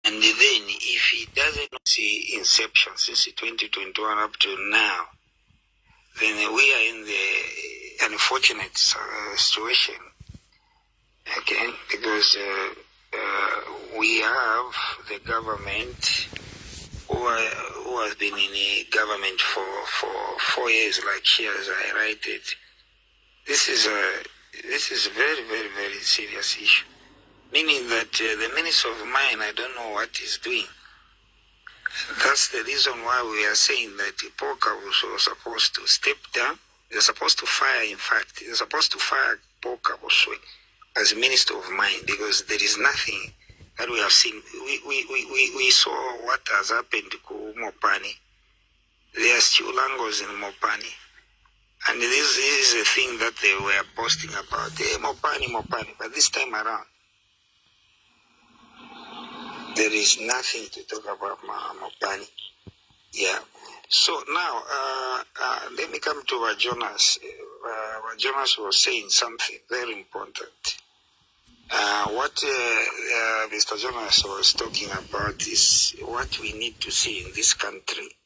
And then if he doesn't see inception since 2021 up to now, then we are in the unfortunate situation, okay? Because we have the government who has been in the government for 4 years, like here as I write it. This is a very, very, very serious issue. Meaning that the Minister of Mine, I don't know what he's doing. That's the reason why we are saying that Poka was supposed to step down. They're supposed to fire, in fact, they're supposed to fire Poka as Minister of Mine, because there is nothing that we have seen. We saw what has happened to Mopani. There are still angles in Mopani. And this is a thing that they were posting about. Mopani. But this time around, there is nothing to talk about Mopani. Yeah. So now, let me come to what Jonas. Jonas was saying something very important. What Mr. Jonas was talking about is what we need to see in this country.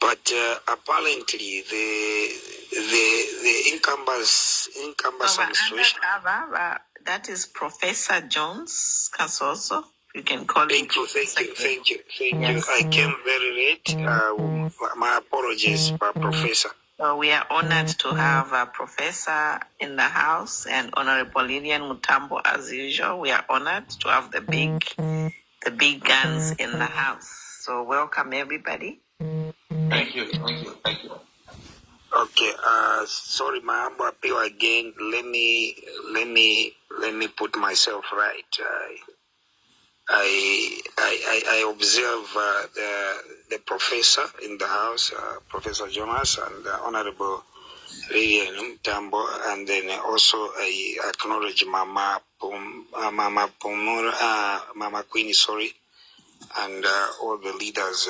But apparently, the incumbent administration. That is Professor Jones Kasoso. You can call him. Thank you. I came very late. My apologies, Professor. So we are honored to have a professor in the house and Honorable Lilian Mutambo as usual. We are honored to have the big guns in the house. So welcome everybody. Thank you. Okay. Sorry, my appeal again. Let me put myself right. I observe the professor in the house, Professor Jonas, and Honorable Lilian Mutambo, and then also I acknowledge Mama Queenie, sorry, and all the leaders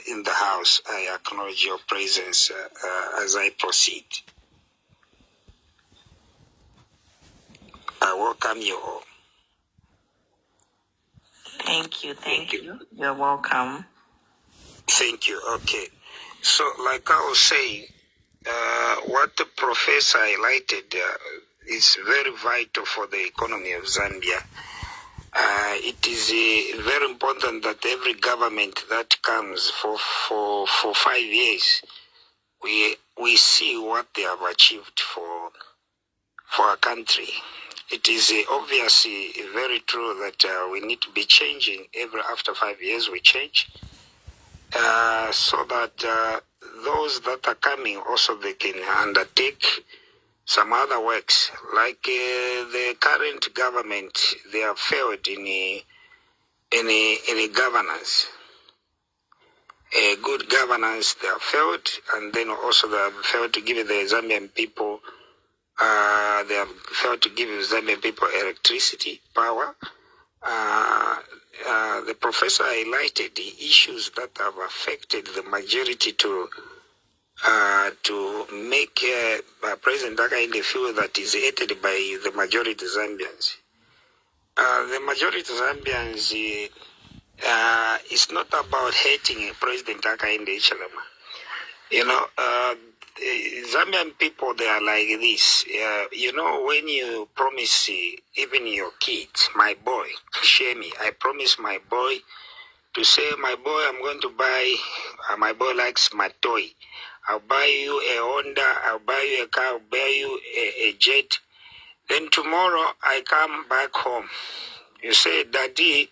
in the house. I acknowledge your presence as I proceed. I welcome you all. Thank you. You're welcome. Thank you. Okay. So, like I was saying, what the professor highlighted is very vital for the economy of Zambia. It is very important that every government that comes for 5 years, we see what they have achieved for our country. It is obviously very true that we need to be changing after 5 years. We change so that those that are coming also they can undertake some other works. Like the current government, they have failed in governance. Good governance, they have failed, and then also they have failed to give the Zambian people. They have failed to give Zambian people electricity, power. The professor highlighted the issues that have affected the majority to make President Hakainde feel that is hated by the majority Zambians. The majority Zambians, it's not about hating President Hakainde Hichilema. You know, Zambian people, they are like this. You know, when you promise even your kids, my boy, Shemi, I promise my boy to say, my boy, I'm going to buy, my boy likes my toy. I'll buy you a Honda, I'll buy you a car, I'll buy you a jet. Then tomorrow I come back home. You say, Daddy,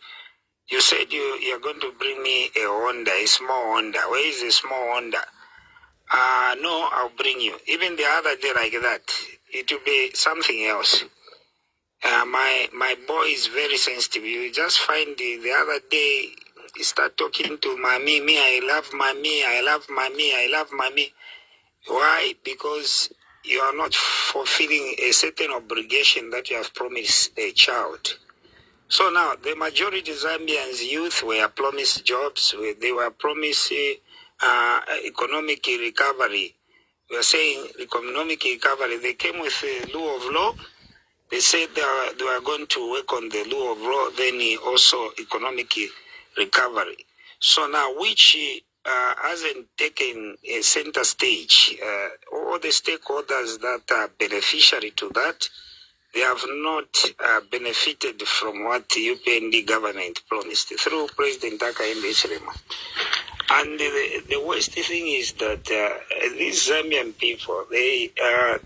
you said you're going to bring me a Honda, a small Honda. Where is the small Honda? No, I'll bring you. Even the other day like that, it will be something else. My boy is very sensitive. You just find the other day, he start talking to mommy, me, I love mommy, I love mommy, I love mommy. Why? Because you are not fulfilling a certain obligation that you have promised a child. So now, the majority of Zambians youth were promised jobs, they were promised economic recovery. We are saying economic recovery. They came with a rule of law, They said they were going to work on the rule of law, then also economic recovery. So now, which hasn't taken a center stage, all the stakeholders that are beneficiary to that, they have not benefited from what the UPND government promised through President Hakainde Hichilema. And the worst thing is that these Zambian people, they are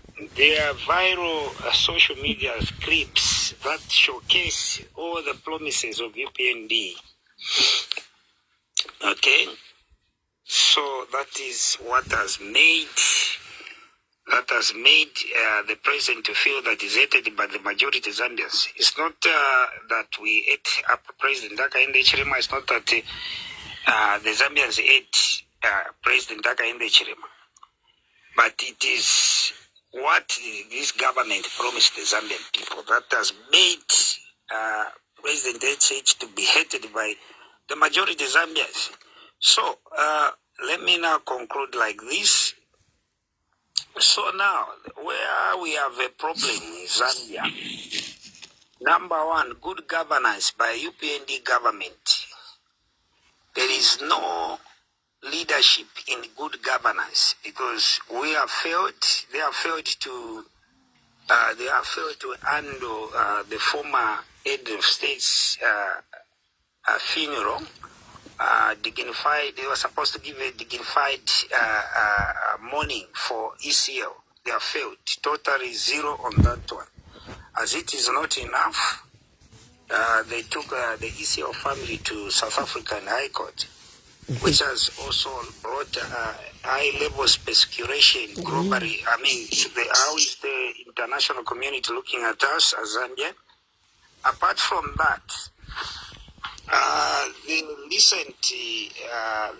viral social media clips that showcase all the promises of UPND. Okay, so that is what has made the president to feel that is hated by the majority Zambians. It's not that we hate up President Hakainde Hichilema. It's not that the Zambians hate President Hakainde Hichilema, but it is what this government promised the Zambian people that has made President HH to be hated by the majority Zambians. So let me now conclude like this. So now, where we have a problem in Zambia, number one, good governance by UPND government. There is no leadership in good governance because we have failed. They have failed to handle the former head of state's funeral. Dignified. They were supposed to give a dignified mourning for ECL. They have failed. Totally zero on that one. As it is not enough, they took the ECL family to South African High Court, which has also brought high-level speculation globally. I mean, how is the international community looking at us as Zambia? Apart from that,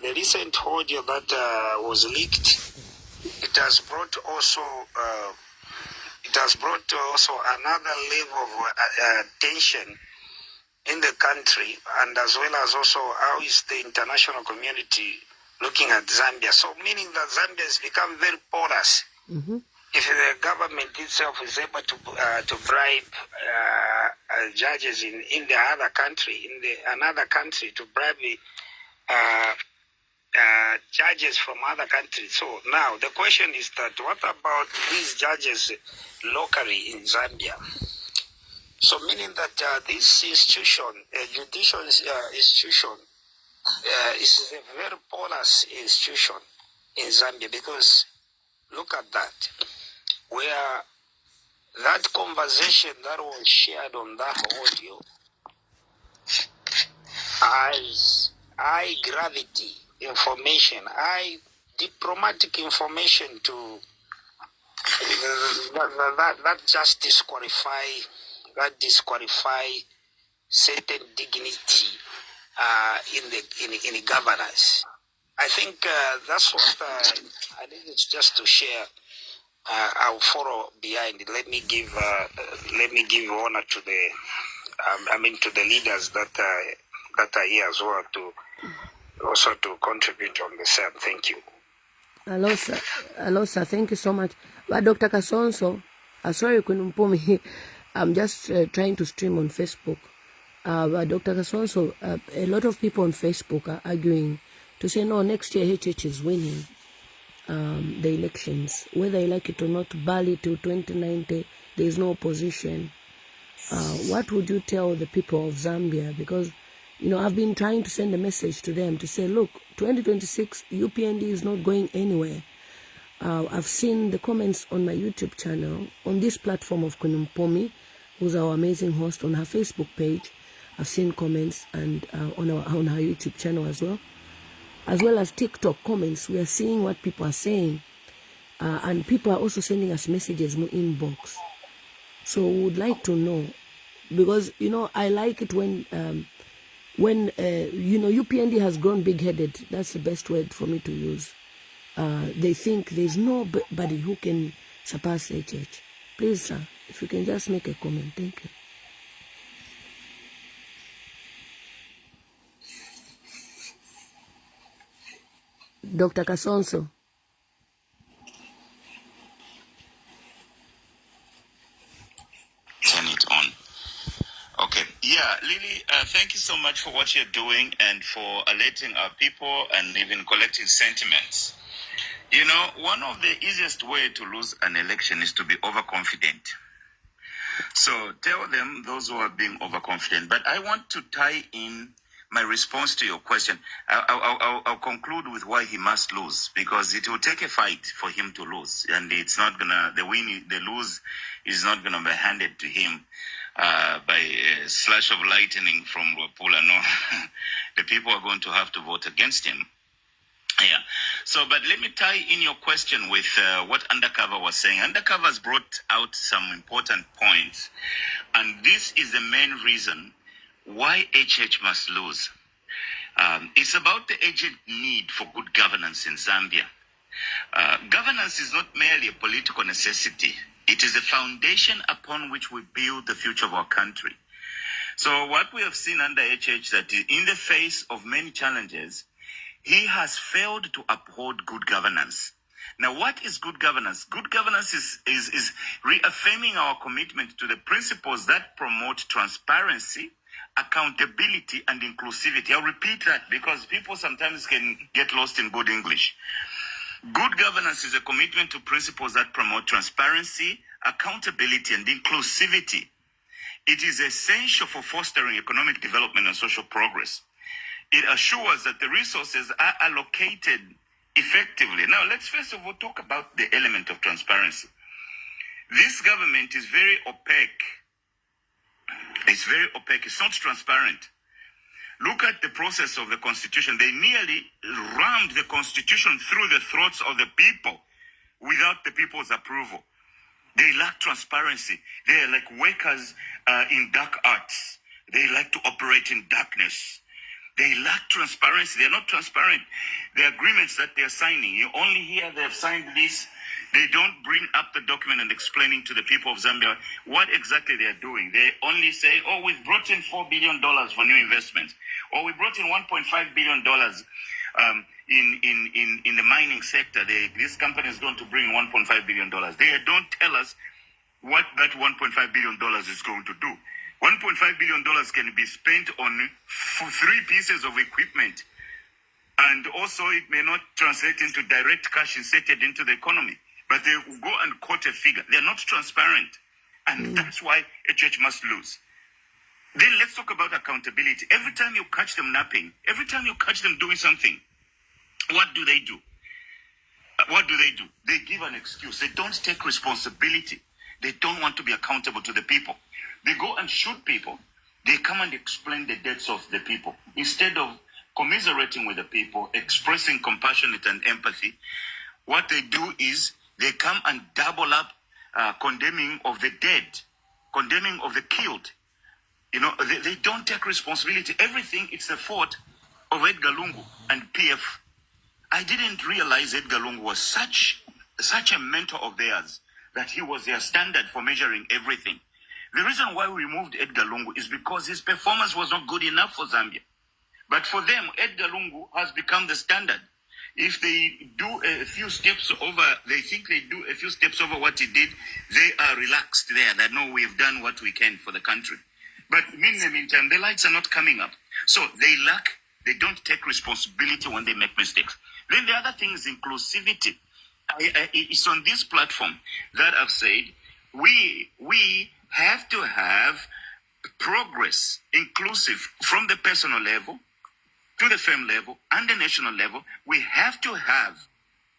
the recent audio that was leaked, it has brought also another level of tension in the country, and as well as also how is the international community looking at Zambia. So meaning that Zambia has become very porous. If the government itself is able to bribe judges in the other country, another country to bribe judges from other countries. So now the question is that what about these judges locally in Zambia? So meaning that this institution, judicial institution, is a very porous institution in Zambia, because look at that, where that conversation that was shared on that audio has high gravity information, high diplomatic information to that just disqualify certain dignity in the governance. I think that's what I think it's just to share. I'll follow behind. Let me give honor to the leaders that are here as well to also to contribute on the same. Thank you. Hello, sir. Thank you so much. But Dr. Kasonso, sorry, couldn't pull me. I'm just trying to stream on Facebook. But Dr. Kasonso, a lot of people on Facebook are arguing to say, no, next year HH is winning the elections. Whether you like it or not, Bali till 2090, there is no opposition. What would you tell the people of Zambia? Because, I've been trying to send a message to them to say, look, 2026, UPND is not going anywhere. I've seen the comments on my YouTube channel, on this platform of Kunumpomi, who's our amazing host, on her Facebook page. I've seen comments and on her YouTube channel as well as TikTok comments. We are seeing what people are saying, and people are also sending us messages in inbox. So we would like to know, because I like it when UPND has grown big-headed. That's the best word for me to use. They think there's nobody who can surpass HH. Please, sir, if you can just make a comment. Thank you. Dr. Kasonso. much for what you're doing and for alerting our people and even collecting sentiments. You know, one of the easiest way to lose an election is to be overconfident. So tell them, those who are being overconfident. But I want to tie in my response to your question. I'll conclude with why he must lose, because it will take a fight for him to lose, and it's not gonna, the lose is not gonna be handed to him by a slash of lightning from Wapula. No, the people are going to have to vote against him. Yeah. So, but let me tie in your question with what Undercover was saying. Undercover has brought out some important points, and this is the main reason why HH must lose. It's about the urgent need for good governance in Zambia. Governance is not merely a political necessity. It is a foundation upon which we build the future of our country. So what we have seen under HH, that in the face of many challenges, he has failed to uphold good governance. Now, what is good governance? Good governance is reaffirming our commitment to the principles that promote transparency, accountability, and inclusivity. I'll repeat that because people sometimes can get lost in good English. Good governance is a commitment to principles that promote transparency, accountability, and inclusivity. It is essential for fostering economic development and social progress. It assures that the resources are allocated effectively. Now, let's first of all talk about the element of transparency. This government is very opaque. It's very opaque. It's not transparent. Look at the process of the constitution. They nearly rammed the constitution through the throats of the people without the people's approval. They lack transparency. They are like workers in dark arts. They like to operate in darkness. They lack transparency. They're not transparent. The agreements that they're signing, you only hear they've signed this. They don't bring up the document and explaining to the people of Zambia what exactly they're doing. They only say, oh, we've brought in $4 billion for new investments. Or we brought in $1.5 billion in the mining sector. This company is going to bring $1.5 billion. They don't tell us what that $1.5 billion is going to do. $1.5 billion can be spent on 3 pieces of equipment. And also it may not translate into direct cash inserted into the economy. But they will go and quote a figure. They're not transparent. And that's why HH must lose. Then let's talk about accountability. Every time you catch them napping, every time you catch them doing something, what do they do? What do? They give an excuse. They don't take responsibility. They don't want to be accountable to the people. They go and shoot people. They come and explain the deaths of the people. Instead of commiserating with the people, expressing compassion and empathy, what they do is they come and double up condemning of the dead, condemning of the killed. You know, they don't take responsibility. Everything, it's the fault of Edgar Lungu and PF. I didn't realize Edgar Lungu was such a mentor of theirs, that he was their standard for measuring everything. The reason why we removed Edgar Lungu is because his performance was not good enough for Zambia. But for them, Edgar Lungu has become the standard. If they do a few steps over, they think they do a few steps over what he did, they are relaxed there, that no, we've done what we can for the country. But in the meantime, the lights are not coming up. So they don't take responsibility when they make mistakes. Then the other thing is inclusivity. It's on this platform that I've said, we have to have progress, inclusive from the personal level to the firm level and the national level. We have to have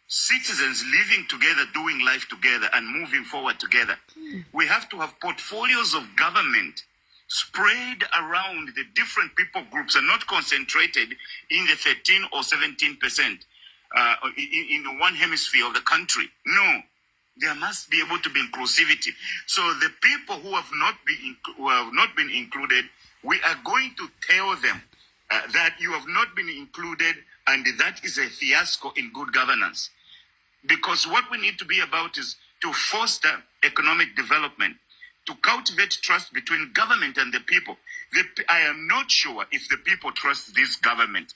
citizens living together, doing life together and moving forward together. We have to have portfolios of government spread around the different people groups and not concentrated in the 13 or 17% in one hemisphere of the country. No, there must be able to be inclusivity. So the people who have not been included, we are going to tell them that you have not been included, and that is a fiasco in good governance. Because what we need to be about is to foster economic development, to cultivate trust between government and the people. I am not sure if the people trust this government.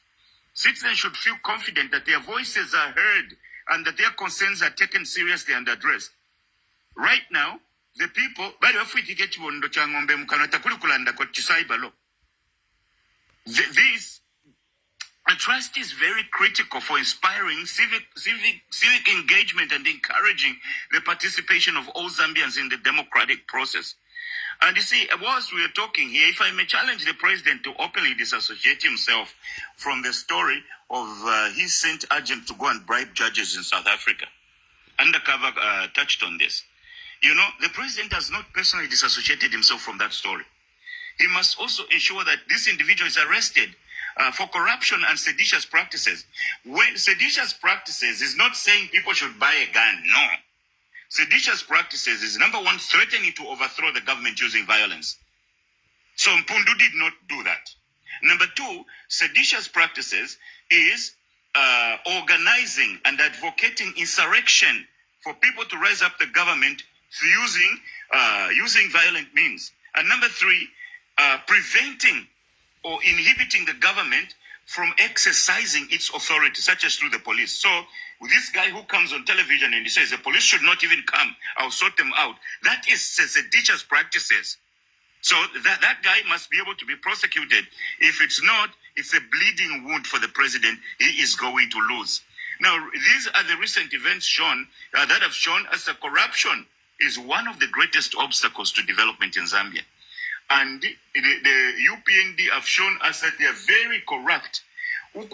Citizens should feel confident that their voices are heard and that their concerns are taken seriously and addressed. Right now, the people, This trust is very critical for inspiring civic engagement and encouraging the participation of all Zambians in the democratic process. And you see, whilst we are talking here, if I may challenge the president to openly disassociate himself from the story of his sent agent to go and bribe judges in South Africa. Undercover touched on this. You know, the president has not personally disassociated himself from that story. He must also ensure that this individual is arrested for corruption and seditious practices. When seditious practices is not saying people should buy a gun, no. Seditious practices is, number one, threatening to overthrow the government using violence. So Mpundu did not do that. Number two, seditious practices is organizing and advocating insurrection for people to rise up the government using violent means. And number three, preventing or inhibiting the government from exercising its authority, such as through the police. So this guy who comes on television and he says the police should not even come, I'll sort them out. That is seditious practices. So that guy must be able to be prosecuted. If it's not, it's a bleeding wound for the president. He is going to lose. Now, these are the recent events shown that have shown us that corruption is one of the greatest obstacles to development in Zambia. And the UPND have shown us that they are very corrupt. And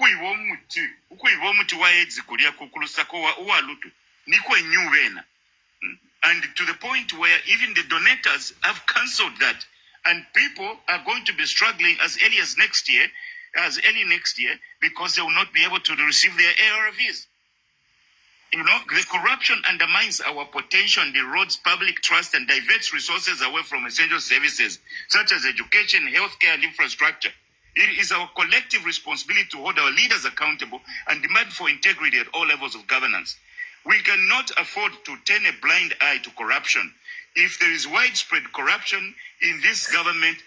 to the point where even the donators have cancelled that. And people are going to be struggling as early next year, because they will not be able to receive their ARVs. You know, the corruption undermines our potential and erodes public trust and diverts resources away from essential services such as education, healthcare, and infrastructure. It is our collective responsibility to hold our leaders accountable and demand for integrity at all levels of governance. We cannot afford to turn a blind eye to corruption. If there is widespread corruption in this government,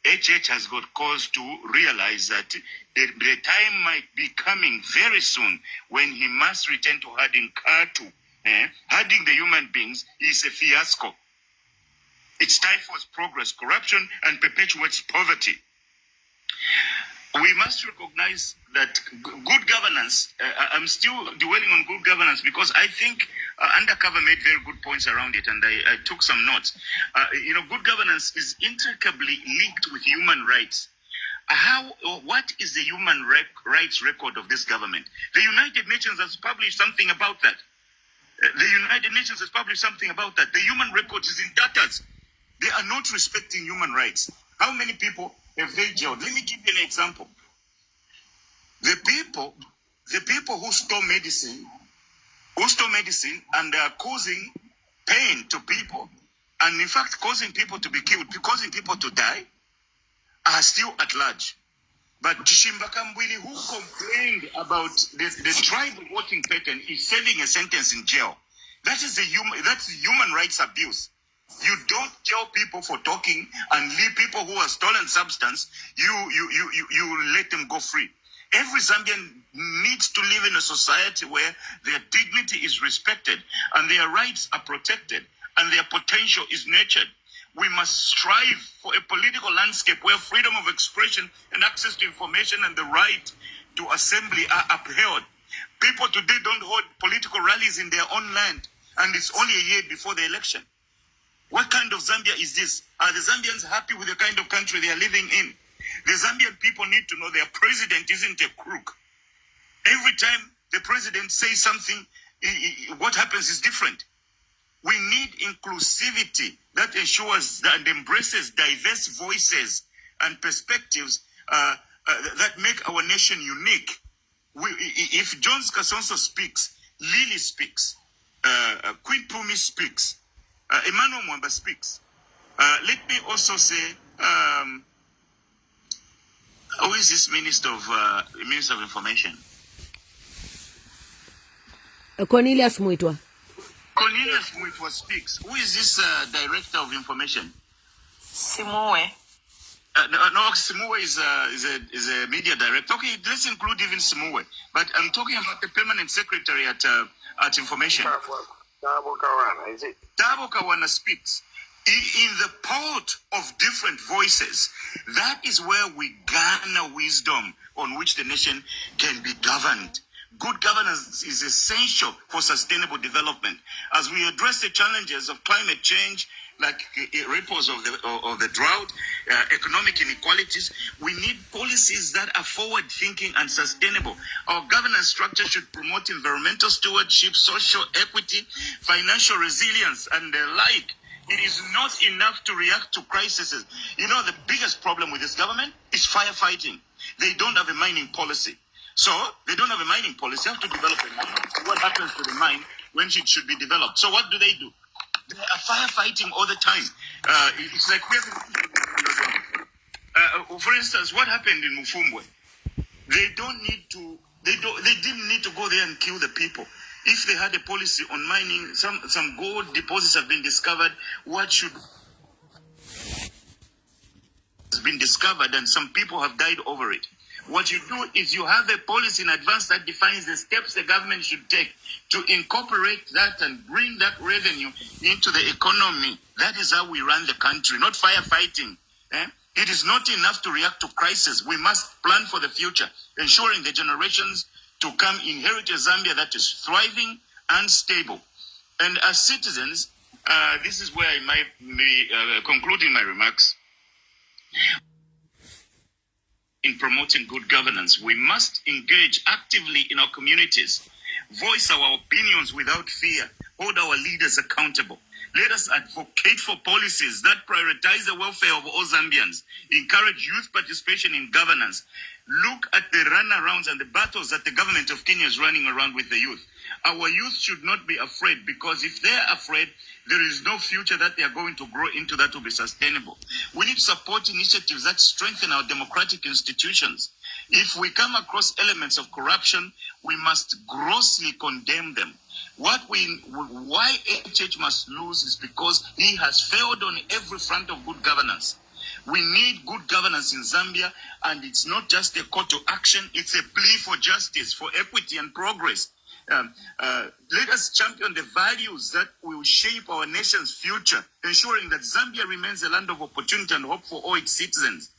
HH has got cause to realize that the time might be coming very soon when he must return to herding cattle. Herding the human beings is a fiasco. It stifles progress, corruption, and perpetuates poverty. We must recognize that good governance, I'm still dwelling on good governance because I think Undercover made very good points around it, and I took some notes. Good governance is intricately linked with human rights. What is the human rights record of this government? The United Nations has published something about that. The human record is in tatters. They are not respecting human rights. How many people have they jailed? Let me give you an example. The people who store medicine and are causing pain to people, and in fact causing people to be killed, causing people to die, are still at large. But Tshimbakambwili, who complained about the tribal voting pattern, is serving a sentence in jail. That's human rights abuse. You don't jail people for talking and leave people who have stolen substance. You let them go free. Every Zambian needs to live in a society where their dignity is respected and their rights are protected and their potential is nurtured. We must strive for a political landscape where freedom of expression and access to information and the right to assembly are upheld. People today don't hold political rallies in their own land, and it's only a year before the election. What kind of Zambia is this? Are the Zambians happy with the kind of country they are living in? The Zambian people need to know their president isn't a crook. Every time the president says something, what happens is different. We need inclusivity that ensures and embraces diverse voices and perspectives that make our nation unique. If John Kasonso speaks, Lily speaks, Queen Pumi speaks, Emmanuel Mwamba speaks. Let me also say, who is this Minister of Information? Cornelius Muitwa. Cornelius Muitwa speaks. Who is this Director of Information? Simue. No, Simue is a media director. Okay, let's include even Simue. But I'm talking about the permanent secretary at Information. Tabo Kawana, is it? Tabo Kawana speaks. In the pot of different voices, that is where we garner wisdom on which the nation can be governed. Good governance is essential for sustainable development. As we address the challenges of climate change, like ripples of the drought, economic inequalities, we need policies that are forward-thinking and sustainable. Our governance structure should promote environmental stewardship, social equity, financial resilience, and the like. It is not enough to react to crises. You know, the biggest problem with this government is firefighting. They don't have a mining policy. So, they don't have a mining policy. They have to develop a mine. What happens to the mine when it should be developed? So, what do? They are firefighting all the time. It's like, for instance, what happened in Mufumbwe? They didn't need to go there and kill the people. If they had a policy on mining, some gold deposits have been discovered. What should has been discovered, and some people have died over it. What you do is you have a policy in advance that defines the steps the government should take to incorporate that and bring that revenue into the economy. That is how we run the country, not firefighting. It is not enough to react to crisis. We must plan for the future, ensuring the generations to come inherit a Zambia that is thriving and stable. And as citizens, this is where I might be concluding my remarks. In promoting good governance, we must engage actively in our communities, voice our opinions without fear, hold our leaders accountable. Let us advocate for policies that prioritize the welfare of all Zambians, encourage youth participation in governance. Look at the runarounds and the battles that the government of Kenya is running around with the youth. Our youth should not be afraid, because if they're afraid, there is no future that they are going to grow into that will be sustainable. We need to support initiatives that strengthen our democratic institutions. If we come across elements of corruption, we must grossly condemn them. Why HH must lose is because he has failed on every front of good governance. We need good governance in Zambia, and it's not just a call to action, it's a plea for justice, for equity and progress. Let us champion the values that will shape our nation's future, ensuring that Zambia remains a land of opportunity and hope for all its citizens.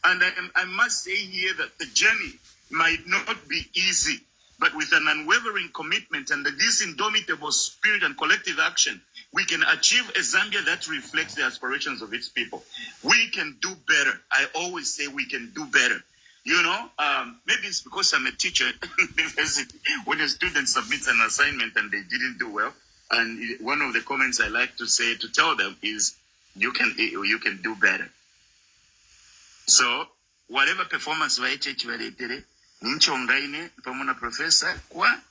And I must say here that the journey might not be easy, but with an unwavering commitment and this indomitable spirit and collective action, we can achieve a Zambia that reflects the aspirations of its people. We can do better. I always say we can do better. You know, maybe it's because I'm a teacher. When a student submits an assignment and they didn't do well, and one of the comments I like to say to tell them is, you can do better. So whatever performance wa HH waletere, ninchongaine pamoja na professor kwa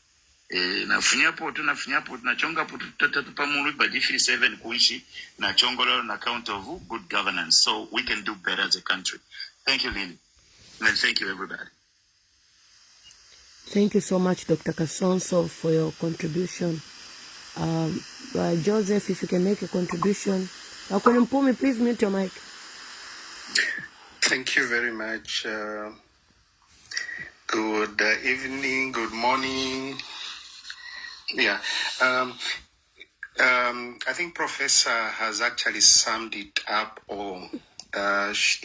nafunyapo tunachonga tutatu pamulu badifiri 7 kunshi na chongolo na count of good governance, so we can do better as a country. Thank you, Lily. And thank you, everybody. Thank you so much, Dr. Kasonso, for your contribution. Joseph, if you can make a contribution. Mpumi, please mute your mic. Thank you very much. Good evening, good morning. Yeah. I think Professor has actually summed it up all.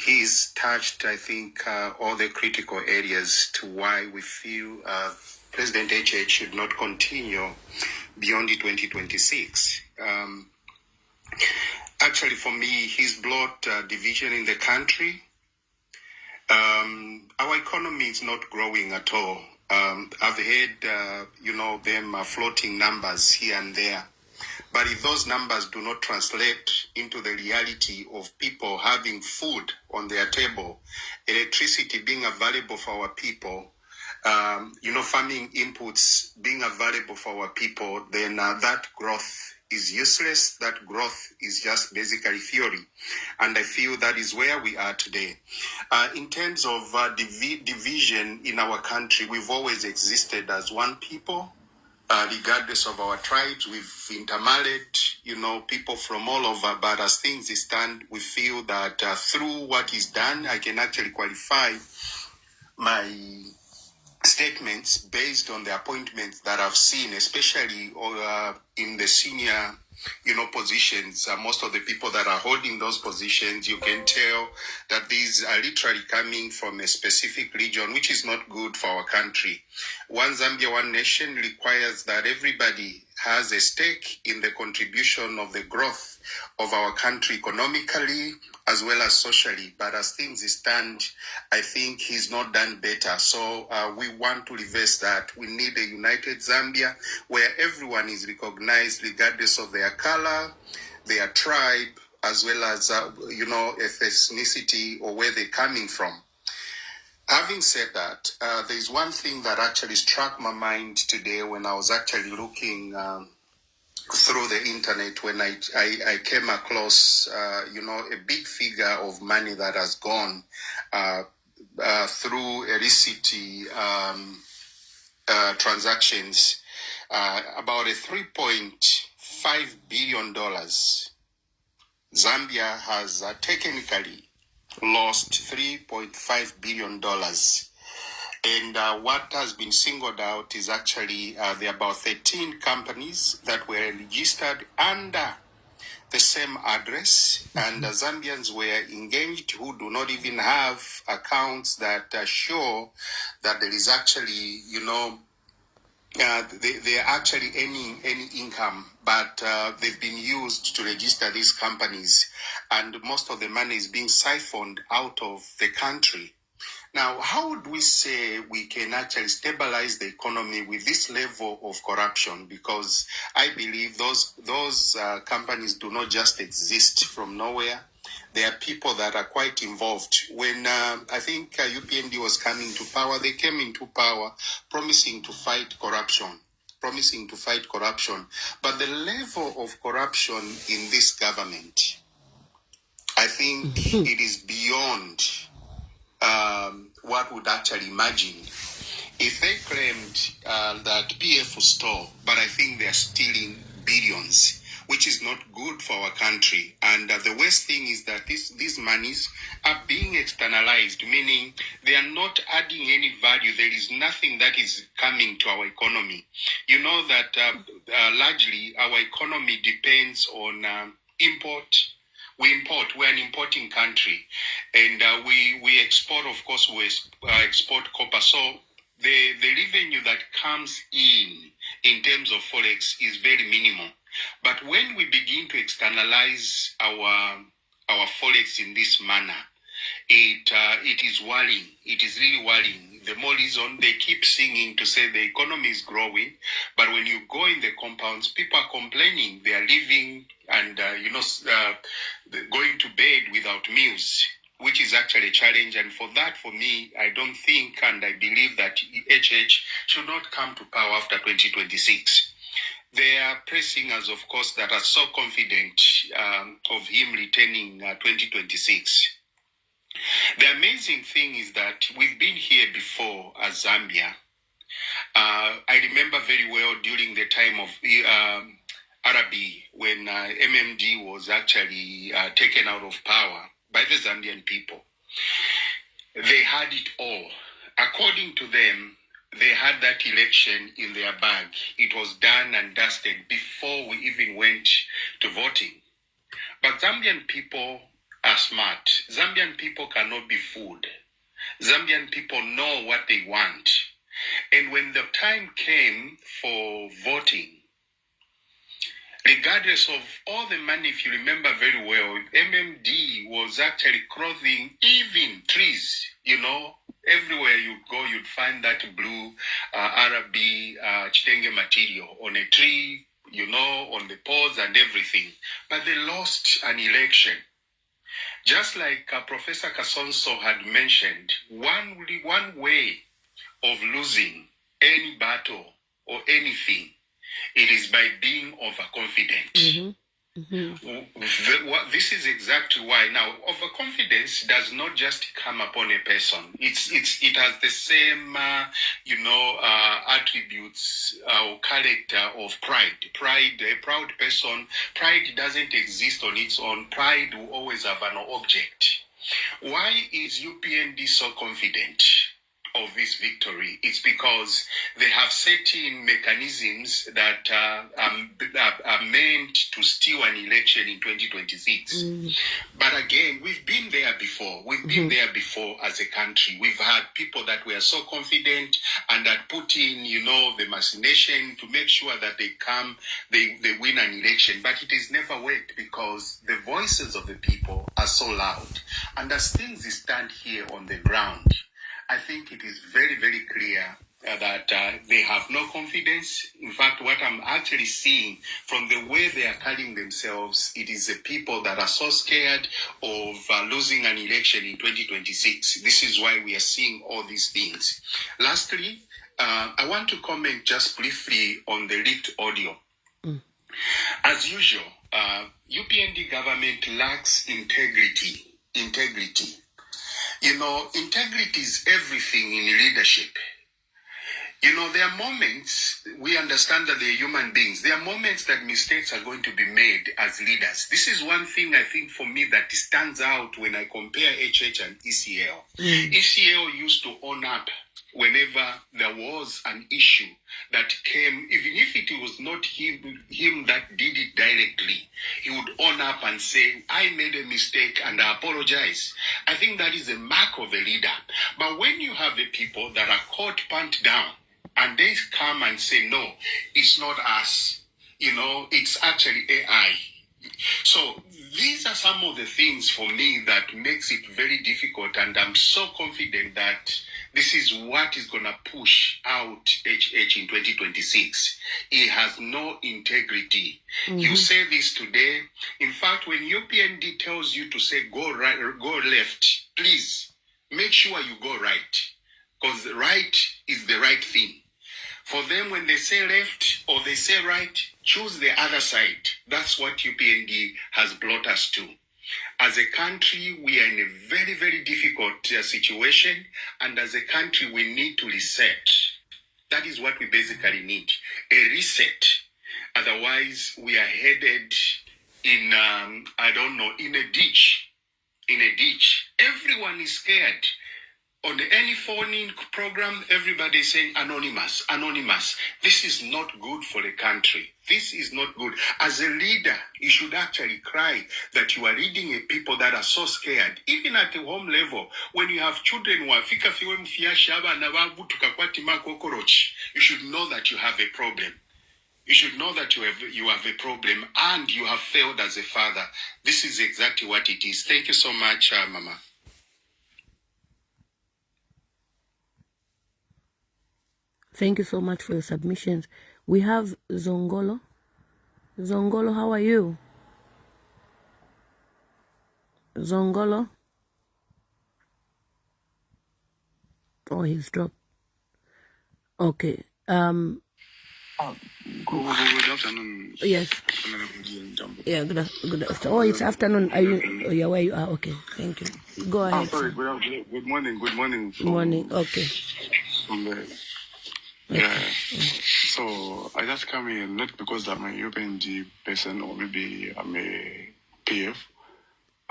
He's touched, I think, all the critical areas to why we feel President HH should not continue beyond the 2026. Actually, for me, he's brought division in the country. Our economy is not growing at all. I've heard, them floating numbers here and there. But if those numbers do not translate into the reality of people having food on their table, electricity being available for our people, farming inputs being available for our people, then that growth is useless. That growth is just basically theory. And I feel that is where we are today. In terms of division in our country, we've always existed as one people. Regardless of our tribes, we've intermarried, people from all over, but as things stand, we feel that through what is done, I can actually qualify my statements based on the appointments that I've seen, especially in the senior positions. Most of the people that are holding those positions, you can tell that these are literally coming from a specific region, which is not good for our country. One Zambia, one nation requires that everybody has a stake in the contribution of the growth of our country economically as well as socially. But as things stand, I think he's not done better. So we want to reverse that. We need a united Zambia where everyone is recognized regardless of their color, their tribe, as well as, ethnicity or where they're coming from. Having said that, there's one thing that actually struck my mind today when I was actually looking through the internet, when I came across, a big figure of money that has gone through illicit transactions, about a $3.5 billion. Zambia has technically lost $3.5 billion. And what has been singled out is actually there are about 13 companies that were registered under the same address, and Zambians were engaged who do not even have accounts that show that there is actually, they are actually any income, but they've been used to register these companies, and most of the money is being siphoned out of the country. Now, how would we say we can actually stabilize the economy with this level of corruption? Because I believe those companies do not just exist from nowhere. There are people that are quite involved. When I think UPND was coming to power, they came into power promising to fight corruption. But the level of corruption in this government, I think it is beyond what would actually imagine. If they claimed that PF will store, but I think they're stealing billions, which is not good for our country. And the worst thing is that these monies are being externalized, meaning they are not adding any value. There is nothing that is coming to our economy. You know that largely our economy depends on import. We import. We're an importing country, and we export. Of course, we export copper. So the revenue that comes in terms of forex is very minimal. But when we begin to externalize our forex in this manner, it is worrying. It is really worrying. The more reason they keep singing to say the economy is growing, but when you go in the compounds, people are complaining. They are living and going to bed without meals, which is actually a challenge. And for that, for me, I don't think and I believe that HH should not come to power after 2026. They are pressing us, of course, that are so confident of him returning 2026. The amazing thing is that we've been here before as Zambia. I remember very well during the time of Arabi, when MMD was actually taken out of power by the Zambian people. They had it all. According to them, they had that election in their bag. It was done and dusted before we even went to voting. But Zambian people are smart. Zambian people cannot be fooled. Zambian people know what they want. And when the time came for voting, regardless of all the money, if you remember very well, MMD was actually clothing even trees, Everywhere you go, you'd find that blue Arabi Chitenge material on a tree, on the poles and everything. But they lost an election. Just like Professor Kasonso had mentioned, one way of losing any battle or anything, it is by being overconfident. Mm-hmm. Mm-hmm. This is exactly why. Now, overconfidence does not just come upon a person. It has the same, attributes or character of pride. A proud person, pride doesn't exist on its own. Pride will always have an object. Why is UPND so confident of this victory. It's because they have set in mechanisms that are meant to steal an election in 2026. But again, we've been there before. We've been there before as a country. We've had people that were so confident and had put in, the machination to make sure that they win an election. But it has never worked because the voices of the people are so loud. And as things stand here on the ground, I think it is very, very clear that they have no confidence. In fact, what I'm actually seeing from the way they are carrying themselves, it is the people that are so scared of losing an election in 2026. This is why we are seeing all these things. Lastly, I want to comment just briefly on the leaked audio. As usual, UPND government lacks integrity. Integrity is everything in leadership. There are moments, we understand that they're human beings. There are moments that mistakes are going to be made as leaders. This is one thing I think for me that stands out when I compare HH and ECL. ECL used to own up whenever there was an issue that came, even if it was not him that did it directly, he would own up and say, I made a mistake and I apologize. I think that is a mark of a leader. But when you have the people that are caught pant down and they come and say, no, it's not us, it's actually AI. So these are some of the things for me that makes it very difficult, and I'm so confident that this is what is going to push out HH in 2026. He has no integrity. You say this today. In fact, when UPND tells you to say go right, go left, please make sure you go right, because right is the right thing. For them, when they say left or they say right, choose the other side. That's what UPND has brought us to. As a country, we are in a very, very difficult situation. And as a country, we need to reset. That is what we basically need. A reset. Otherwise, we are headed in, in a ditch. In a ditch. Everyone is scared. On any phone-in program, everybody is saying anonymous, anonymous. This is not good for the country. This is not good. As a leader, you should actually cry that you are leading a people that are so scared. Even at the home level, when you have children who are you should know that you have a problem. You should know that you have a problem and you have failed as a father. This is exactly what it is. Thank you so much, Mama. Thank you so much for your submissions. We have Zongolo. Zongolo, how are you? Zongolo? Oh, he's dropped. Okay. Good afternoon. Yes. Yeah, good afternoon. Oh, it's afternoon. Are you? Oh, yeah, where you are? Okay, thank you. Go ahead. Sorry. Good morning. Good morning. Morning. Okay. From the, yeah. So I just come here not because I'm a UPND person or maybe I'm a PF.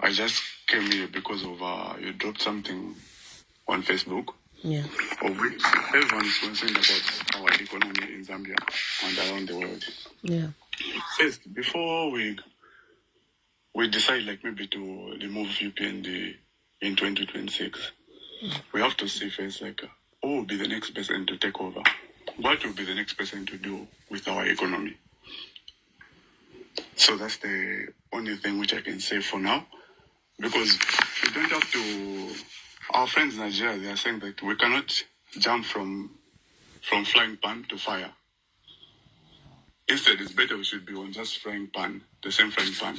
I just came here because of you dropped something on Facebook. Yeah. Of which everyone is concerned about our economy in Zambia and around the world. Yeah. First, before we decide like maybe to remove UPND in 2026, we have to see first like who will be the next person to take over? What will be the next person to do with our economy? So that's the only thing which I can say for now. Because we don't have to... Our friends in Nigeria, they are saying that we cannot jump from frying pan to fire. Instead, it's better we should be on just frying pan, the same frying pan.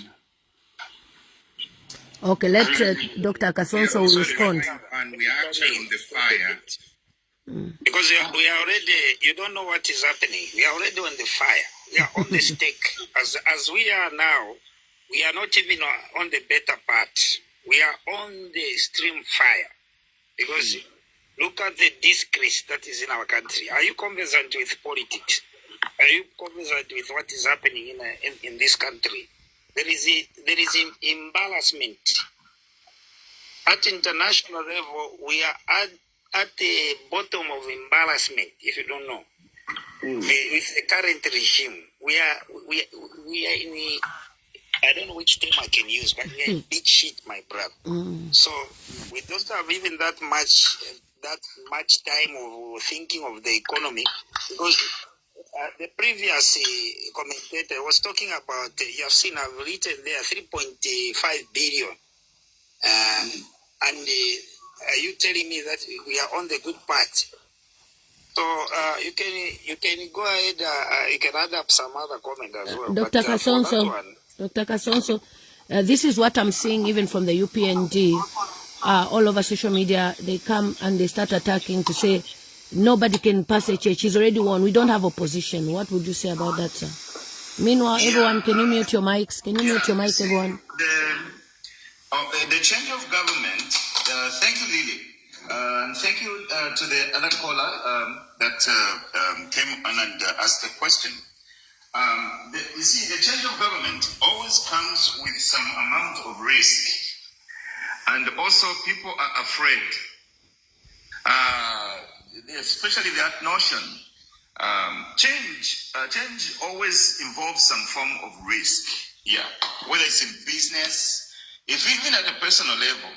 Okay, let Dr. Kasonso respond. And we are actually in the fire. Because we are already, you don't know what is happening. We are already on the fire. We are on the stake. As we are now, we are not even on the better part. We are on the extreme fire. Because look at the disgrace that is in our country. Are you conversant with politics? Are you conversant with what is happening in this country? There is embarrassment. At international level, we are at the bottom of embarrassment, if you don't know. With the current regime, we are in the, I don't know which term I can use, but we are in big shit, my brother. So we don't have even that much time of thinking of the economy, because the previous commentator was talking about, you have seen, I've written there 3.5 billion. And are you telling me that we are on the good path? So you can go ahead. You can add up some other comment as well. Dr. Kasonso, this is what I'm seeing even from the UPND. All over social media, they come and they start attacking to say nobody can pass HH. He's already won. We don't have opposition. What would you say about that, sir? Meanwhile, everyone, can you mute your mics? Can you mute your mic, everyone? The change of government. Thank you, Lily. And thank you to the other caller that came on and asked the question. You see, the change of government always comes with some amount of risk. And also, people are afraid. Especially that notion. Change always involves some form of risk. Yeah. Whether it's in business, if even at a personal level,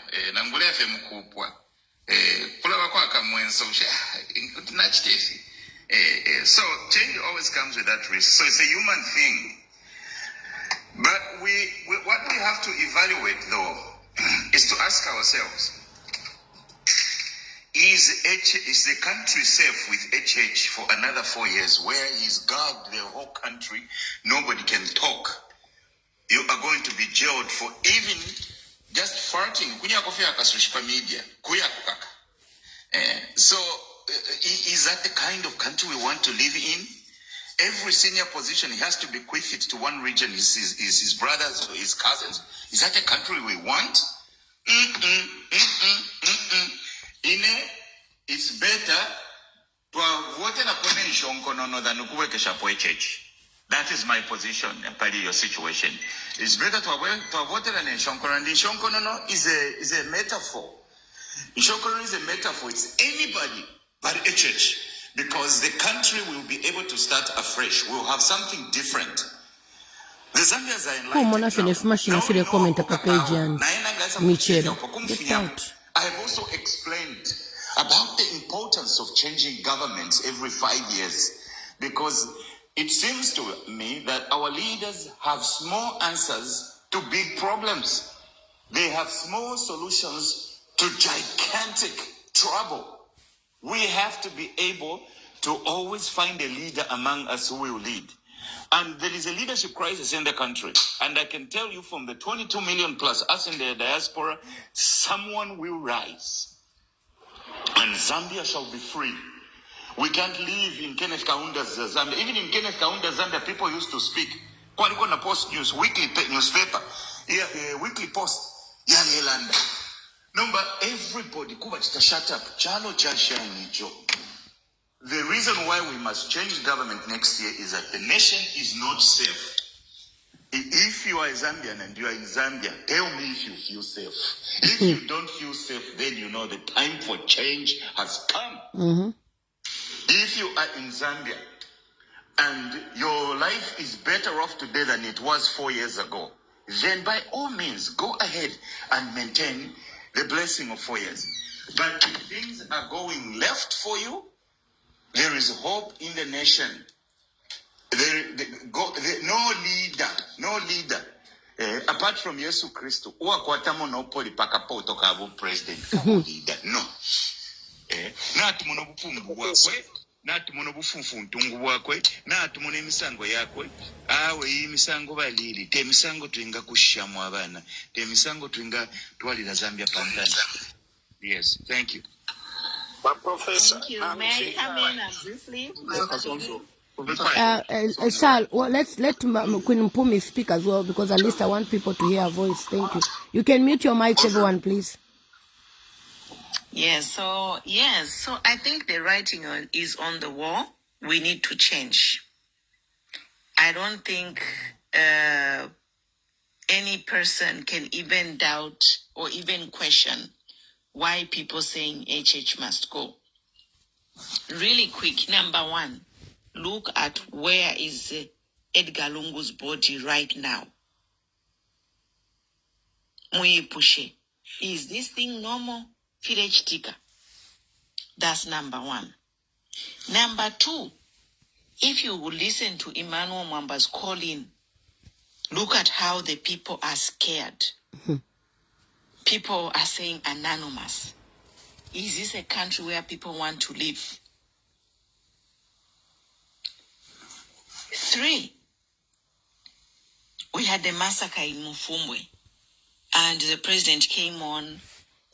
so change always comes with that risk. So it's a human thing. But what we have to evaluate, though, is to ask ourselves, is the country safe with HH for another 4 years, where he's gagged the whole country, nobody can talk? You are going to be jailed for even just farting. So, is that the kind of country we want to live in? Every senior position has to bequeath it to one region, his brothers or his cousins. Is that the country we want? It's better to vote in a convention than to work a church. That is my position, and part of your situation. It's better to vote in a shonkono, and shonkono is a metaphor. Shonkono is a metaphor. It's anybody but a church, because the country will be able to start afresh. We'll have something different. The Zambians are enlightened. I have also explained about the importance of changing governments every 5 years, because it seems to me that our leaders have small answers to big problems. They have small solutions to gigantic trouble. We have to be able to always find a leader among us who will lead. And there is a leadership crisis in the country. And I can tell you, from the 22 million plus us in the diaspora, someone will rise. And Zambia shall be free. We can't live in Kenneth Kaunda's Zambia. Even in Kenneth Kaunda's Zambia, people used to speak. Kwani kuna post news, weekly newspaper, weekly post. No, but everybody, shut up. The reason why we must change government next year is that the nation is not safe. If you are a Zambian and you are in Zambia, tell me if you feel safe. If you don't feel safe, then you know the time for change has come. If you are in Zambia and your life is better off today than it was 4 years ago, then by all means, go ahead and maintain the blessing of 4 years. But if things are going left for you, there is hope in the nation. No leader, apart from Yesu Christo, who akwata monopoli pakapoto kabu president leader. No. Not monobufungu wakwe, not monobufunfu ntungu wakwe, not monemisango yakwe. Awe yi misango balili, te misango tuinga kushamu abana, te misango tuinga tuwali na Zambia pantana. Yes, thank you. But Professor, Thank you. May I come in briefly? Sal, well, let Queen Mpumi speak as well, because at least I want people to hear her voice. Thank you. You can mute your mics, everyone, please. Yes. So I think the writing is on the wall. We need to change. I don't think any person can even doubt or even question why people saying HH must go. Really quick, number one, look at where is Edgar Lungu's body right now. Muyipushe. Is this thing normal? Village ticker. That's number one. Number two, if you would listen to Emmanuel Mwamba's call-in, look at how the people are scared. People are saying anonymous. Is this a country where people want to live? 3, we had the massacre in Mufumbwe, and the president came on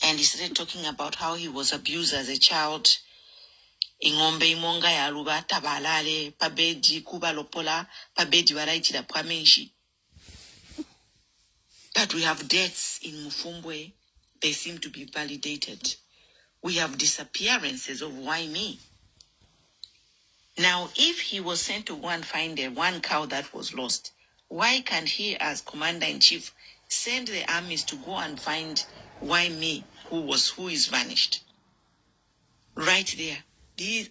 and he started talking about how he was abused as a child. Ingombe imonga ya ruba tabalale, pabedi kuba lopola, pabedi waraitida pamenshi. But we have deaths in Mufumbwe. They seem to be validated. We have disappearances of why me. Now, if he was sent to go and find one cow that was lost, why can't he, as commander-in-chief, send the armies to go and find why me, who is vanished? Right there.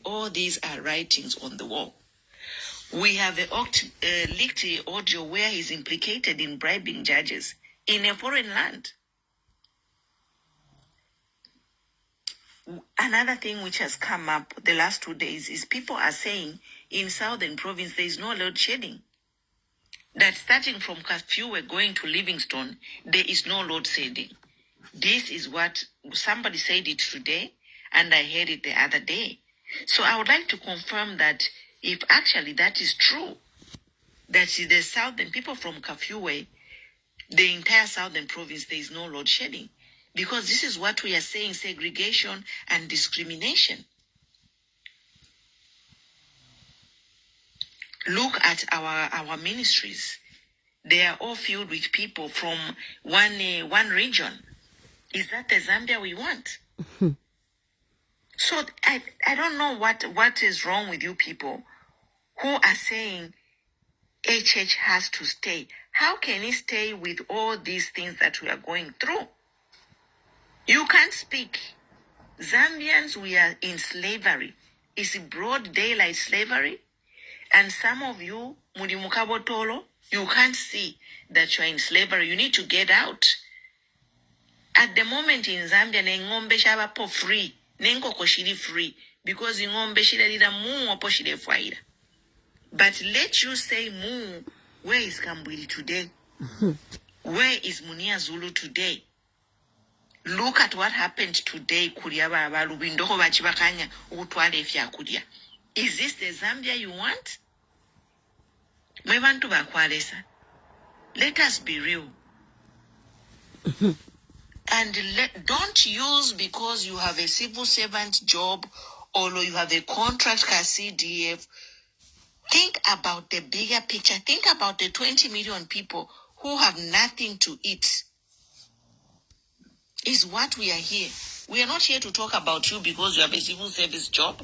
All these are writings on the wall. We have a leaked audio where he's implicated in bribing judges in a foreign land. Another thing which has come up the last 2 days is people are saying in southern province there is no load shedding. That starting from curfew we're going to Livingstone, there is no load shedding. This is what somebody said it today, and I heard it the other day. So I would like to confirm that if actually that is true, that the southern people from Kafue, the entire southern province, there is no load shedding. Because this is what we are saying, segregation and discrimination. Look at our ministries. They are all filled with people from one region. Is that the Zambia we want? So I don't know what is wrong with you people who are saying HH has to stay. How can he stay with all these things that we are going through? You can't speak. Zambians, we are in slavery. It's broad daylight slavery. And some of you, Mudimukabotolo, you can't see that you are in slavery. You need to get out. At the moment in Zambia, Ngombe Shabapo free. Nengo koshiri free. Because Ngombe Shida mu opo shide faida. But let you say mu, where is Kambwili today? Where is Munia Zulu today? Look at what happened today, Kuria Baba, Lubindoko Bachibakanya, Utwale Fia Kuria. Is this the Zambia you want? Mwebantu bakwalesa. Let us be real. And don't use because you have a civil servant job or you have a contract as CDF. Think about the bigger picture. Think about the 20 million people who have nothing to eat. Is what we are here. We are not here to talk about you because you have a civil service job.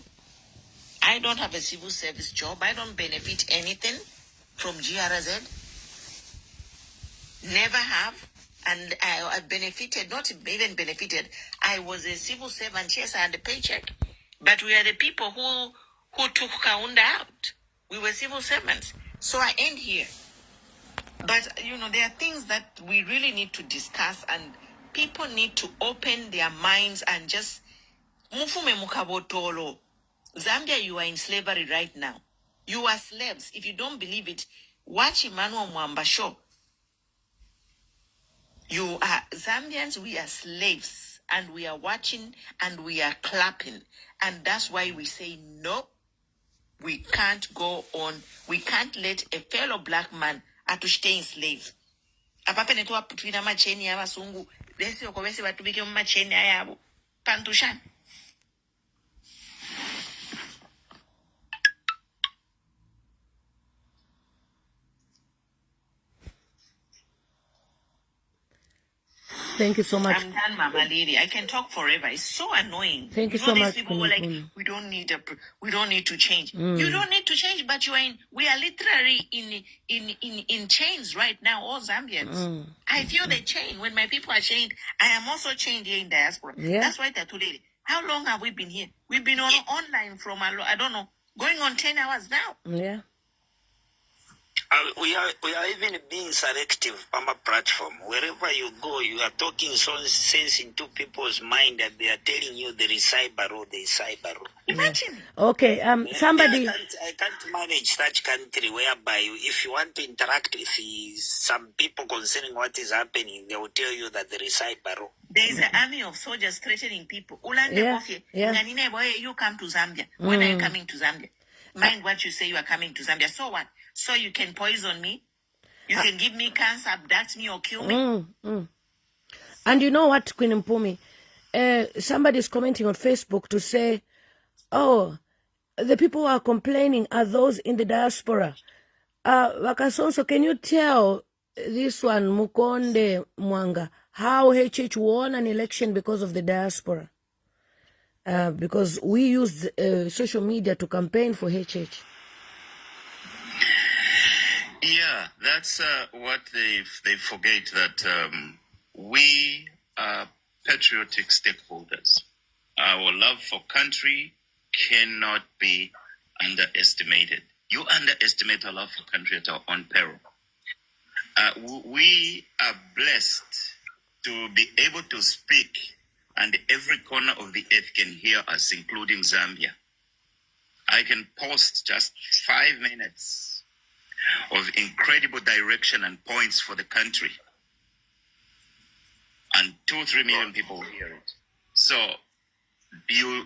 I don't have a civil service job. I don't benefit anything from GRZ. Never have. And I benefited, not even benefited. I was a civil servant. Yes, I had a paycheck. But we are the people who took Kaunda out. We were civil servants. So I end here. But, there are things that we really need to discuss, and people need to open their minds and just mufume mukabotolo. Zambia, you are in slavery right now. You are slaves. If you don't believe it, watch Emmanuel Mwamba show. You are Zambians, we are slaves, and we are watching and we are clapping. And that's why we say, no, we can't go on. We can't let a fellow black man stay enslaved. Apape netuwa putwina macheni ya wasungu. Desi okobesi watubike macheni ya yabo. Pantushan. Thank you so much. I'm done, Mama Lady. I can talk forever. It's so annoying. Thank you so much. These people were like, we don't need to change. You don't need to change, but we are literally in chains right now, all Zambians. I feel the chain. When my people are chained, I am also chained here in diaspora. Yeah. That's why today. How long have we been here? We've been online from, I don't know, going on 10 hours now. Yeah. We are even being selective on a platform. Wherever you go, you are talking so sense into people's mind that they are telling you there is cyber law, there is cyber law. Imagine. Okay. Somebody. I can't manage such country whereby if you want to interact with some people concerning what is happening, they will tell you that there is cyber law. There is an army of soldiers threatening people. Yeah. You come to Zambia. When are you coming to Zambia? Mind what you say you are coming to Zambia. So what? So you can poison me? You can give me cancer, abduct me, or kill me? And you know what, Queen Mpumi? Somebody is commenting on Facebook to say, oh, the people who are complaining are those in the diaspora. Wakasonso, can you tell this one, Mukonde Mwanga, how HH won an election because of the diaspora? Because we used social media to campaign for HH. Yeah, that's what they forget, that we are patriotic stakeholders. Our love for country cannot be underestimated. You underestimate our love for country at our own peril. We are blessed to be able to speak, and every corner of the earth can hear us, including Zambia. I can post just 5 minutes of incredible direction and points for the country, and 2-3 million people hear it. So you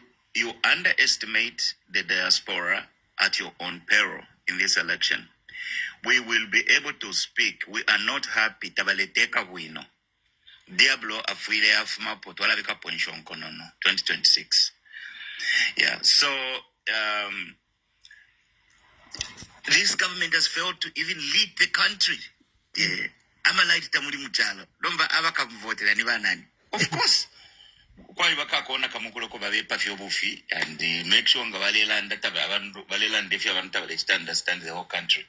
underestimate the diaspora at your own peril in this election. We will be able to speak. We are not happy. Tabaleteka wino. Diablo afuile afumapo twalabika ponshon konono 2026. Yeah. So this government has failed to even lead the country. Yeah. Amalaiti tamuri mutalo. Domba abaka votera ni banani. Of course. Kwali bakakona kamukolo ko babepa fyobufi and make sure nga balelanda tabandu balelanda if abantu understand the whole country.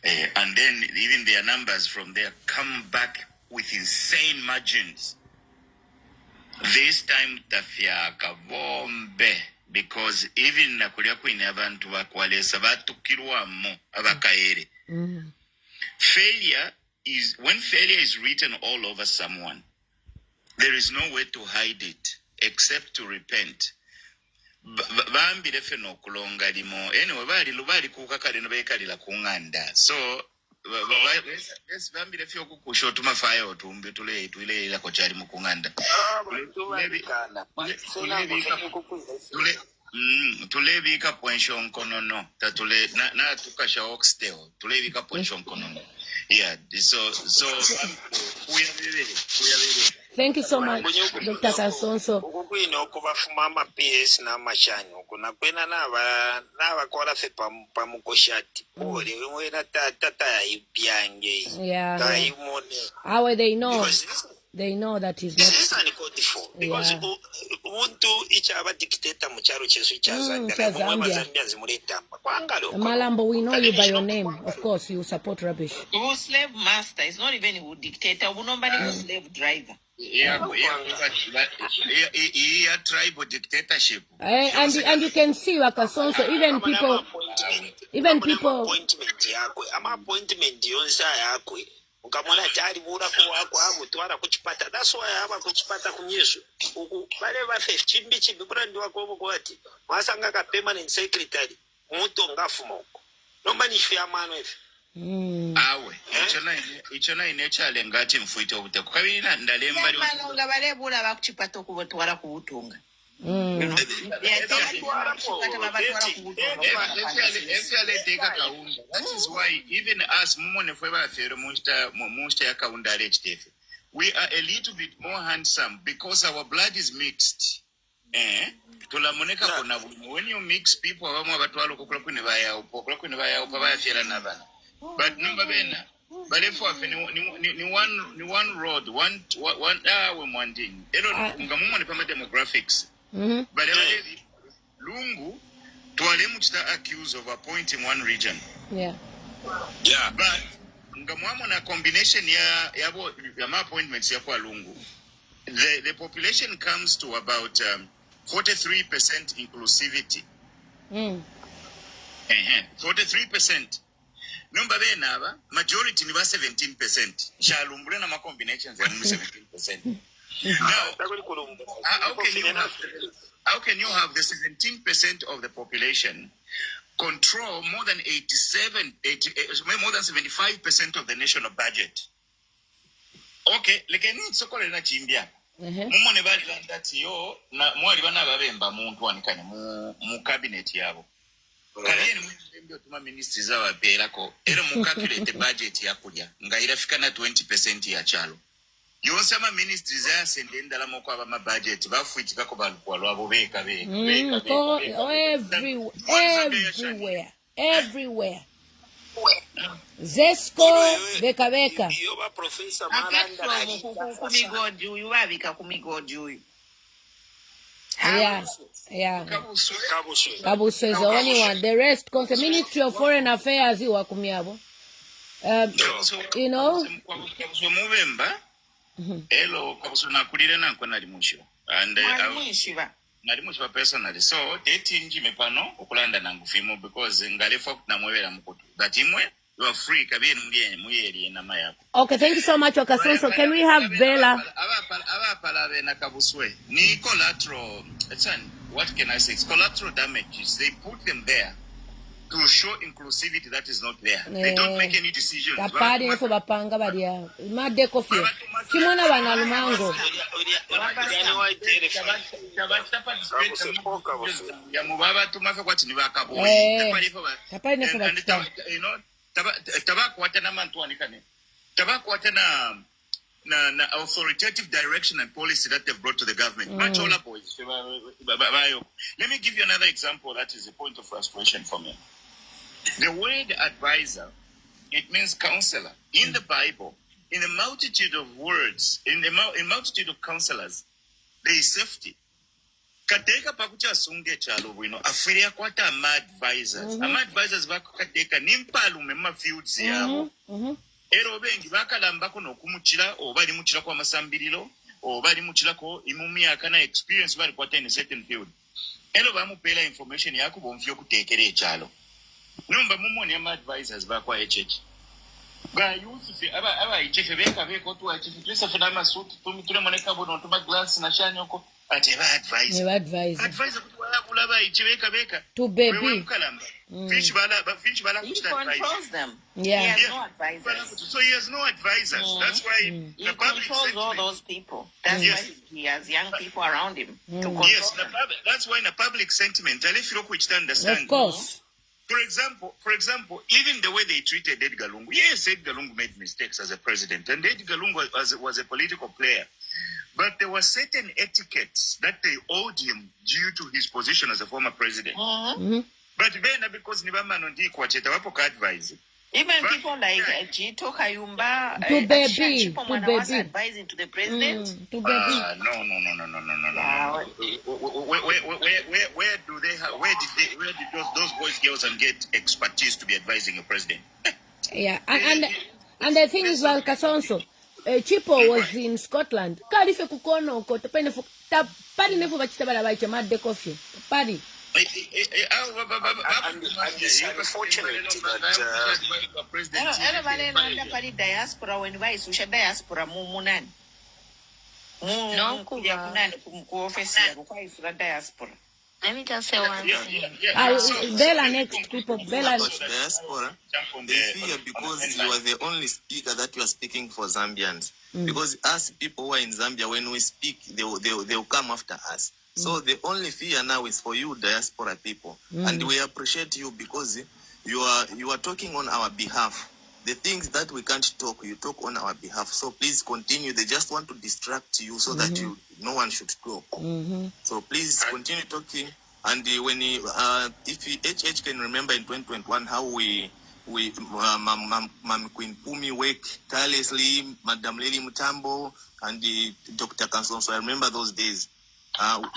And then even their numbers from there come back with insane margins. This time tafia kabombe, because even nakulia kwine abantu bakwalesa batukirwamo abakaere. Failure is, when failure is written all over someone, there is no way to hide it except to repent. Bambire feno kulonga limo anyway bali kukakali no bekalira kunganda. So yes, bambire fyo kukusho tumafaye otumbe tule ila ko cyari mu kunganda. Tulebika pension konono tatule na tukasha oxtail tulebika pension konono. Yeah, so we are Thank you so much, Dr. Kasonso. Ukukwino kubafuma ama-PS n'amashanyo kuna kwena n'abakola fe pamukoshati pole wena tata ibyange. Yeah. How they know? They know that he's not. This is uncalled for because ubuntu ichaba dictator mu cyaro chesu cha Zambia. Zambians muretamba kwangalo. Malambo, we know you by your name. Of course, you support rubbish. Who slave master? It's not even who dictator. Who nobody who slave driver. Yeah, tribal dictatorship. And you can see Wakasonso, even people. Appointment yonsa yakwe. Ukamona tari bura ko wako amutwara kuchipata. That's why aba kuchipata kunyesu. Bale ba 15 bichi brand wako bogwati. Wasanga ka permanent secretary. Muntu ngafuma uko. Nomba ni fia mano hivi. Awe ichona inechale ngati mfuite obute kukabirina ndalemba bali malonga balebula bakuchipata kubotwala kubutunga. That is why even us we are a little bit more handsome because our blood is mixed. When you mix people, but number bena But if ni one road, one one thing. Ngamuma ni pama demographics. But Lungu twale muchita accused of appointing one region. Yeah. But ngamwamo na combination ya appointments ya kwa Lungu. The population comes to about 43% inclusivity. 43%. Number benaba majority ni ba 17%. Shalumbule na ma combinations ya 17%. Now, how can you have the 17% of the population control more than 75% of the national budget? Okay, lekeni sokole na chimbia. Mumone bali landati yo na mwali bana babemba muntu wanikane mu cabinet yabo. Kalieni mwembio tuma ministries za wapelako era mu calculate budget yakulya nga irafika na 20% ya chalo. Yonsama ministries za sendenda la moko aba budget bafuitika ko balukwa lwabo beka everywhere. Zesco beka. Yoba Professor Maranda kumigoju yubabika kumigoju. Yeah. Kabuswe is the only one. The rest, because the Ministry of Foreign Affairs, you know. Hello, Kabuswe na kulile na kwa nalimusho. And nalimusho personally. So, dating mepano okulanda na ngufimo because ngalefo na mwewela mkutu. That imwe you are free kabi muyeli na mayako. Okay, thank you so much, Okasonso. Can we have Bella? Abapala na Kabuswe. Ni collateral. What can I say? It's collateral damages. They put them there to show inclusivity that is not there. They don't make any decisions. Tapari nefo bapanga badia. Made kofi. Kimona bana lumango. Ya mubaba tumafe kwati ni bakabo. Tapari nefo bakita. You know, tabako watana mantu wanikane. Tabako watana na authoritative direction and policy that they've brought to the government. Machola boys. Let me give you another example that is a point of frustration for me. The word advisor, it means counselor. In the Bible, in a multitude of words, in a multitude of counselors, there is safety. Kateka pakucha sunge chalo wino afiria kwata ama advisors. Ama advisors bako kateka nimpalu mema fields yabo. Ero bengi bakalambako n'okumuchira obali muchira kwa masambiriro obali muchira ko imumia kana experience bali kwata in a certain field. Ero bamupela information yako bomfyo kutekere echalo. Numba mumoni ama advisors bakwa HH. Ba yusufi aba ichefe beka tu achifi twesa funa masuti tule moneka bono tuma glass na shanyoko ate ba advisor. Ne advisor. Advisor kutwala kulaba icheweka beka. To baby. Finch bala he controls them. Yeah. He has no advisors. So he has no advisors. That's why he controls all those people. That's why he has young people around him to control them. That's why in a public sentiment, which understand. Of course. For example, even the way they treated Edgar Lungu. Yes, Edgar Lungu made mistakes as a president, and Edgar Lungu was a political player. But there were certain etiquettes that they owed him due to his position as a former president. But then, because Nibama Nondi Kwacheta Wapoka advise. Even people like Jito Kayumba, to baby, was advising to the president. No. Where do they have? Where did those boys, girls, and get expertise to be advising a president? Yeah, and the thing is, well, Kasonso, Chipo was in Scotland. Karife kukono ko tapene fu tapani nefu bachita bala baicha mad de coffee. Padi. And it's unfortunate that diaspora when we susha diaspora mumunani. Diaspora. Let me just say one thing. Bella next people. Bella diaspora. They fear because you are the only speaker that you are speaking for Zambians. Because us people who are in Zambia, when we speak, they will come after us. So the only fear now is for you diaspora people. And we appreciate you because you are talking on our behalf. The things that we can't talk, you talk on our behalf. So please continue. They just want to distract you so that no one should talk. So please continue talking. And when if HH can remember in 2021 how we Mam Queen Pumi worked tirelessly, Madam Lily Mutambo, and Dr. Kasonso. I remember those days.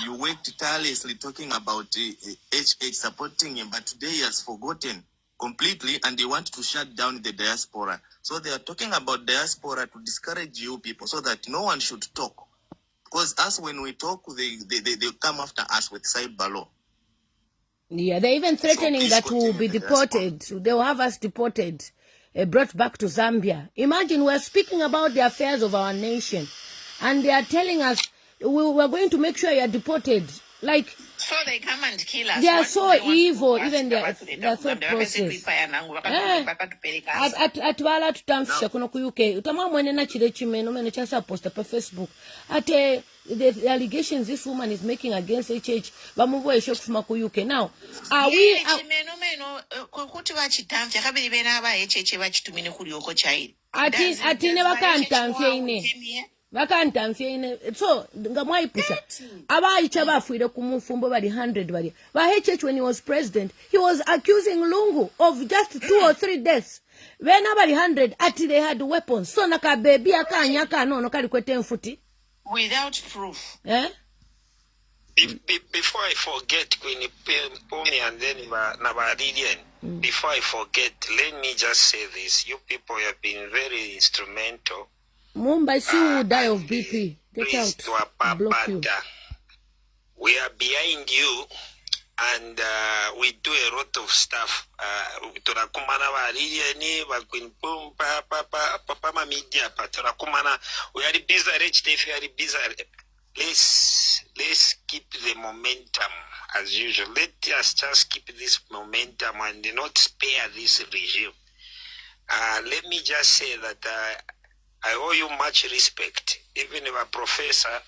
You worked tirelessly talking about HH supporting him, but today he has forgotten completely, and they want to shut down the diaspora. So they are talking about diaspora to discourage you people so that no one should talk. Because us, when we talk, they come after us with cyber law. Yeah, they're even threatening that we'll be deported. They will have us deported, brought back to Zambia. Imagine we're speaking about the affairs of our nation, and they are telling us we're going to make sure you're deported. Like, so they come and kill us. They are so evil, even their thought process. Atwala tutamfisha kuno ku UK. Utama mwene na chile chimeno mene chasa posta pa Facebook. Ate the allegations this woman is making against HH bamuvo esho kufuma ku UK. Now, are we chimeno kuti vachitamfya kabiri bena aba HH vachitumine kuri oko chairi. Ati ne bakantamfya ine. So ngamwaipusha abayicha bafuire kumufumbo bali 100 bali ba HH. When he was president, he was accusing Lungu of just 2 or 3 deaths. When abali 100 ati they had weapons. So naka baby akanya no kali kwete mfuti without proof. Before I forget, Queen Pumi and then Nabadidian, before I forget, let me just say this. You people have been very instrumental. Mumbai, see who die of BP. Get out. Block you. We are behind you, and we do a lot of stuff. We are busy. Let's keep the momentum as usual. Let us just keep this momentum and not spare this regime. Let me just say that I owe you much respect. Even if a professor,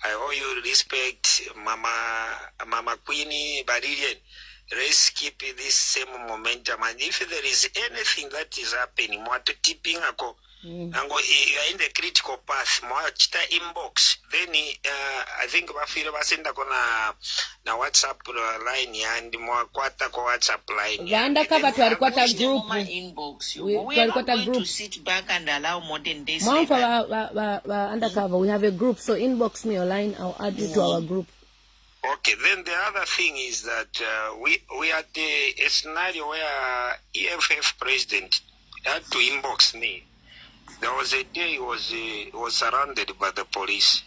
I owe you respect, Mama Queenie Barilian. Let's keep this same momentum. And if there is anything that is happening, more tipping and you are in the critical path, more inbox. Then I think Bafira Basenda na WhatsApp line and more quarter WhatsApp line. The undercover to a quarter group. Inbox. We are not going to sit back and allow modern days. Mom, for undercover, we have a group. So inbox me online. I'll add you to our group. Okay, then the other thing is that we had a scenario where EFF president had to inbox me. There was a day he was surrounded by the police.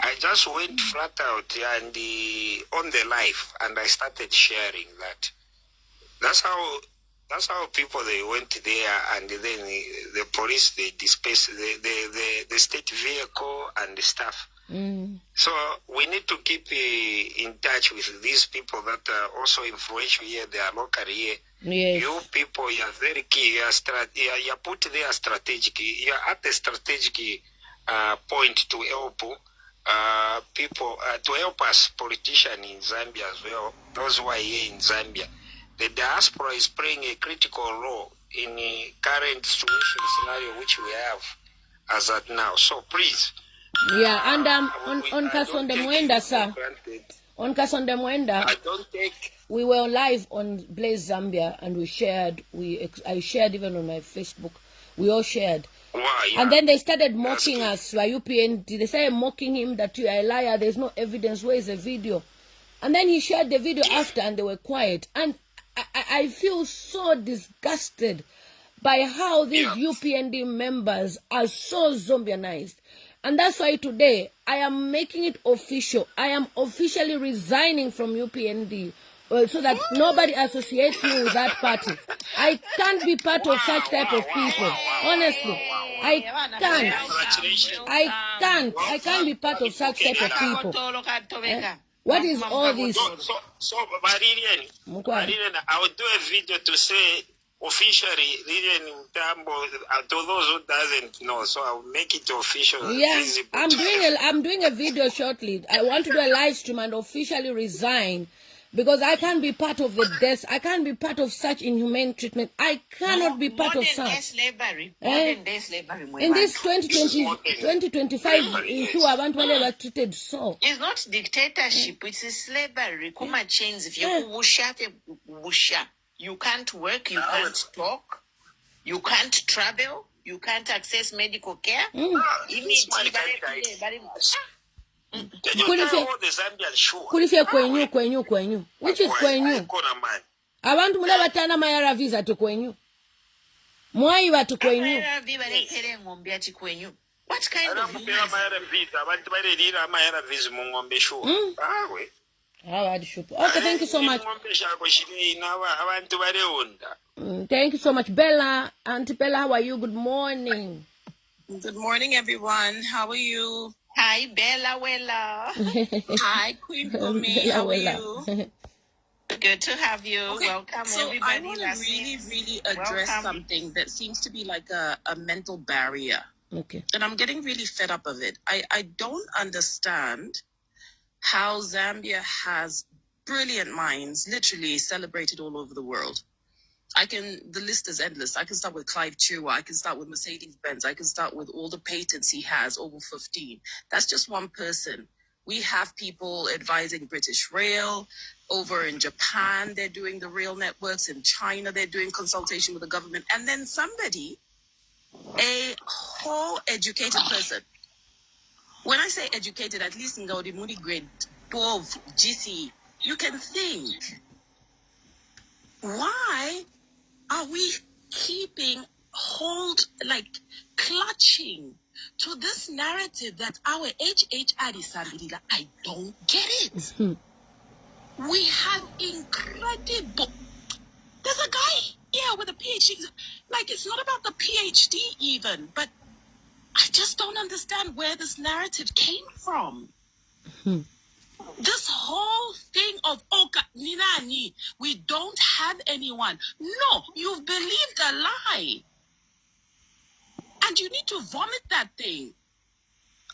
I just went flat out and on the live, and I started sharing that. That's how people they went there, and then the police they dispersed the state vehicle and the stuff. So we need to keep in touch with these people that are also influential here. They are local here. Yes. You people, you are very key. You are put there strategic. You are at the strategic point to help people, to help us politicians in Zambia as well. Those who are here in Zambia, the diaspora is playing a critical role in the current situation scenario which we have as at now. So please. Yeah, and on Kasonde Mwenda, sir. On Kasonde Mwenda, we were live on Blaze Zambia, and we shared. I shared even on my Facebook. We all shared. Wow, yeah. And then they started mocking us by UPND. They started mocking him that you are a liar. There's no evidence. Where is the video? And then he shared the video after, and they were quiet. And I feel so disgusted by how these UPND members are so Zambianized. And that's why today I am making it official. I am officially resigning from UPND so that nobody associates me with that party. I can't be part of such type of people. Honestly, I can't be part of such type of people. What is all this? So Marilian, I will do a video to say officially, Lilian Mutambo, to those who doesn't know, so I'll make it official. Yeah, I'm doing a video shortly. I want to do a live stream and officially resign because I can't be part of the death. I can't be part of such inhumane treatment. I cannot be part of such. Modern day slavery. In this 2025 issue, I want to treated so. It's not dictatorship. It's slavery. Kuma chains. If you wusha. You can't work, you can't talk, you can't travel, you can't access medical care. Kulifia kwenyu. Which is kwenyu? Abantu muna batana mayara visa to kwenyu. Mwai watu kwenyu. What kind of visa? Okay, thank you so much. Thank you so much. Bella, Auntie Bella, how are you? Good morning. Good morning, everyone. How are you? Hi, Bella Wella. Hi, Queen Bumi. How are you? Good to have you. Okay, Welcome, so everybody. I want to really address something that seems to be like a mental barrier. Okay. And I'm getting really fed up of it. I don't understand how Zambia has brilliant minds, literally celebrated all over the world. The list is endless. I can start with Clive Chua. I can start with Mercedes-Benz. I can start with all the patents he has, over 15. That's just one person. We have people advising British Rail. Over in Japan, they're doing the rail networks. In China, they're doing consultation with the government. And then somebody, a whole educated person. When I say educated, at least in Gaudi Moody grade 12, GC, you can think, why are we clutching to this narrative that our HHR is Sambirila? I don't get it. We have incredible. There's a guy here with a PhD. Like, it's not about the PhD even, but I just don't understand where this narrative came from. This whole thing of Ninani, we don't have anyone. No, you've believed a lie. And you need to vomit that thing.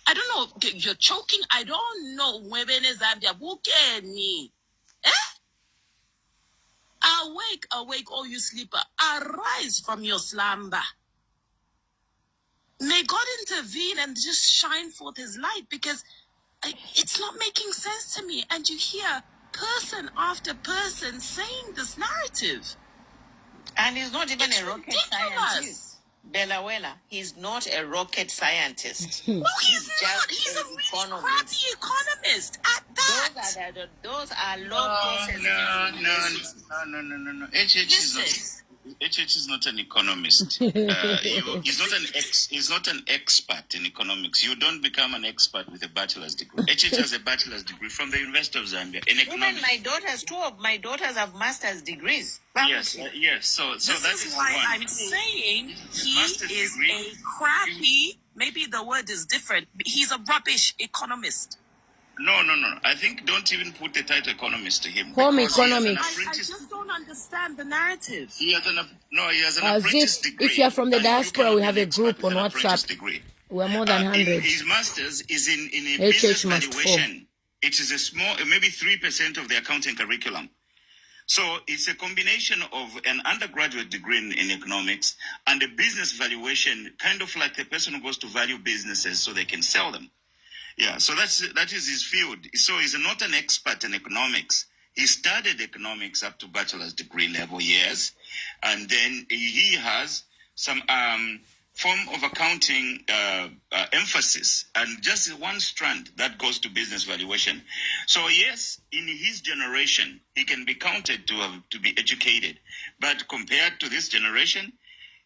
I don't know, you're choking. I don't know. Awake, oh you sleeper. Arise from your slumber. May God intervene and just shine forth his light, because it's not making sense to me. And you hear person after person saying this narrative. And he's not even a rocket scientist. Belawela, he's not a rocket scientist. No, he's not. He's a really crappy economist at that. Those are low process. No. HH is not an economist. He's not an expert in economics. You don't become an expert with a bachelor's degree. HH has a bachelor's degree from the University of Zambia in economics. Even two of my daughters have master's degrees. Yes. So this that is why one. I'm saying he is a crappy. Maybe the word is different. He's a rubbish economist. No. I think don't even put the title economist to him. Home economics. I just don't understand the narrative. He has an apprentice degree. If you're from the diaspora, we have a group on WhatsApp. We're more than 100. His master's is in a business valuation. It is a small, maybe 3% of the accounting curriculum. So it's a combination of an undergraduate degree in economics and a business valuation, kind of like the person who goes to value businesses so they can sell them. Yeah, so that is his field. So he's not an expert in economics. He studied economics up to bachelor's degree level, yes. And then he has some form of accounting emphasis and just one strand that goes to business valuation. So yes, in his generation, he can be counted to be educated. But compared to this generation,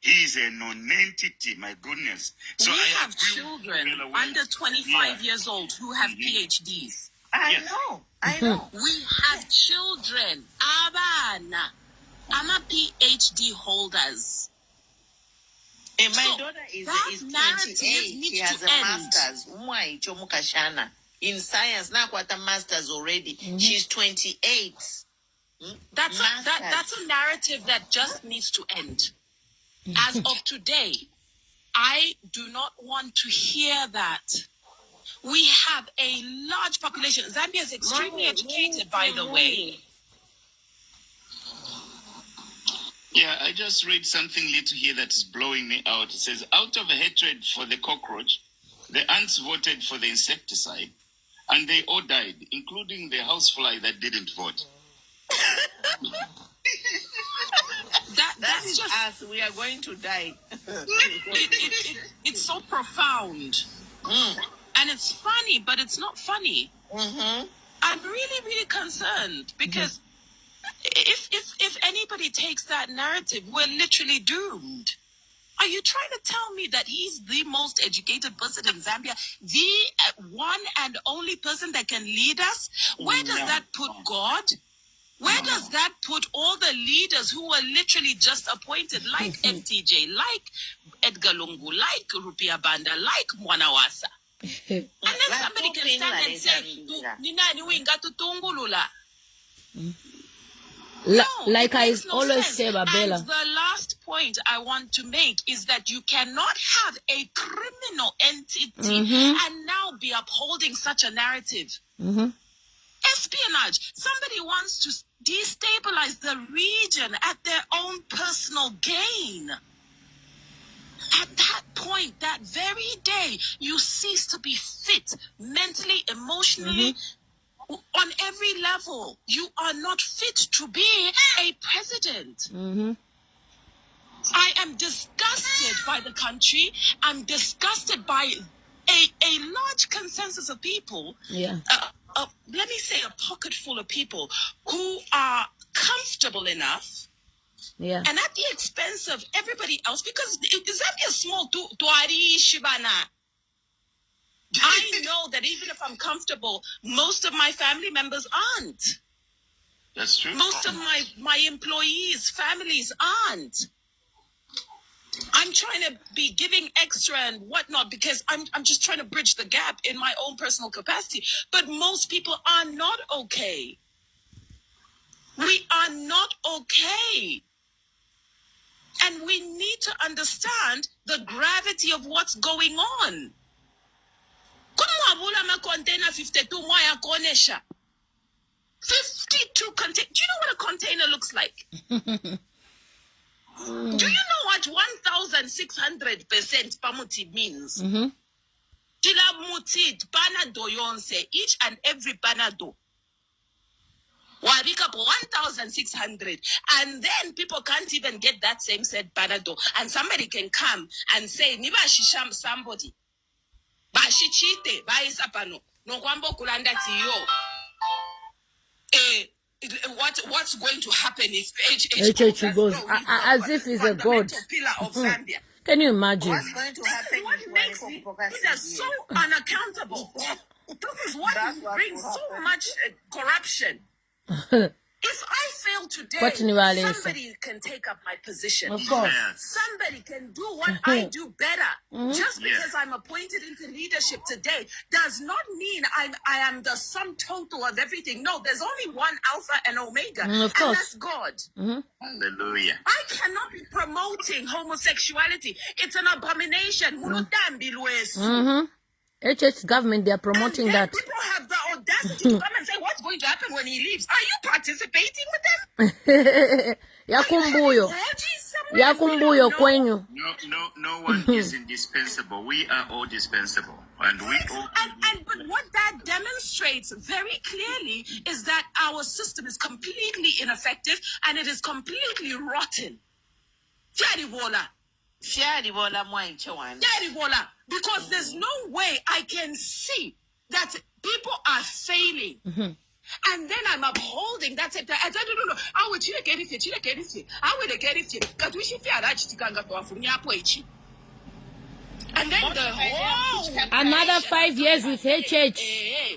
he is a non-entity, my goodness. So we have children under 25 years old who have PhDs. I know. We have children, abana, ama PhD holders. And my daughter is 28. She has a master's. In science, now got a master's already. She's 28. That's a narrative that just needs to end. As of today, I do not want to hear that. We have a large population. Zambia is extremely educated, by the way. Yeah, I just read something little here that is blowing me out. It says, out of hatred for the cockroach, the ants voted for the insecticide, and they all died, including the housefly that didn't vote. us, we are going to die. It's so profound. And it's funny, but it's not funny. I'm really, really concerned because if anybody takes that narrative, we're literally doomed. Are you trying to tell me that he's the most educated person in Zambia, the one and only person that can lead us? Where does that put God? Where does that put all the leaders who were literally just appointed, like FTJ, like Edgar Lungu, like Rupia Banda, like Mwanawasa? And then somebody can stand and say, Ninani winga tutungulula. Like I always say, Babella. And the last point I want to make is that you cannot have a criminal entity and now be upholding such a narrative. Espionage. Somebody wants to destabilize the region at their own personal gain. At that point, that very day, you cease to be fit mentally, emotionally, on every level. You are not fit to be a president. I am disgusted by the country. I'm disgusted by a large consensus of people. Let me say a pocket full of people who are comfortable enough. And at the expense of everybody else, because Zambia is small. I know that even if I'm comfortable, most of my family members aren't. That's true. Most of my employees' families aren't. I'm trying to be giving extra and whatnot because I'm just trying to bridge the gap in my own personal capacity. But most people are not okay. We are not okay. And we need to understand the gravity of what's going on. 52 containers. Do you know what a container looks like? Do you know what 1,600% pamuti means? Kila muti panado yonse, each and every panado. Warika 1,600, and then people can't even get that same said panado, and somebody can come and say, "Niba shisham somebody, bashichite, baisapano, no kwambo kulanda tiyo." What's going to happen if HH goes as if he's a god? Pillar of Zambia. Can you imagine? What's going to happen? What makes it so unaccountable? This is what brings so much corruption. If I fail today, somebody can take up my position. Of course. Somebody can do what I do better. Just because I'm appointed into leadership today does not mean I am the sum total of everything. No, there's only one Alpha and Omega, of course. and that's God. Hallelujah. I cannot be promoting homosexuality. It's an abomination. HH government, they are promoting and that. People have the audacity to come and say, what's going to happen when he leaves? Are you participating with them? Yakumbuyo. Yakumbuyo kwenyu. No one is indispensable. We are all dispensable. And we all but what that demonstrates very clearly is that our system is completely ineffective and it is completely rotten. Because there's no way I can see that people are failing. And then I'm upholding that. I don't know. I would get it. I would get it. And then the whole another 5 years with HH.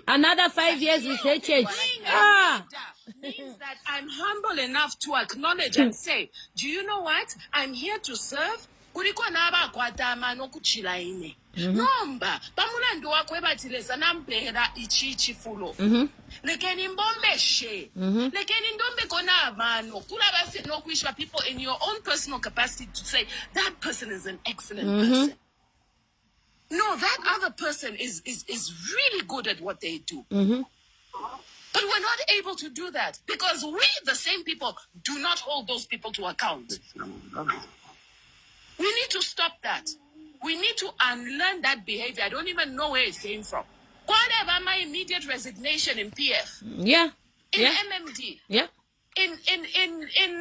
Another 5 years with HH. Means that I'm humble enough to acknowledge and say, do you know what? I'm here to serve. Nomba pamulando wakwebatileza nampera ichichi fulo lekeni mbombeshe lekeni ndombe kona abantu kulaba no kuishwa people in your own personal capacity to say that person is an excellent person. No, that other person is really good at what they do. But we're not able to do that because we, the same people, do not hold those people to account. We need to stop that. We need to unlearn that behavior. I don't even know where it came from. Whatever my immediate resignation in PF. In MMD. In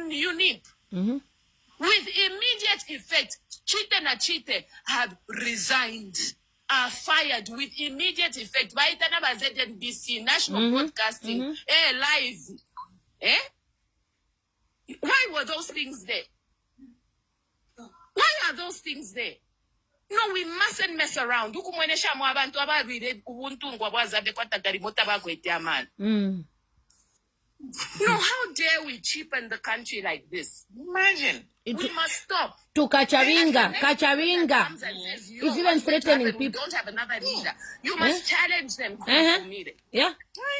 UNIP. with immediate effect. Chite na Chite have resigned, are fired with immediate effect. By ZNBC, National Broadcasting, live. Why were those things there? Why are those things there? No, we mustn't mess around. No, how dare we cheapen the country like this? Imagine. We must stop. To Kacharinga. It's even threatening people. We don't have another leader. You must challenge them. Yeah. I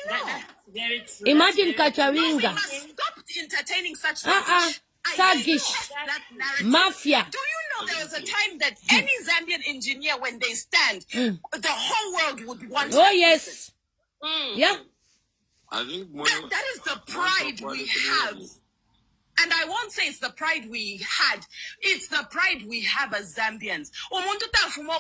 know. Very true. Imagine No, we Kacharinga. must stop entertaining such rubbish. Sagish. That narrative. Mafia. Do you know there was a time that any Zambian engineer, when they stand, the whole world would want Oh, yes. Yeah. I think that is the pride we have. And I won't say it's the pride we had. It's the pride we have as Zambians. That's why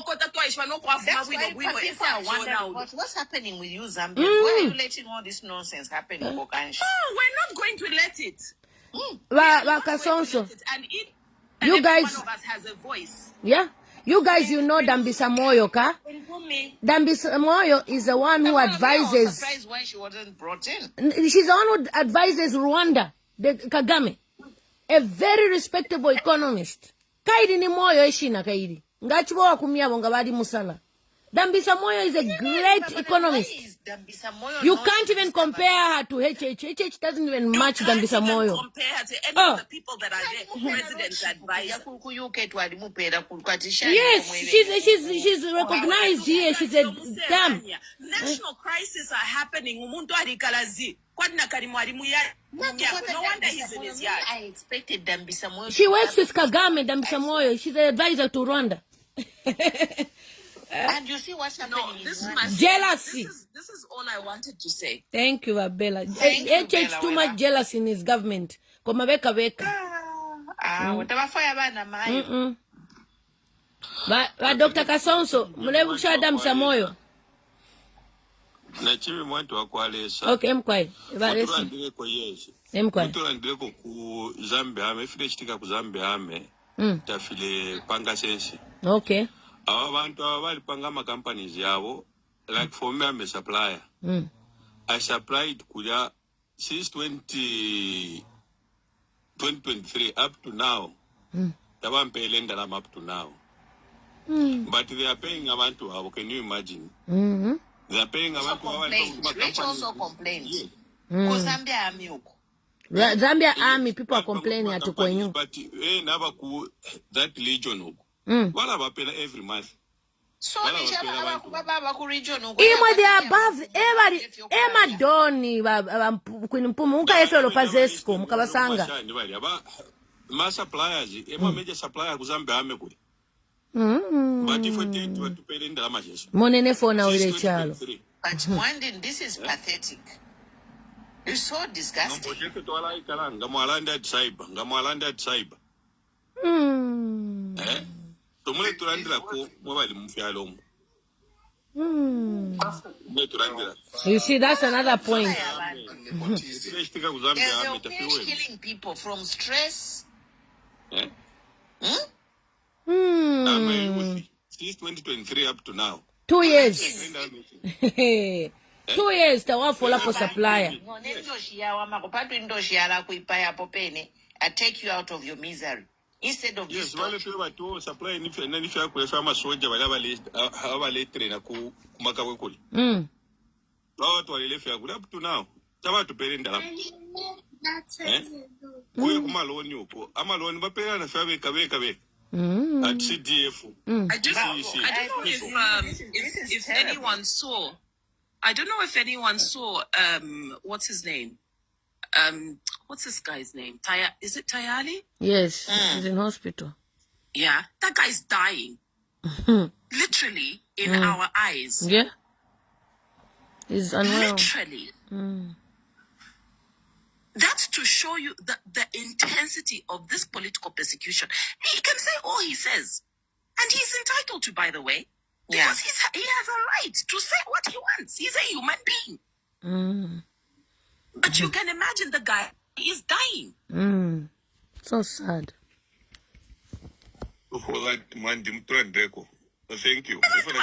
people are wondering, what's happening with you, Zambians? Why are you letting all this nonsense happen in Bokanshi? Oh, we're not going to let it. And you guys, one of us has a voice. Yeah. You guys, you know Dambisa Moyo, ka? Dambisa Moyo is the one who advises. I was surprised why she wasn't brought in. She's the one who advises Rwanda, the Kagame, a very respectable economist. Kaidi ni Moyo eshina kaidi. Ngachibo wa kumiabo ngabadi musala. Dambisa Moyo is a great economist. You can't even compare her to HH. HH doesn't even match Dambisa Moyo. Compare her to any of the people that are there. President's advisor. Yes, she's recognized here. She's a damn. National crises are happening. No wonder he's in his yard. I expected Dambisa Moyo. She works with Kagame, Dambisa Moyo. She's an advisor to Rwanda. And you see what's happening jealousy. This is all I wanted to say. Thank you, Abella. HH too much jealous in his government. Komabeka beka. But Dr. Kasonso, mulebu kushada Msamoyo. Nachimi mwantu wakwalesa. Okay, I'm quiet. Mutulandile kwa yeshi. Mutulandile ku Zambia hame. File chitika ku Zambia hame. Tafile panga sensi. Okay. Abantu abalipanga ma companies yabo, like for me I'm a supplier. I supplied kuya since 2023 up to now. Tabam paying them up to now. But they are paying abantu abo. Can you imagine? They are paying abantu abo. Rachel also complains. Because Zambia Army. Zambia Army people are complaining at Ukwenyu. But never ku that legion. What about every month? So they are above every Emma Doni Quinpum Muka Pazesco Mukabasanga. My suppliers, Emma major supplier was Zambia. But if we take to pay in the damages. Monene for now with a child. But Mwandin, this is pathetic. It's so disgusting. You see, that's another point. They'll finish killing people from stress. Since 2023 up to now. 2 years. 2 years to work for supplier. I take you out of your misery. Instead of yes, wale pia watu supply ni fia kulesa masoja wale hawalete na kumaka wekuli. Watu walilefia kule up to now. Chama tupelenda hapo. Kuye kumaloni huko. Amaloni bapela na fia beka. At CDF. I don't know if anyone saw. I don't know if anyone saw what's his name? What's this guy's name? Is it Tayali? Yes, he's in hospital. Yeah, that guy's dying. Literally in our eyes. Yeah. He's unwell. Literally. That's to show you the intensity of this political persecution. He can say all he says. And he's entitled to, by the way. Because he has a right to say what he wants. He's a human being. But you can imagine the guy is dying. So sad. for that Mandi Mtrandeko. Thank you. I don't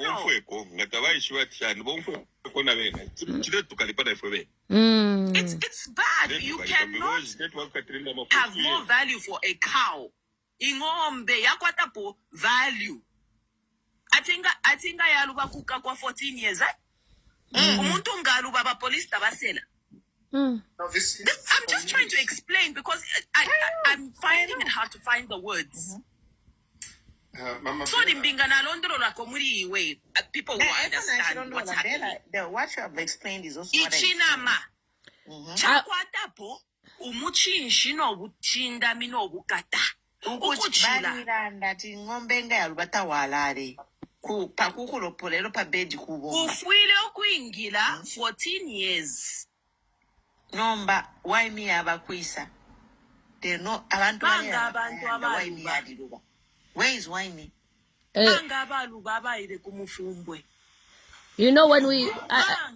know. It's bad. You cannot have more value for a cow. Ingombe yakwatapo value. I think I aluba kuka kwa 14 years. Umuntu ngaluba ba police tabasela. I'm just trying to explain because I'm finding it hard to find the words. So people who understand what's happening. What you have explained is also what Ichinama. Chakwatapo umuchinshi no buchinda mino bukata. Ukuchila ngombe nga yalubata walare. Pakukulo polelo pa bedi kubo. Ufuile okuingila 14 years. Nomba why me abakwisa. They know abantu why me adiluba. Where is Winnie? You know, when we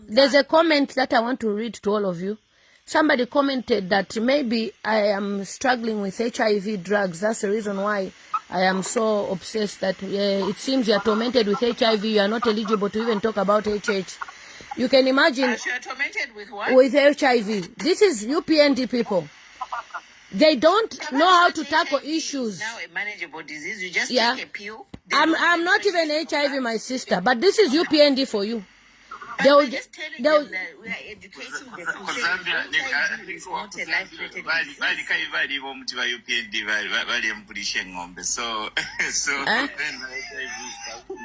there's a comment that I want to read to all of you. Somebody commented that maybe I am struggling with HIV drugs. That's the reason why I am so obsessed that it seems you are tormented with HIV. You are not eligible to even talk about HH. You can imagine. You are tormented with what? With HIV. This is UPND people. They don't know how to tackle issues. Now a manageable disease. You just take a pill. I'm not even HIV, my sister, but this is UPND for you. They'll just telling them that we are educating them to say HIV is not a life-threatening disease.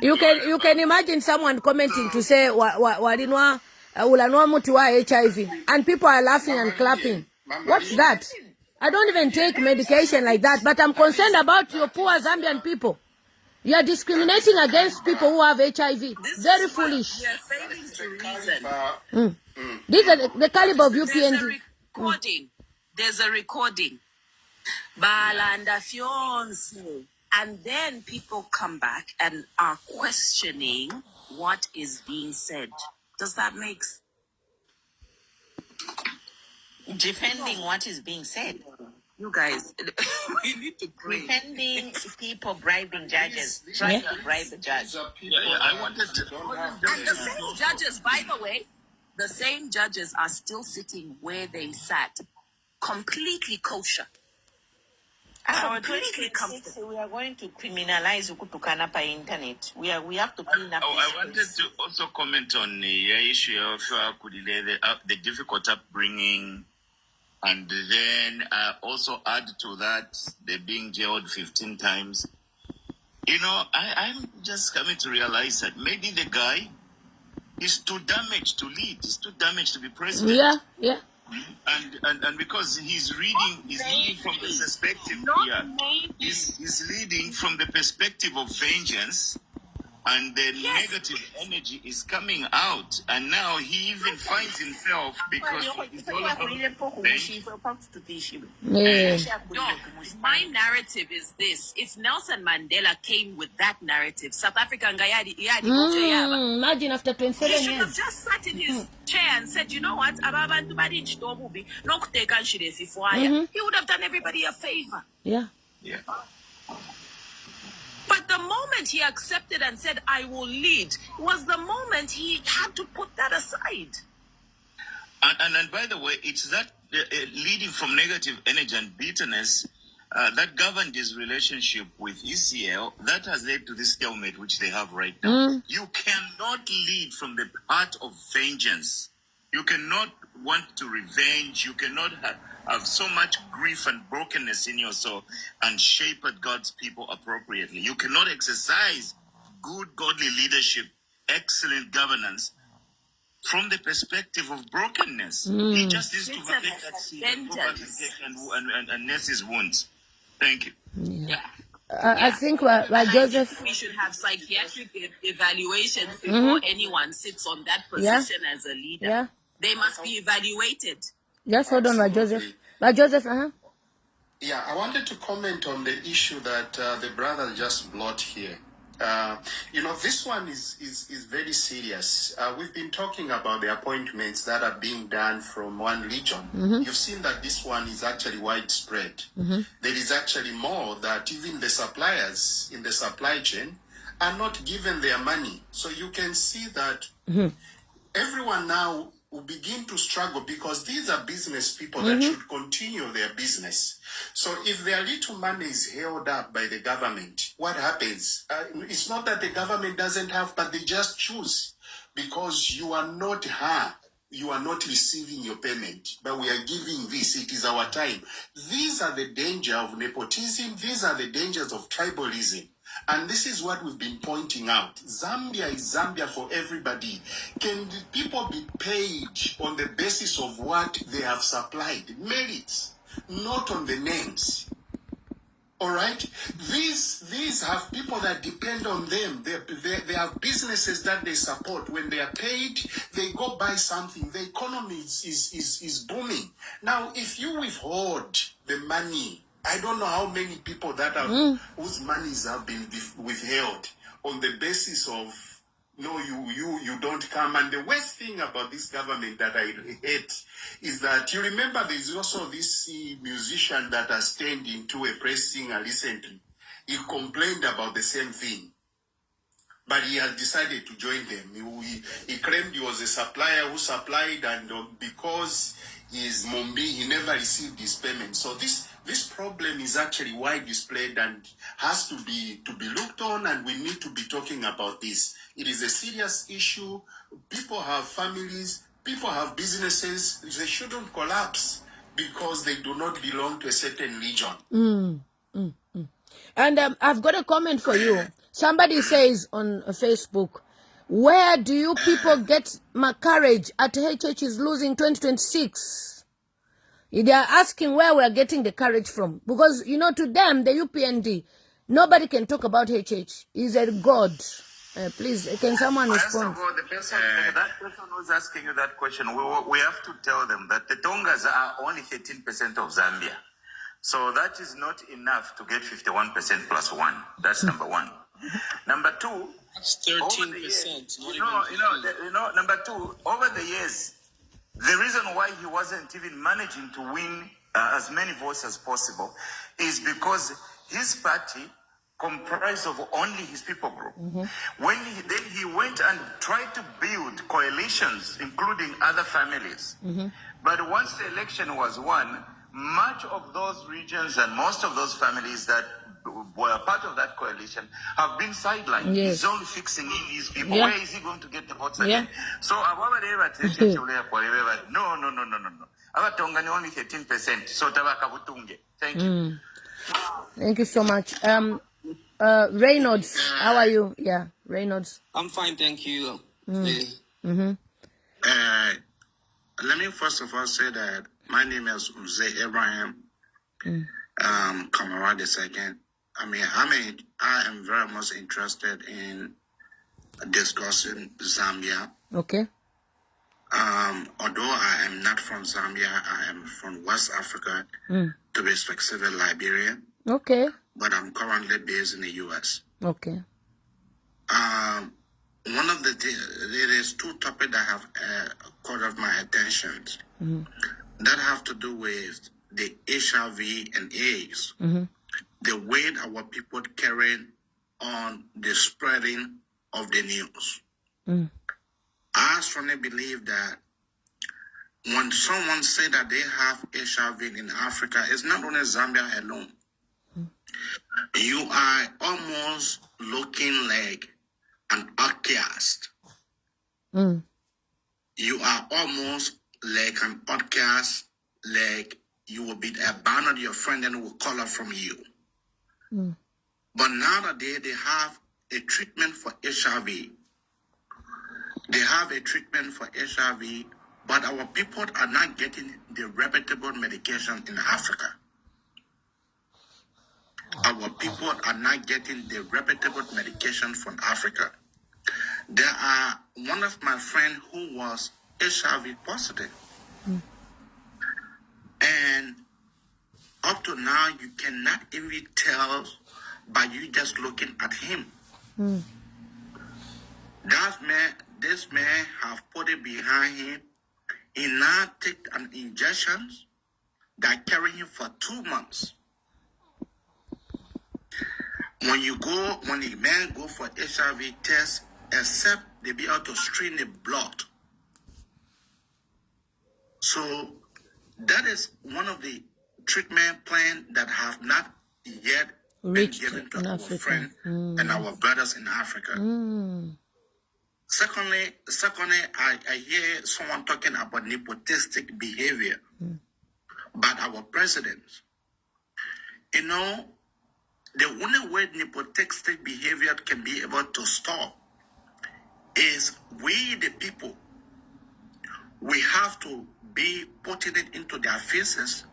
You can imagine someone commenting to say walinwa ulanwa muti wa HIV, and people are laughing and clapping. What's that? I don't even take medication like that, but I'm concerned about your poor Zambian people. You are discriminating against people who have HIV. Very foolish. We are failing to reason. These are the caliber of UPND. There's a recording. Balanda fiance. And then people come back and are questioning what is being said. Does that make sense? Defending what is being said. You guys, we need to pray. Defending people bribing judges, trying to bribe the judge. I wanted to. And the same judges, by the way, the same judges are still sitting where they sat, completely kosher. Completely comfortable. We are going to criminalize ukutukana pa internet. We have to clean up. I wanted to also comment on the issue of the difficult upbringing. And then also add to that, they're being jailed 15 times. You know, I'm just coming to realize that maybe the guy is too damaged to lead. He's too damaged to be president. Yeah. And because he's leading from the perspective. He's leading from the perspective of vengeance. And the negative energy is coming out, and now he even finds himself because it's all about my narrative is this: if Nelson Mandela came with that narrative, South Africa imagine after 27 years. He should have just sat in his chair and said, you know what, he would have done everybody a favor. Yeah. But the moment he accepted and said, I will lead, was the moment he had to put that aside. And by the way, it's that leading from negative energy and bitterness that governed his relationship with ECL that has led to this stalemate which they have right now. You cannot lead from the heart of vengeance. You cannot want to revenge. You cannot have so much grief and brokenness in your soul and shepherd God's people appropriately. You cannot exercise good godly leadership, excellent governance from the perspective of brokenness. He just needs to vacate that seat and nurse his wounds. Thank you. I think Joseph, we should have psychiatric evaluations before anyone sits on that position as a leader. They must be evaluated. Just hold on, Joseph. Yeah, I wanted to comment on the issue that the brother just brought here. This one is very serious. We've been talking about the appointments that are being done from one region. You've seen that this one is actually widespread. There is actually more that even the suppliers in the supply chain are not given their money. So you can see that everyone now will begin to struggle because these are business people that should continue their business. So if their little money is held up by the government, what happens? It's not that the government doesn't have, but they just choose because you are not her. You are not receiving your payment, but we are giving this. It is our time. These are the dangers of nepotism. These are the dangers of tribalism. And this is what we've been pointing out. Zambia is Zambia for everybody. Can the people be paid on the basis of what they have supplied? Merits, not on the names. All right? These have people that depend on them. They have businesses that they support. When they are paid, they go buy something. The economy is booming. Now, if you withhold the money, I don't know how many people that have whose monies have been withheld on the basis of no, you don't come. And the worst thing about this government that I hate is that you remember there's also this musician that has turned into a press singer recently. He complained about the same thing, but he has decided to join them. He claimed he was a supplier who supplied, and because he is Mombi, he never received his payment. So this problem is actually widespread and has to be looked on, and we need to be talking about this. It is a serious issue. People have families, people have businesses. They shouldn't collapse because they do not belong to a certain region. And I've got a comment for you. Somebody says on Facebook, where do you people get my courage at HH is losing 2026? They are asking where we are getting the courage from. Because, to them, the UPND, nobody can talk about HH. He's a god. Please, can someone respond? First of all, that person who's asking you that question, we have to tell them that the Tongas are only 13% of Zambia. So that is not enough to get 51% plus one. That's number one. Number two, that's 13%. Number two, over the years, the reason why he wasn't even managing to win as many votes as possible is because his party comprised of only his people group. When he went and tried to build coalitions, including other families. But once the election was won, much of those regions and most of those families that were part of that coalition have been sidelined. Yes. He's only fixing in his people. Yeah. Where is he going to get the votes again? So, no. Abatongani only 13%. So, tabakabutunge. Thank you. Thank you so much. Reynolds, how are you? Yeah, Reynolds. I'm fine, thank you. Let me first of all say that my name is Mzee Abraham, Kamara II. I am very much interested in discussing Zambia. Okay. Although I am not from Zambia, I am from West Africa, to be specific, Liberia. Okay. But I'm currently based in the U.S. Okay. One of there is two topics that have caught of my attention that have to do with the HIV and AIDS. The way our people carry on the spreading of the news. I strongly believe that when someone say that they have HIV in Africa, it's not only Zambia alone. You are almost looking like an outcast. You are almost like an outcast, like you will be abandoned your friend and will call up from you. But nowadays they have a treatment for HIV. They have a treatment for HIV, but our people are not getting the reputable medication in Africa. Our people are not getting the reputable medication from Africa. There are one of my friends who was HIV positive. And up to now, you cannot even tell by you just looking at him This man have put it behind him. He now take an injections that carry him for 2 months. When the man go for HIV test, except they be able to strain the blood. So that is one of the treatment plans that have not yet been given to our friends and our brothers in Africa. Secondly, I hear someone talking about nepotistic behavior by our presidents. You know, the only way nepotistic behavior can be able to stop is we, the people, we have to be putting it into their faces.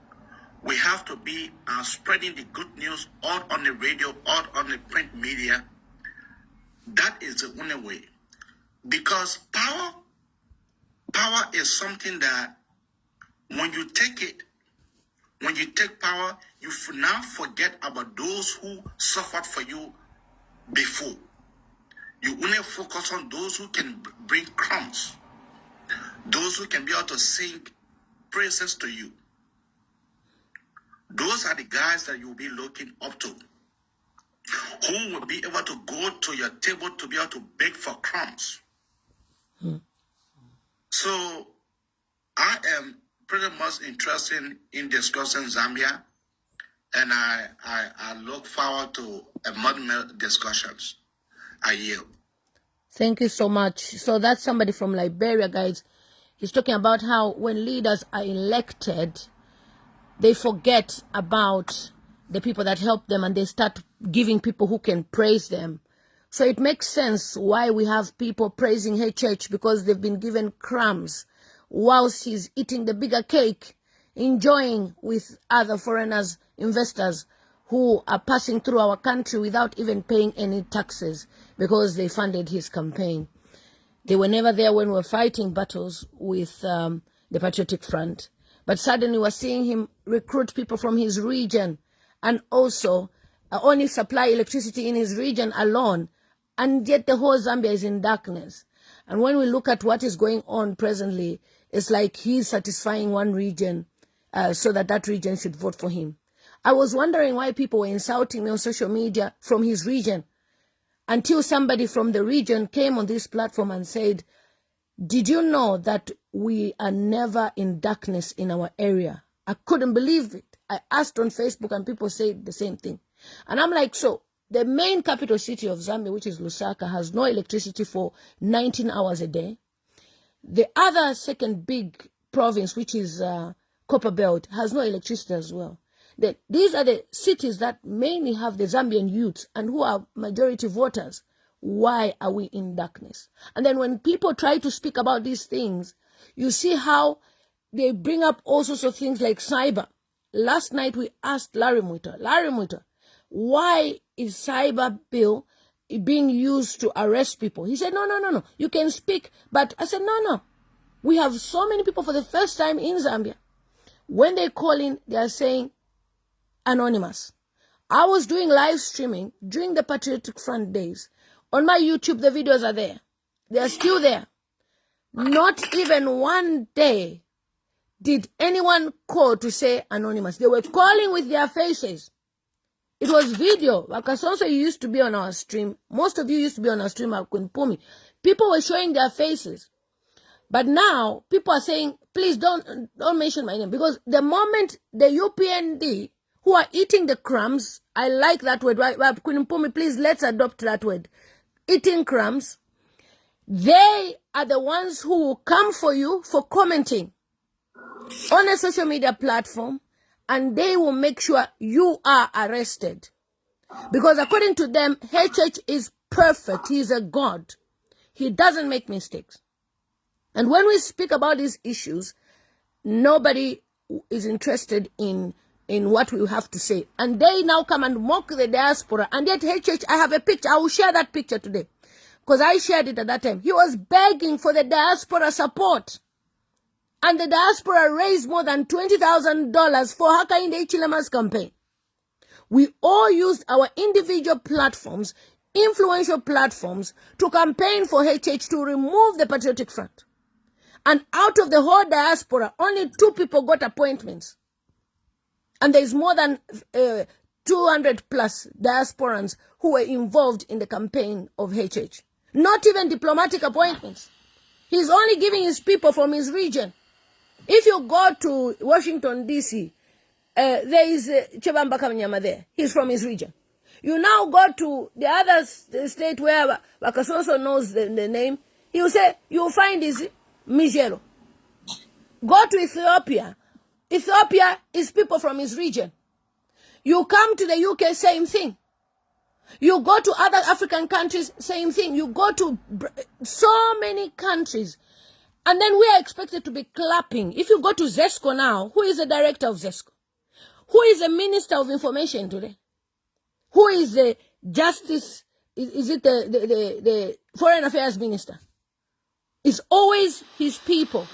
We have to be spreading the good news all on the radio, all on the print media. That is the only way. Because power is something that when you take power, you now forget about those who suffered for you before. You only focus on those who can bring crumbs, those who can be able to sing praises to you. Those are the guys that you'll be looking up to, who will be able to go to your table to be able to beg for crumbs. So I am pretty much interested in discussing Zambia, and I look forward to more discussions. I yield. Thank you so much. So that's somebody from Liberia, guys. He's talking about how when leaders are elected, they forget about the people that help them and they start giving people who can praise them. So it makes sense why we have people praising HH, because they've been given crumbs whilst he's eating the bigger cake, enjoying with other foreigners, investors who are passing through our country without even paying any taxes because they funded his campaign. They were never there when we were fighting battles with the Patriotic Front. But suddenly we're seeing him recruit people from his region and also only supply electricity in his region alone. And yet the whole Zambia is in darkness. And when we look at what is going on presently, it's like he's satisfying one region so that region should vote for him. I was wondering why people were insulting me on social media from his region until somebody from the region came on this platform and said, did you know that we are never in darkness in our area? I couldn't believe it. I asked on Facebook and people said the same thing. And I'm like, so the main capital city of Zambia, which is Lusaka, has no electricity for 19 hours a day. The other second big province, which is Copperbelt, has no electricity as well. These are the cities that mainly have the Zambian youths and who are majority voters. Why are we in darkness? And then when people try to speak about these things, you see how they bring up all sorts of things like cyber. Last night we asked Larry Muita, why is cyber bill being used to arrest people? He said, no, you can speak. But I said, no. We have so many people for the first time in Zambia. When they call in, they are saying anonymous. I was doing live streaming during the Patriotic Front days. On my YouTube, the videos are there. They are still there. Not even one day did anyone call to say anonymous. They were calling with their faces. It was video. Wakasonso used to be on our stream. Most of you used to be on our stream at Kunpumi. People were showing their faces. But now, people are saying, please don't mention my name. Because the moment the UPND, who are eating the crumbs, I like that word. Kunpumi, please, let's adopt that word. Eating crumbs, they are the ones who will come for you for commenting on a social media platform, and they will make sure you are arrested. Because according to them, HH is perfect. He is a god. He doesn't make mistakes. And when we speak about these issues, nobody is interested in what we have to say. And they now come and mock the diaspora. And yet HH, I have a picture. I will share that picture today. Because I shared it at that time. He was begging for the diaspora support. And the diaspora raised more than $20,000 for Hakainde Hichilema's campaign. We all used our individual platforms influential platforms to campaign for HH to remove the Patriotic Front. And out of the whole diaspora, only 2 people got appointments. And there's more than 200 plus diasporans who were involved in the campaign of HH. Not even diplomatic appointments. He's only giving his people from his region. If you go to Washington, D.C., there is Chebamba Kamnyama there. He's from his region. You now go to the other state where Bakasonso knows the name. He'll say, you'll find is Mijelo. Go to Ethiopia. Ethiopia is people from his region. You come to the UK, same thing. You go to other African countries, same thing. You go to so many countries. And then we are expected to be clapping. If you go to ZESCO now, who is the director of ZESCO? Who is the Minister of Information today? Who is the Justice? Is it the Foreign Affairs Minister? It's always his people.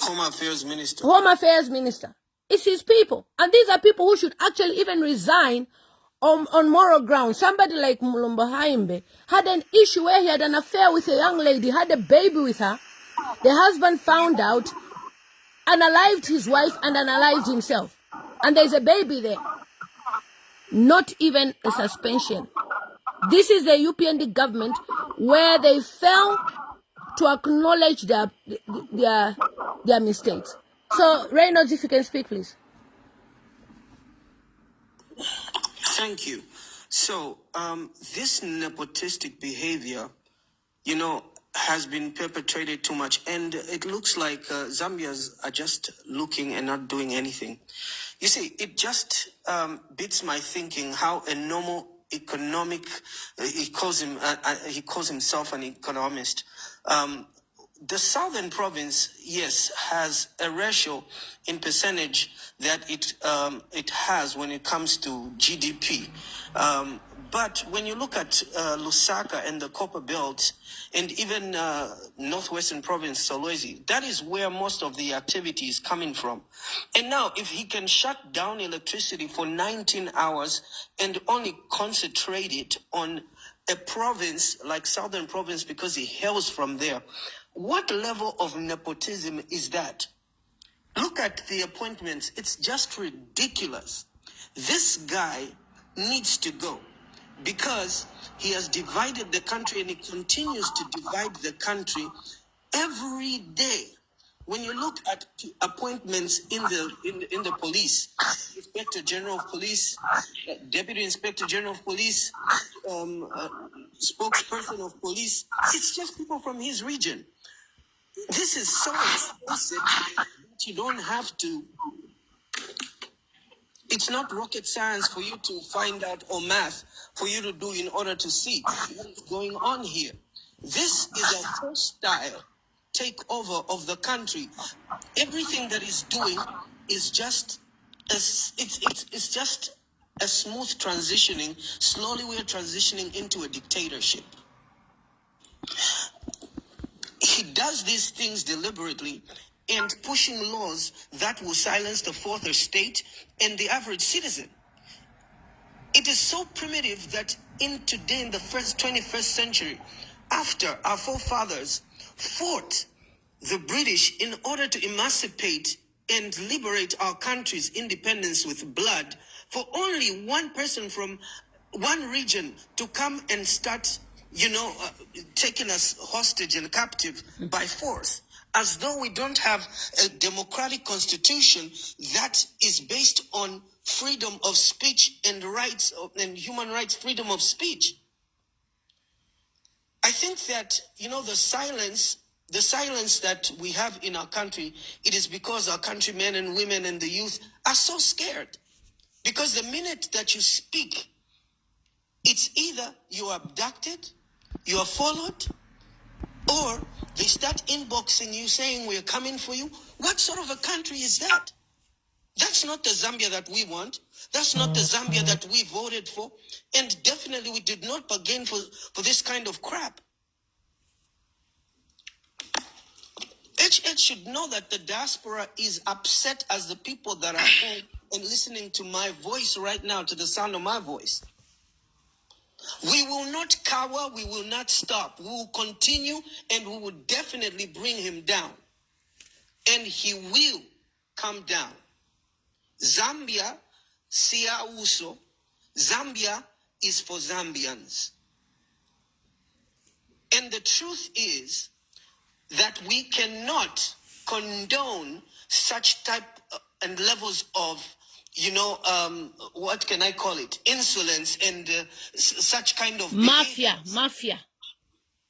Home Affairs Minister. Home Affairs Minister. It's his people. And these are people who should actually even resign on moral grounds. Somebody like Mulumba Haimbe had an issue where he had an affair with a young lady, had a baby with her. The husband found out, unalived his wife and unalived himself. And there's a baby there. Not even a suspension. This is the UPND government where they fail to acknowledge their mistakes. So, Reynolds, if you can speak, please. Thank you. So, this nepotistic behavior, has been perpetrated too much, and it looks like Zambians are just looking and not doing anything. You see, it just beats my thinking how a normal economic, he calls himself an economist. The southern province, yes, has a ratio in percentage that it has when it comes to GDP. But when you look at Lusaka and the Copper Belt, and even northwestern province, Solwezi, that is where most of the activity is coming from. And now, if he can shut down electricity for 19 hours and only concentrate it on a province like southern province because he hails from there, what level of nepotism is that? Look at the appointments. It's just ridiculous. This guy needs to go because he has divided the country and he continues to divide the country every day. When you look at appointments in the police, Inspector General of Police, Deputy Inspector General of Police, spokesperson of police, it's just people from his region. This is so expensive that you don't have to. It's not rocket science for you to find out, or math for you to do in order to see what is going on here. This is a hostile takeover of the country. Everything that he's doing is just it's just a smooth transitioning. Slowly we are transitioning into a dictatorship. He does these things deliberately and pushing laws that will silence the fourth estate and the average citizen. It is so primitive that in the 21st century, after our forefathers fought the British in order to emancipate and liberate our country's independence with blood, for only one person from one region to come and start taking us hostage and captive by force, as though we don't have a democratic constitution that is based on freedom of speech and rights and human rights, freedom of speech. I think that, the silence that we have in our country, it is because our countrymen and women and the youth are so scared. Because the minute that you speak, it's either you're abducted, you are followed, or they start inboxing you saying we're coming for you. What sort of a country is that? That's not the Zambia that we want. That's not the Zambia that we voted for. And definitely we did not bargain for this kind of crap. HH should know that the diaspora is upset as the people that are home and listening to my voice right now, to the sound of my voice. We will not cower, we will not stop. We will continue, and we will definitely bring him down. And he will come down. Zambia, Sia Uso. Zambia is for Zambians. And the truth is that we cannot condone such type and levels of, what can I call it? Insolence and such kind of mafia.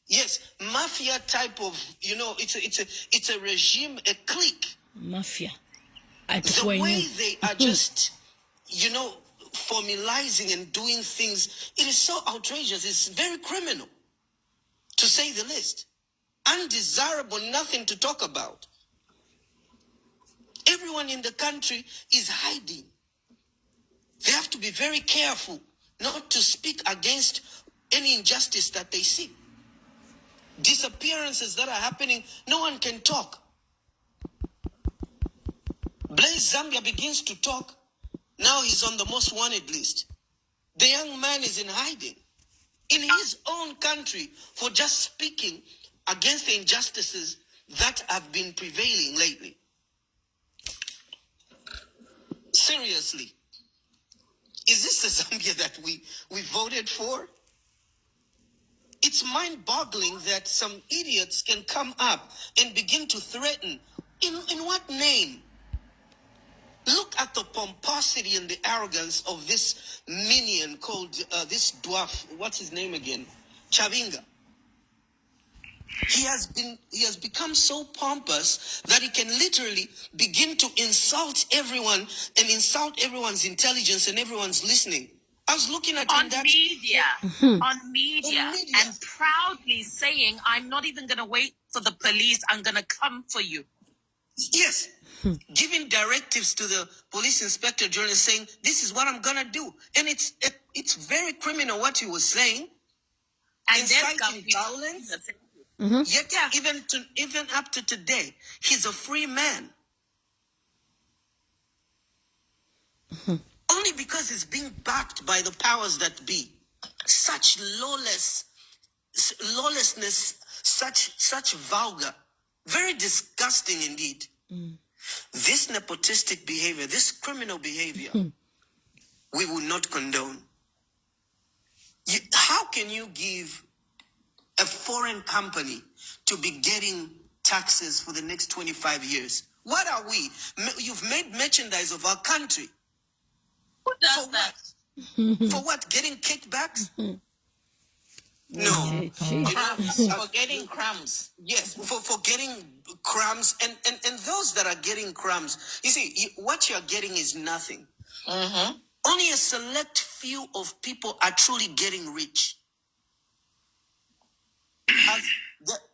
Yes, mafia type of, it's a regime, a clique. Mafia. The way they are just, formalizing and doing things, it is so outrageous. It's very criminal, to say the least. Undesirable, nothing to talk about. Everyone in the country is hiding. They have to be very careful not to speak against any injustice that they see. Disappearances that are happening, no one can talk. Blaise Zambia begins to talk. Now he's on the most wanted list. The young man is in hiding in his own country for just speaking against the injustices that have been prevailing lately. Seriously, is this the Zambia that we voted for? It's mind-boggling that some idiots can come up and begin to threaten. In what name? Look at the pomposity and the arrogance of this minion called, this dwarf, what's his name again? Chavinga. He has become so pompous that he can literally begin to insult everyone and insult everyone's intelligence and everyone's listening. I was looking at on media, on media, and proudly saying, I'm not even going to wait for the police. I'm going to come for you. Yes. Giving directives to the police inspector general saying, this is what I'm going to do. And it's very criminal what he was saying. And inciting violence. Yet, even up to today, he's a free man. Only because he's being backed by the powers that be. Such lawlessness, such vulgar, very disgusting indeed. This nepotistic behavior, this criminal behavior, we will not condone. How can you give a foreign company to be getting taxes for the next 25 years? What are we? You've made merchandise of our country. Who does that? For what? Getting kickbacks? No. Crumbs. For getting crumbs. Yes, for getting crumbs. And those that are getting crumbs, you see, what you're getting is nothing. Only a select few of people are truly getting rich.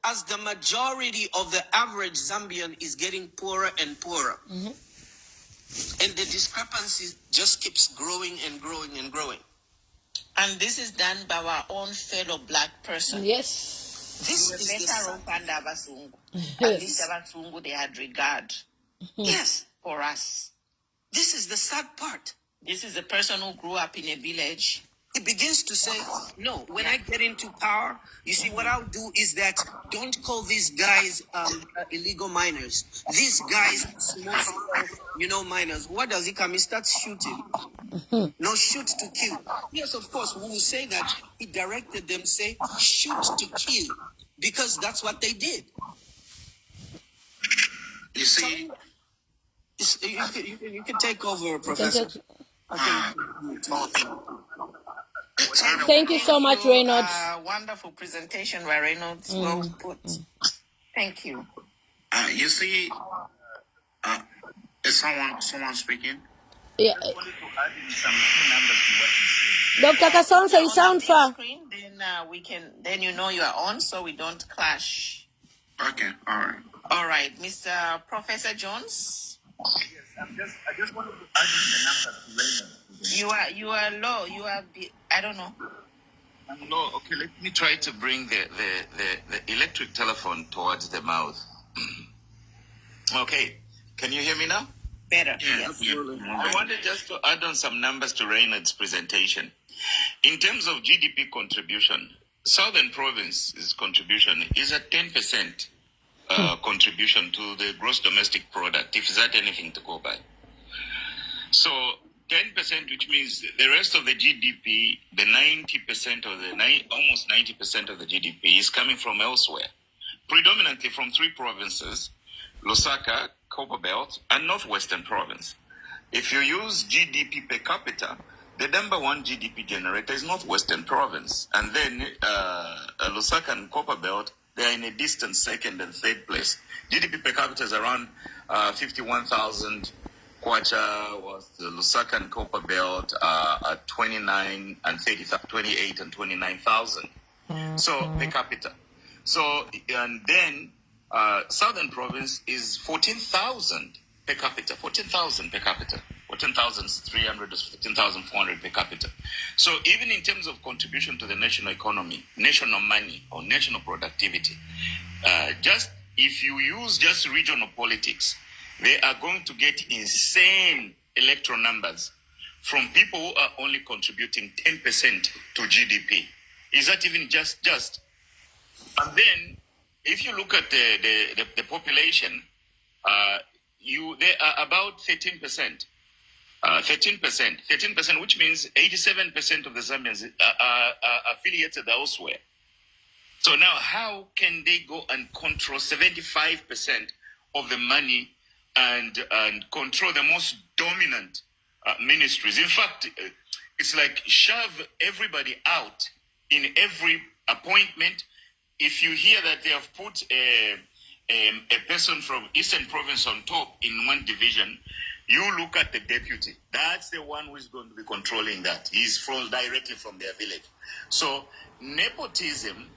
As the majority of the average Zambian is getting poorer and poorer. And the discrepancy just keeps growing and growing and growing. And this is done by our own fellow black person. Yes. This is At least Abasungu, they had regard. Yes. For us. This is the sad part. This is a person who grew up in a village. He begins to say, no, when I get into power, you see, what I'll do is that don't call these guys illegal miners. These guys, small, miners. What does he come? He starts shooting. No, shoot to kill. Yes, of course, we will say that he directed them, say, shoot to kill, because that's what they did. You see? You can take over, Professor. Thank you so much, Reynolds. Wonderful presentation by Reynolds. Well put. Thank you. You see, is someone speaking? Yeah. I wanted to add in some few numbers to what you said. Dr. Kasonso, you sound far. Then you know you are on, so we don't clash. Okay, all right. All right, Mr. Professor Jones. Yes, I just wanted to add in the numbers to Reynolds. You are low. I don't know. I'm low. Okay, let me try to bring the electric telephone towards the mouth. Okay, can you hear me now? better. Yeah, absolutely. I wanted just to add on some numbers to Reynard's presentation. In terms of GDP contribution, Southern Province's contribution is at 10% contribution to the gross domestic product, if that anything to go by. So 10%, which means the rest of the GDP, the 90% of almost 90% of the GDP is coming from elsewhere, predominantly from three provinces: Lusaka, Copperbelt, and Northwestern Province. If you use GDP per capita, the number one GDP generator is Northwestern Province, and then Lusaka and Copperbelt, they are in a distant second and third place. GDP per capita is around 51,000. Kwacha was the Lusaka and Copperbelt at 29 and 30, 28 and 29,000. So per capita. So and then Southern Province is 14,000 per capita. 14,000 per capita. 14,300 to 14,400 per capita. So even in terms of contribution to the national economy, national money or national productivity, just if you use just regional politics, they are going to get insane electoral numbers from people who are only contributing 10% to GDP. Is that even just? And then, if you look at the population, they are about 13%. 13%, which means 87% of the Zambians are affiliated elsewhere. So now, how can they go and control 75% of the money and control the most dominant ministries? In fact, it's like shove everybody out in every appointment. If you hear that they have put a person from Eastern Province on top in one division, you look at the deputy. That's the one who is going to be controlling that. He's directly from their village. So nepotism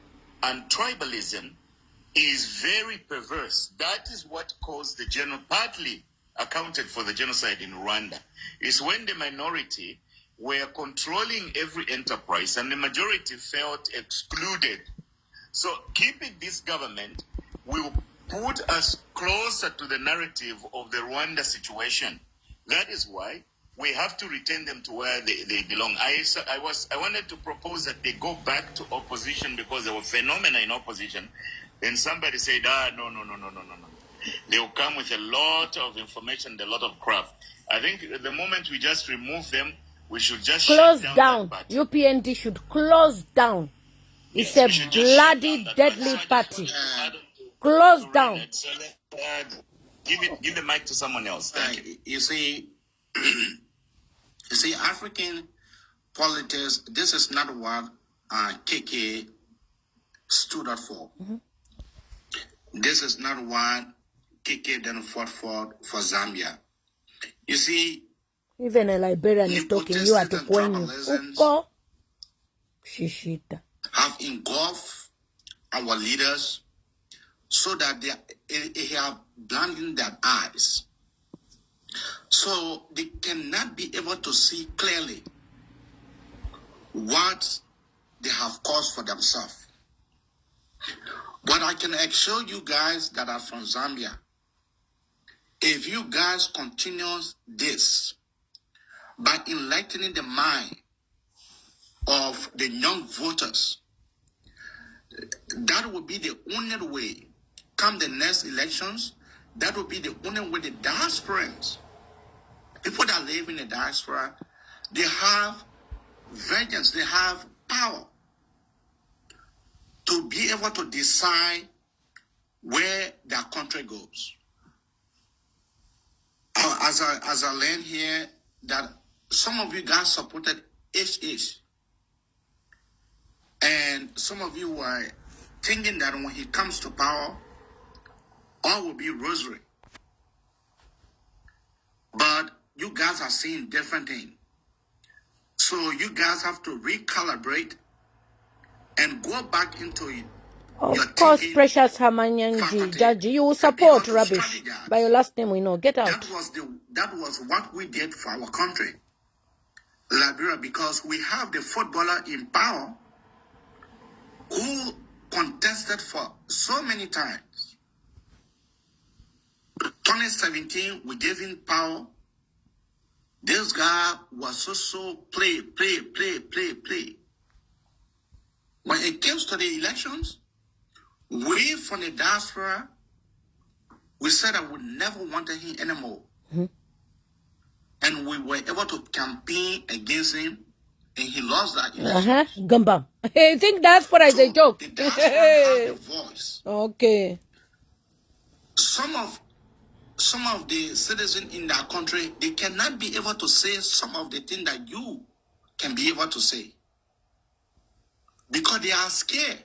and tribalism is very perverse. That is what caused partly accounted for the genocide in Rwanda. Is when the minority were controlling every enterprise and the majority felt excluded. So keeping this government will put us closer to the narrative of the Rwanda situation. That is why we have to return them to where they belong. I wanted to propose that they go back to opposition because they were phenomena in opposition. Then somebody said, no. They will come with a lot of information, a lot of crap. I think the moment we just remove them, we should just close shut down. that party. UPND should close down. It's Yes, a we should just shut bloody, down that deadly party. party. Close down. So give the mic to someone else. Thank you. You see, African politics, this is not what KK stood up for. This is not what KK then fought for Zambia. You see, even a Liberian is talking. You are to point you. Shishita have engulfed our leaders so that they have blinded their eyes. So they cannot be able to see clearly what they have caused for themselves. But I can assure you guys that are from Zambia, if you guys continue this by enlightening the mind of the young voters, that will be the only way. Come the next elections, that will be the only way the diasporans, people that live in the diaspora, they have vengeance, they have power to be able to decide where their country goes. As I learned here, that some of you guys supported HH. And some of you were thinking that when he comes to power, all will be rosary. But you guys are seeing different things. So you guys have to recalibrate and go back into it. Of course, Precious Hamanyanji, Judge, you will support rubbish. By your last name, we know. Get out. That was what we did for our country, Liberia, because we have the footballer in power who contested for so many times 2017, we gave him power. This guy was so play. When it comes to the elections, we from the diaspora, we said that we never wanted him anymore. And we were able to campaign against him, and he lost that election. Gamba. I think diaspora is a joke. The diaspora has the voice. Okay. Some of the citizens in that country, they cannot be able to say some of the things that you can be able to say. Because they are scared.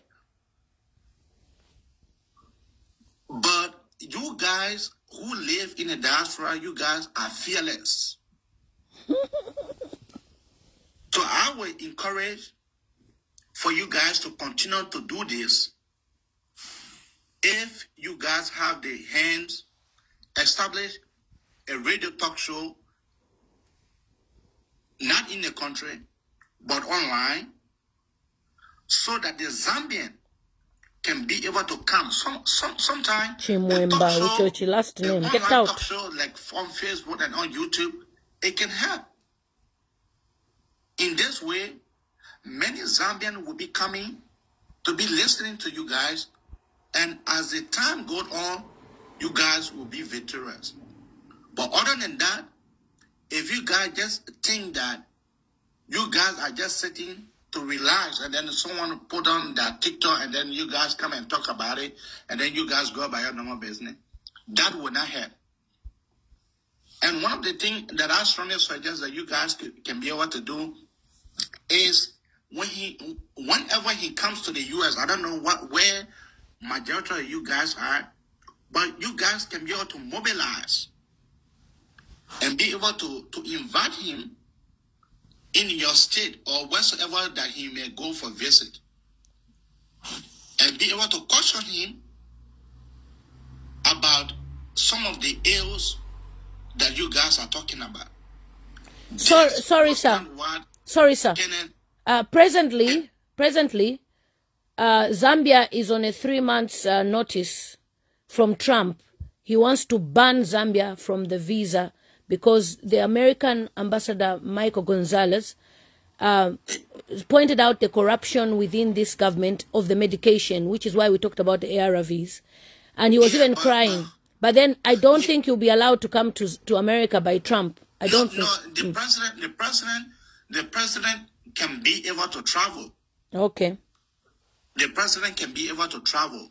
But you guys who live in the diaspora, you guys are fearless. So I will encourage for you guys to continue to do this. If you guys have the hands, establish a radio talk show, not in the country, but online, so that the Zambian can be able to come. Sometime Chimwemba, which your last name. Get out. Talk show like on Facebook and on YouTube, it can help. In this way, many Zambians will be coming to be listening to you guys, and as the time goes on, you guys will be victorious. But other than that, if you guys just think that you guys are just sitting to relax, and then someone put on that TikTok, and then you guys come and talk about it, and then you guys go about your normal business, that will not help. And one of the things that I strongly suggest that you guys can be able to do is whenever he comes to the U.S., I don't know where majority of you guys are, but you guys can be able to mobilize and be able to invite him in your state or wheresoever that he may go for visit, and be able to caution him about some of the ills that you guys are talking about. Sorry, sir. Presently, Zambia is on a 3 months notice from Trump. He wants to ban Zambia from the visa because the American ambassador, Michael Gonzalez, pointed out the corruption within this government of the medication, which is why we talked about the ARVs. And he was even crying. But then I don't think you'll be allowed to come to America by Trump. I don't think. The president can be able to travel. Okay. The president can be able to travel.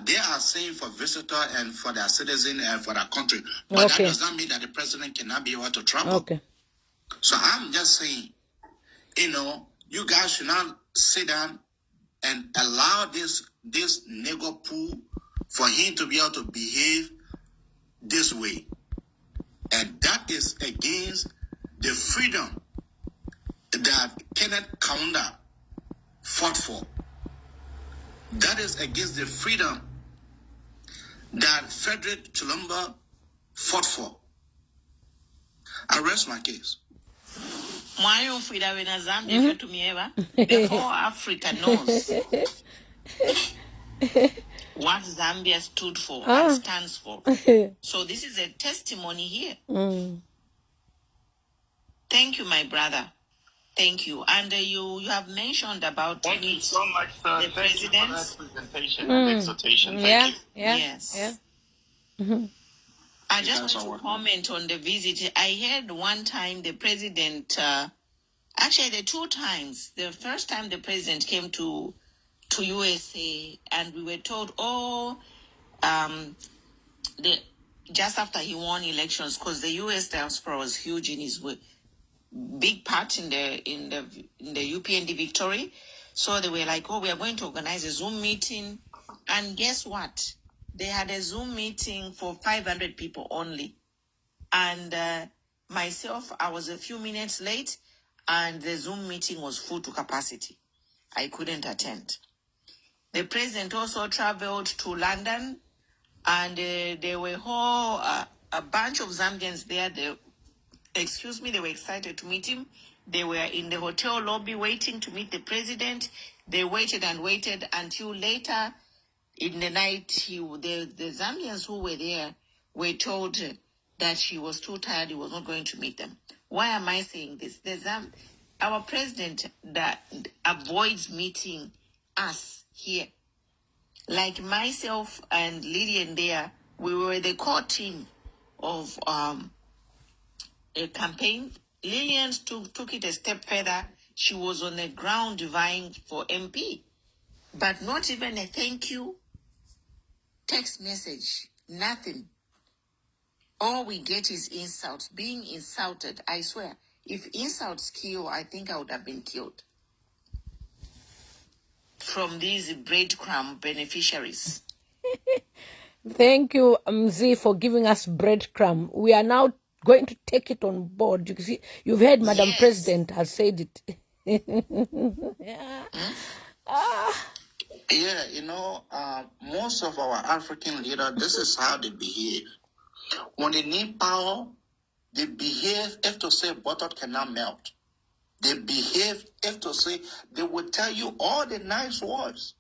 They are saying for visitor and for their citizen and for their country. But that does not mean that the president cannot be able to travel. Okay. So I'm just saying, you guys should not sit down and allow this nego pool for him to be able to behave this way. And that is against the freedom that Kenneth Kaunda fought for. That is against the freedom that Frederick Chilumba fought for. I rest my case. The whole Africa knows what Zambia stood for and stands for. So this is a testimony here. Thank you, my brother. Thank you. And you have mentioned about Thank you so much, sir. the president. For that presentation and exhortation. Thank you. Yes. I just want to comment on the visit. I heard one time the president, actually the 2 times. The first time the president came to USA, and we were told, just after he won elections, because the US diaspora was huge in his big part in the UPND victory. So they were like, we are going to organize a Zoom meeting. And guess what? They had a Zoom meeting for 500 people only. And myself, I was a few minutes late, and the Zoom meeting was full to capacity. I couldn't attend. The president also traveled to London, and there were a bunch of Zambians there. They were excited to meet him. They were in the hotel lobby waiting to meet the president. They waited and waited until later in the night. The Zambians who were there were told that he was too tired, he was not going to meet them. Why am I saying this? Our president that avoids meeting us here. Like myself and Lillian there, we were the core team of a campaign. Lillian took it a step further. She was on the ground vying for MP. But not even a thank you, text message, nothing. All we get is insults, being insulted. I swear, if insults kill, I think I would have been killed. From these breadcrumb beneficiaries. Thank you, Mzi, for giving us breadcrumb. We are now going to take it on board. You see, you've heard Madam President has said it. Yeah, most of our African leaders, this is how they behave. When they need power, they behave if to say butter cannot melt. They behave if to say, they will tell you all the nice words.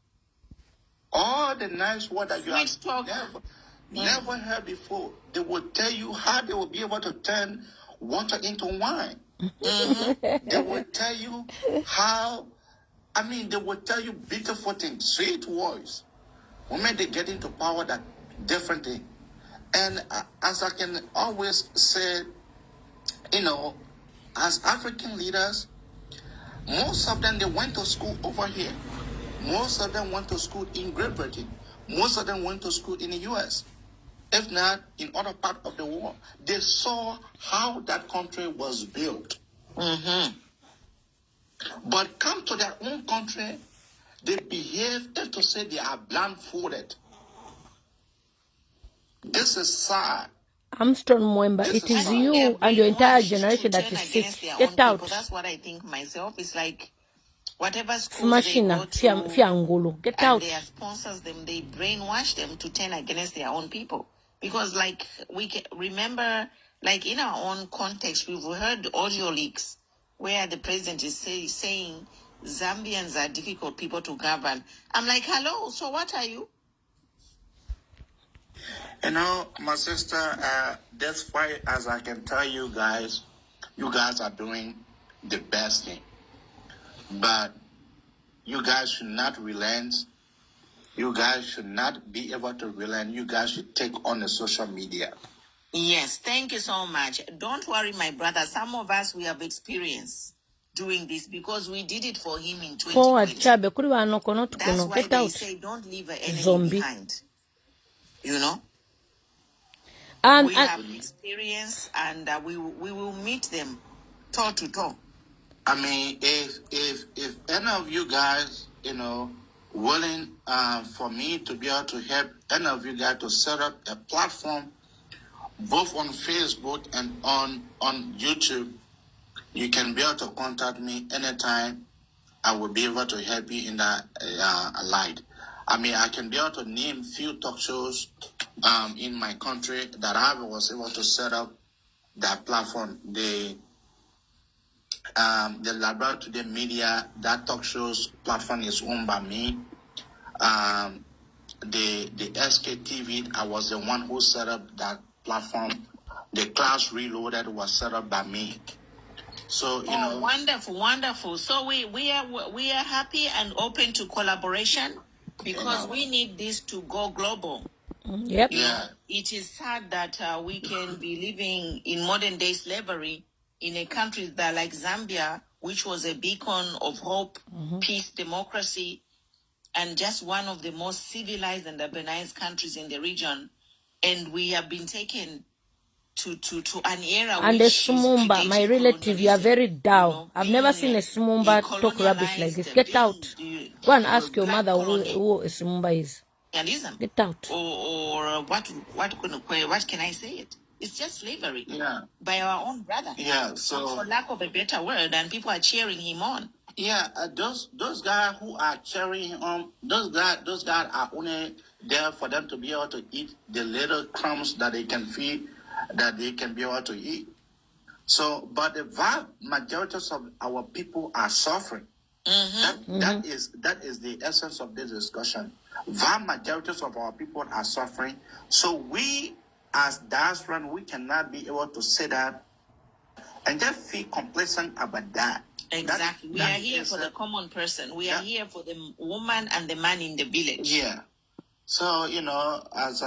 All the nice words that you have never heard before. They will tell you how they will be able to turn water into wine. They will tell you how, they will tell you beautiful things, sweet words. When they get into power, that different thing. And as I can always say, as African leaders, most of them, they went to school over here. Most of them went to school in Great Britain. Most of them went to school in the U.S. If not, in other parts of the world. They saw how that country was built. But come to their own country, they behave as to say they are blindfolded. This is sad. Armstrong Mwemba, it is you and your entire generation that is sick. Get out. That's what I think myself. It's like whatever schools they go to, get out. Their sponsors them, they brainwash them to turn against their own people. Because like we can remember, like in our own context, we've heard audio leaks where the president is saying Zambians are difficult people to govern. I'm like, hello, so what are you? My sister, that's why, as I can tell you guys are doing the best thing. But you guys should not relent. You guys should not be able to relent. You guys should take on the social media. Yes, thank you so much. Don't worry, my brother. Some of us, we have experience doing this because we did it for him in 2020. That's why they say don't leave an enemy behind. We have experience and we will meet them toe to toe. If any of you guys, willing for me to be able to help any of you guys to set up a platform, both on Facebook and on YouTube, you can be able to contact me anytime. I will be able to help you in that light. I can be able to name few talk shows in my country that I was able to set up that platform. The Labrador Today Media, that talk shows platform is owned by me. The SKTV, I was the one who set up that platform. The Class Reloaded was set up by me. So wonderful. So we are happy and open to collaboration because we need this to go global. Yep. Yeah. It is sad that we can be living in modern day slavery in a country that like Zambia, which was a beacon of hope, peace, democracy, and just one of the most civilized and urbanized countries in the region. And we have been taken to an era and a Sumumba, my relative, you are very down. I've never seen a Sumumba talk rubbish like this. Get out. Go and ask your mother who a Sumumba is. Get out. Or what can I say it? It's just slavery by our own brother. Yeah, so for lack of a better word, and people are cheering him on. Yeah, those guys who are cheering him on, those guys are only there for them to be able to eat the little crumbs that they can feed, that they can be able to eat. So, but the vast majority of our people are suffering. That is the essence of this discussion. Vast majority of our people are suffering. So we as diasporan, we cannot be able to say that and just feel complacent about that. Exactly. We are here for the common person. We are here for the woman and the man in the village. Yeah. So, as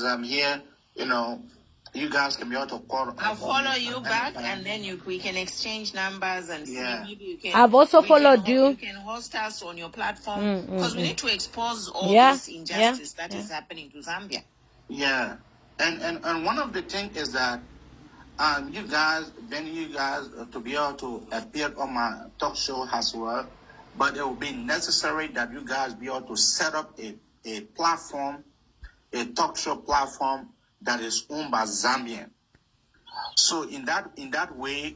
I'm here, you guys can be able to call. I'll follow you back, and then we can exchange numbers and see. Maybe you can. I've also followed you. You can host us on your platform because we need to expose all this injustice that is happening to Zambia. Yeah, and one of the things is that you guys to be able to appear on my talk show as well, but it will be necessary that you guys be able to set up a platform, a talk show platform that is owned by Zambian. So in that way,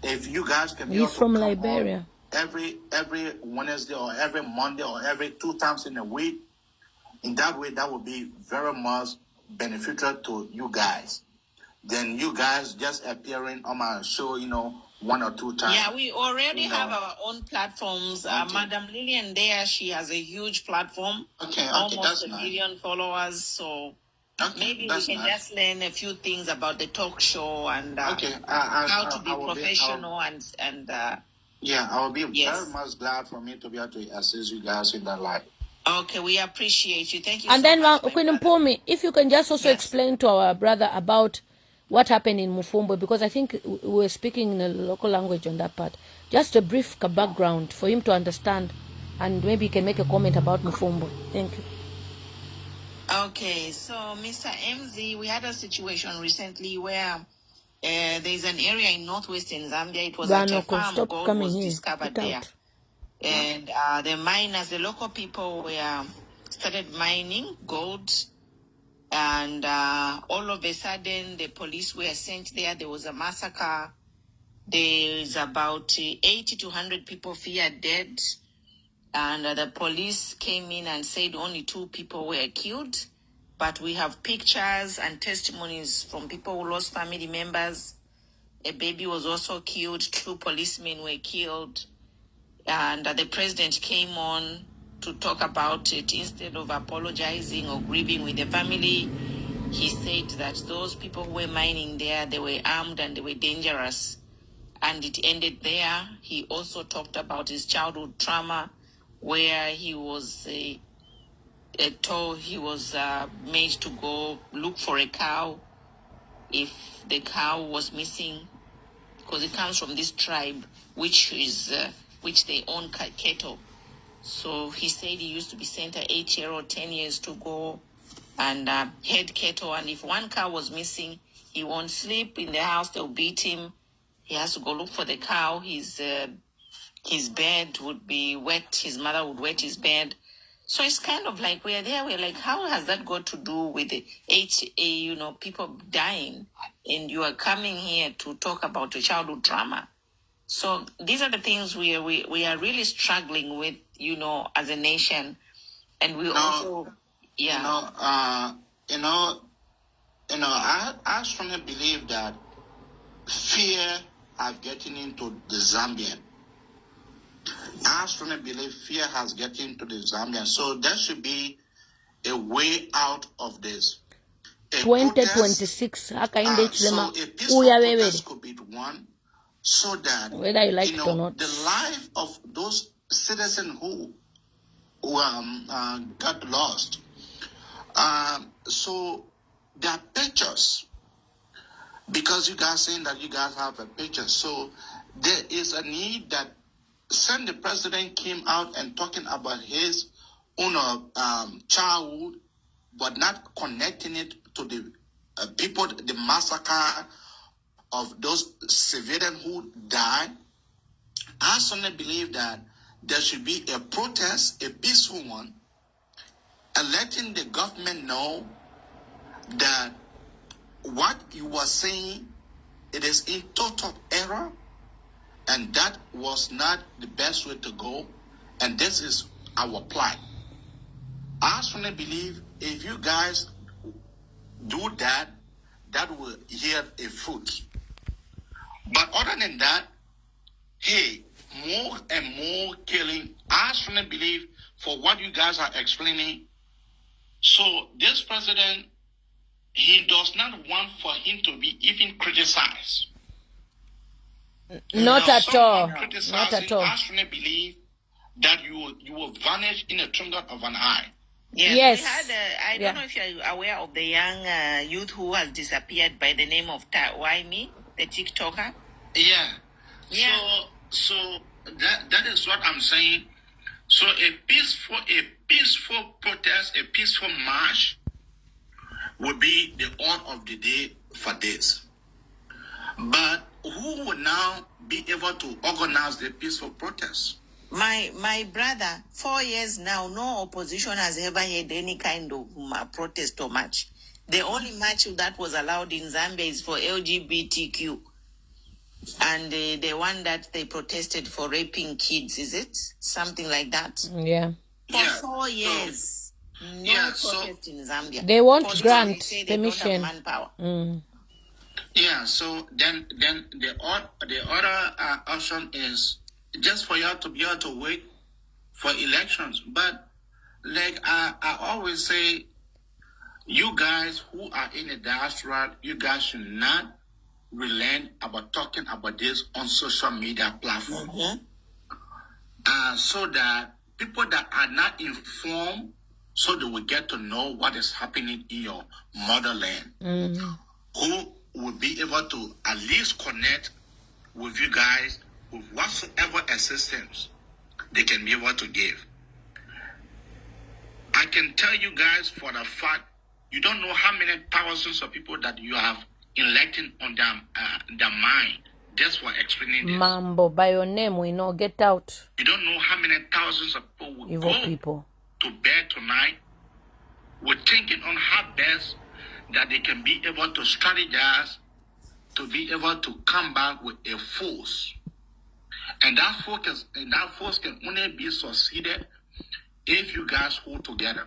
if you guys can be He's from Liberia. Every Wednesday or every Monday or every 2 times in a week, in that way, that would be very much beneficial to you guys. Then you guys just appearing on my show, 1 or 2 times. Yeah, we already have our own platforms. Madam Lillian there, she has a huge platform. Almost 1 million followers. So maybe we can just learn a few things about the talk show and how to be professional and I will be very much glad for me to be able to assist you guys in that life. Okay, we appreciate you. Thank you and so then, much. Queen Mpumi, if you can just also explain to our brother about what happened in Mufumbo, because I think we were speaking in a local language on that part. Just a brief background for him to understand, and maybe he can make a comment about Mufumbo. Thank you. Okay, so Mr. MZ, we had a situation recently where there's an area in northwestern Zambia. It was at a farm. Gold was discovered there. And the miners, the local people started mining gold. And all of a sudden, the police were sent there. There was a massacre. There's about 80 to 100 people feared dead. And the police came in and said only 2 people were killed. But we have pictures and testimonies from people who lost family members. A baby was also killed. 2 policemen were killed. And the president came on to talk about it. Instead of apologizing or grieving with the family, he said that those people who were mining there, they were armed and they were dangerous. And it ended there. He also talked about his childhood trauma, where he was told he was made to go look for a cow if the cow was missing, because it comes from this tribe which they own cattle. So he said he used to be sent at 8-year-old, 10 years to go and head cattle. And if one cow was missing, he won't sleep in the house. They'll beat him. He has to go look for the cow. His bed would be wet. His mother would wet his bed. So it's kind of like we're there. We're like, how has that got to do with the people dying? And you are coming here to talk about your childhood trauma. So these are the things we are really struggling with, as a nation. And we also, I strongly believe that fear has gotten into the Zambian. I strongly believe fear has gotten into the Zambian. So there should be a way out of this. 2026, Hakainde Hichilema, protest could be one, so that whether you like it or not, the life of those citizens who got lost. So there are pictures, because you guys saying that you guys have a picture. So there is a need that since the president came out and talking about his own childhood, but not connecting it to the people, the massacre of those civilians who died. I certainly believe that there should be a protest, a peaceful one, and letting the government know that what you were saying, it is in total error, and that was not the best way to go, and this is our plight. I certainly believe if you guys do that, that will yield a fruit. But other than that, hey, more and more killing. I strongly believe for what you guys are explaining. So this president, he does not want for him to be even criticized. Not at all. Not at all. I strongly believe that you will vanish in a twinkle of an eye. Yes. We had, I don't know if you're aware of the young youth who has disappeared by the name of Waimi, the TikToker. Yeah. So that is what I'm saying. So a peaceful protest, a peaceful march will be the order of the day for this. But who will now be able to organize the peaceful protest? My brother, 4 years now, no opposition has ever had any kind of protest or march. The only march that was allowed in Zambia is for LGBTQ. And the one that they protested for raping kids, is it? Something like that. Yeah. For 4 years. No protest in Zambia. They won't grant permission. Yeah, so then the other option is just for you to be able to wait for elections. But like I always say, you guys who are in the diaspora, you guys should not relent about talking about this on social media platforms. So that people that are not informed, so they will get to know what is happening in your motherland. Who will be able to at least connect with you guys with whatsoever assistance they can be able to give. I can tell you guys for the fact, you don't know how many thousands of people that you have elected on their mind just for explaining this. Mambo, by your name, we know, get out. You don't know how many thousands of people will Evil go people to bed tonight with thinking on how best that they can be able to strategize to be able to come back with a force. And that force can only be succeeded if you guys hold together.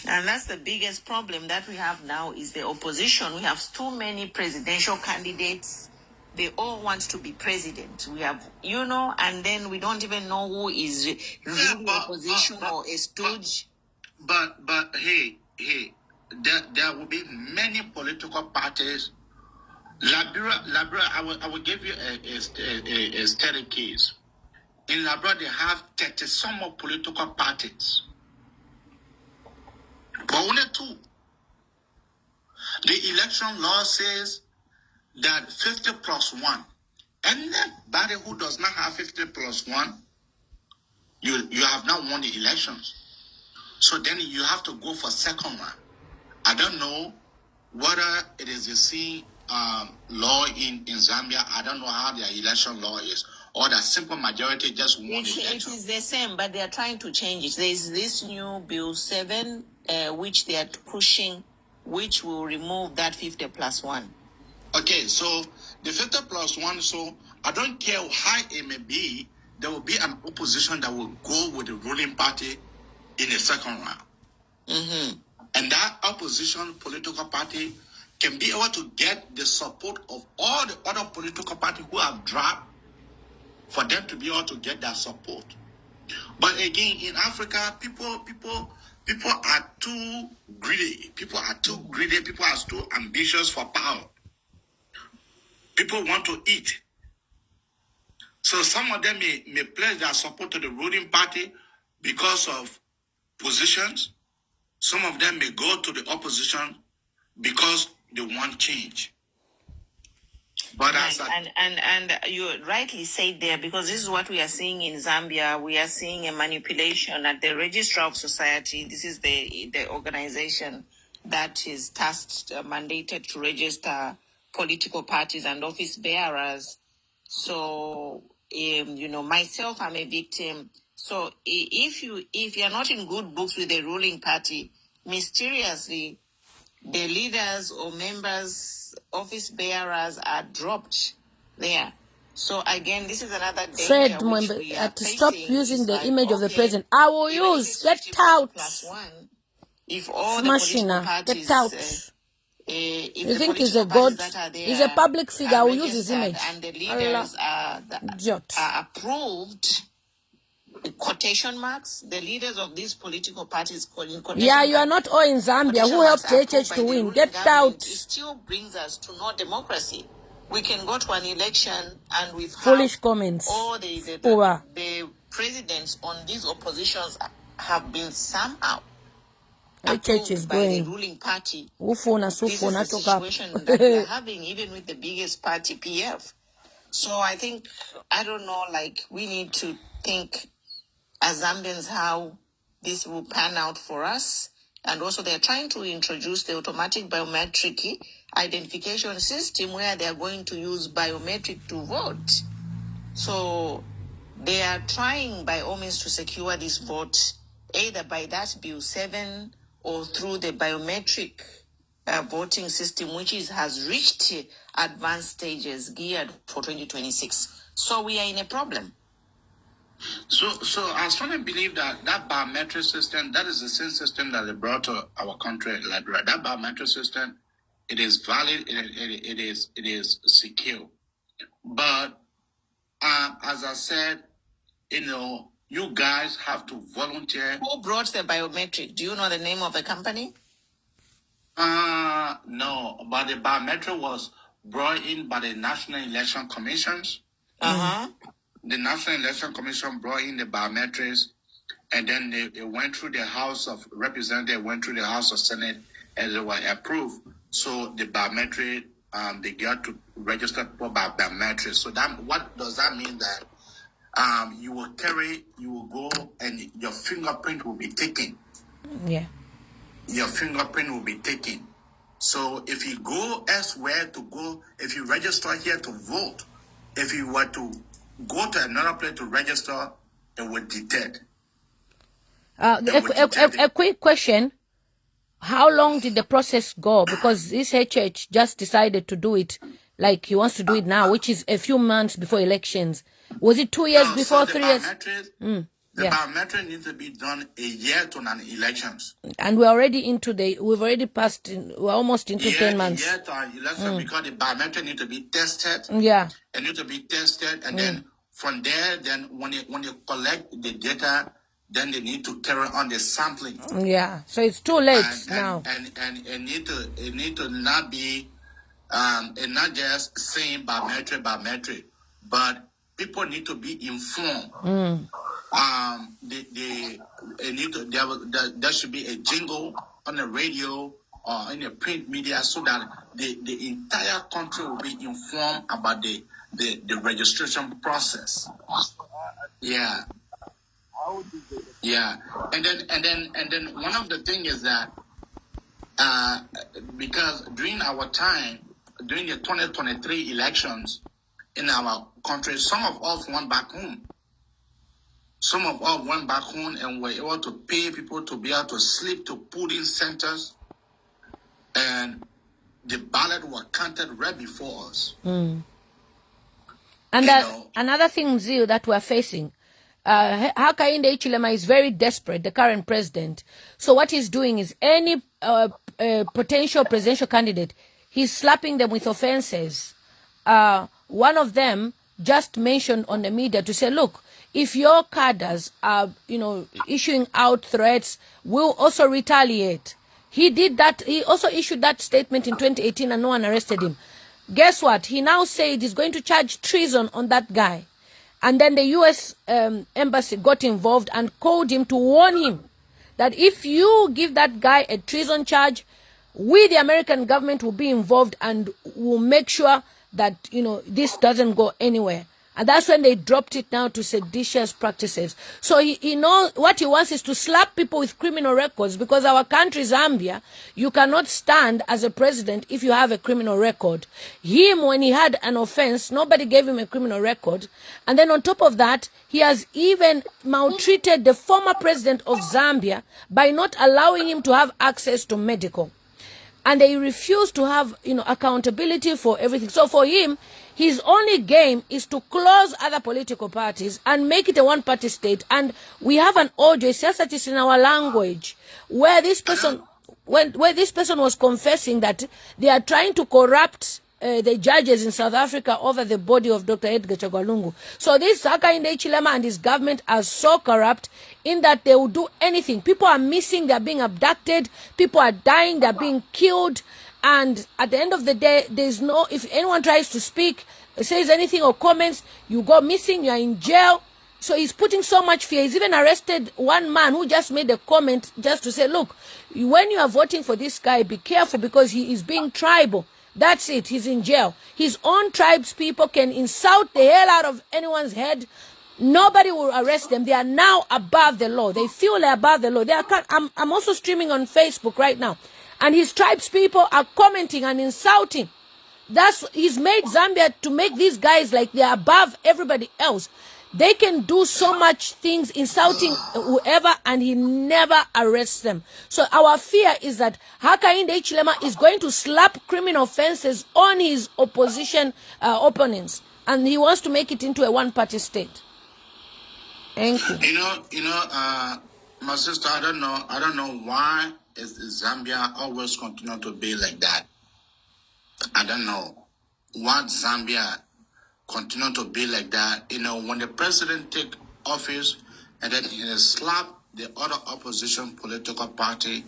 And that's the biggest problem that we have now is the opposition. We have too many presidential candidates. They all want to be president. We have, and then we don't even know who is really opposition or a stooge. But hey, there will be many political parties. Liberia, I will give you a study case. In Liberia, they have 30 some more political parties. But only 2. The election law says that 50 plus 1. Anybody who does not have 50 plus 1, you have not won the elections. So then you have to go for second one. I don't know whether it is the same law in Zambia. I don't know how their election law is. Or the simple majority just won the election. It is the same, but they are trying to change it. There is this new Bill 7, which they are pushing, which will remove that 50 plus 1. Okay, so the 50 plus 1, so I don't care how it may be, there will be an opposition that will go with the ruling party in the second round. And that opposition political party can be able to get the support of all the other political parties who have dropped for them to be able to get that support. But again, in Africa, people are too greedy. People are too greedy. People are too ambitious for power. People want to eat. So some of them may pledge their support to the ruling party because of positions. Some of them may go to the opposition because they want change. But and you rightly said there, because this is what we are seeing in Zambia. We are seeing a manipulation at the Registrar of Society. This is the organization that is tasked, mandated to register political parties and office bearers. So, myself, I'm a victim. So if you're not in good books with the ruling party, mysteriously, the leaders or members, office bearers are dropped there. So again, this is another danger. Fred Mwembe, to stop using the image of the president. I will use, get out. +1, if all the political parties, get out. You think he's a god? He's a public figure. I will use his image. And the leaders are approved, quotation marks, the leaders of these political parties calling quotation Yeah, you are not all in Zambia. Who helped HH to win? Get out. It still brings us to no democracy. We can go to an election and with foolish comments. All the presidents on these oppositions have been somehow HH is by going. the ruling party. This is the situation that we are having even with the biggest party, PF. So I think, I don't know, like we need to think as Zambians how this will pan out for us. And also they're trying to introduce the automatic biometric identification system where they're going to use biometric to vote. So they are trying by all means to secure this vote, either by that Bill 7 or through the biometric voting system, which has reached advanced stages geared for 2026. So we are in a problem. So I strongly believe that biometric system, that is the same system that they brought to our country. Like that biometric system, it is valid, it is secure. But as I said, you guys have to volunteer. Who brought the biometric? Do you know the name of the company? No, but the biometric was brought in by the National Election Commissions. The National Election Commission brought in the biometrics, and then they went through the House of Representatives, went through the House of Senate, and they were approved. So the biometric, they got to register people by biometrics. So that, what does that mean? That you will go, and your fingerprint will be taken. Yeah. Your fingerprint will be taken. So if you go elsewhere to go, if you register here to vote, if you were to go to another place to register, it would detect. A quick question. How long did the process go? Because this HH just decided to do it like he wants to do it now, which is a few months before elections. Was it 2 years before, 3 years? The biometric needs to be done a year to an elections. And we're already we've already passed, we're almost into 10 months. Yeah, to an election because the biometric needs to be tested. Yeah. It needs to be tested, and then from there, then when you collect the data, then they need to carry on the sampling. Yeah, so it's too late now. And it need to not be, and not just saying biometric, but people need to be informed. There should be a jingle on the radio or in the print media so that the entire country will be informed about the registration process. Yeah. Yeah. And then one of the things is that because during our time, during the 2023 elections in our country, some of us went back home. Some of us went back home and were able to pay people to be able to sleep to polling centers, and the ballot were counted right before us. And another thing, Zio, that we're facing, Hakainde Hichilema is very desperate, the current president. So what he's doing is any potential presidential candidate, he's slapping them with offenses. One of them just mentioned on the media to say, look, if your cadres are, issuing out threats, we'll also retaliate. He did that. He also issued that statement in 2018 and no one arrested him. Guess what? He now said he's going to charge treason on that guy. And then the U.S. embassy got involved and called him to warn him that if you give that guy a treason charge, we, the American government, will be involved and will make sure that, this doesn't go anywhere. And that's when they dropped it now to seditious practices. So he knows what he wants is to slap people with criminal records, because our country, Zambia, you cannot stand as a president if you have a criminal record. Him, when he had an offense, nobody gave him a criminal record. And then on top of that, he has even maltreated the former president of Zambia by not allowing him to have access to medical. And they refuse to have, accountability for everything. So for him, his only game is to close other political parties and make it a one-party state. And we have an audio, it says that it's in our language, where this person was confessing that they are trying to corrupt the judges in South Africa over the body of Dr. Edgar Chagwalungu. So this Hakainde Hichilema and his government are so corrupt in that they will do anything. People are missing, they are being abducted, people are dying, they are being killed, and at the end of the day, there's no, if anyone tries to speak, says anything or comments, you go missing, you are in jail. So he's putting so much fear. He's even arrested one man who just made a comment just to say, look, when you are voting for this guy, be careful because he is being tribal. That's it. He's in jail. His own tribes people can insult the hell out of anyone's head. Nobody will arrest them. They are now above the law. They feel they're above the law. They are, I'm also streaming on Facebook right now. And his tribes people are commenting and insulting. He's made Zambia to make these guys like they're above everybody else. They can do so much things, insulting whoever, and he never arrests them. So our fear is that Hakainde Hichilema is going to slap criminal offenses on his opposition opponents, and he wants to make it into a one-party state. Thank you. My sister, I don't know why is Zambia always continue to be like that. I don't know why Zambia continue to be like that. When the president take office and then he slap the other opposition political party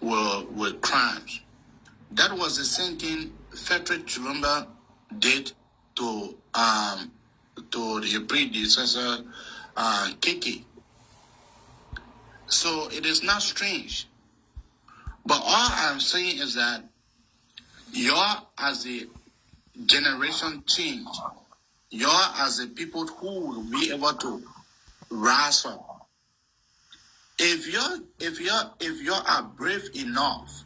with crimes. That was the same thing Frederick Chilumba did to the predecessor Kiki. So it is not strange. But all I'm saying is that as a generation change, as a people who will be able to rise up. If you are brave enough,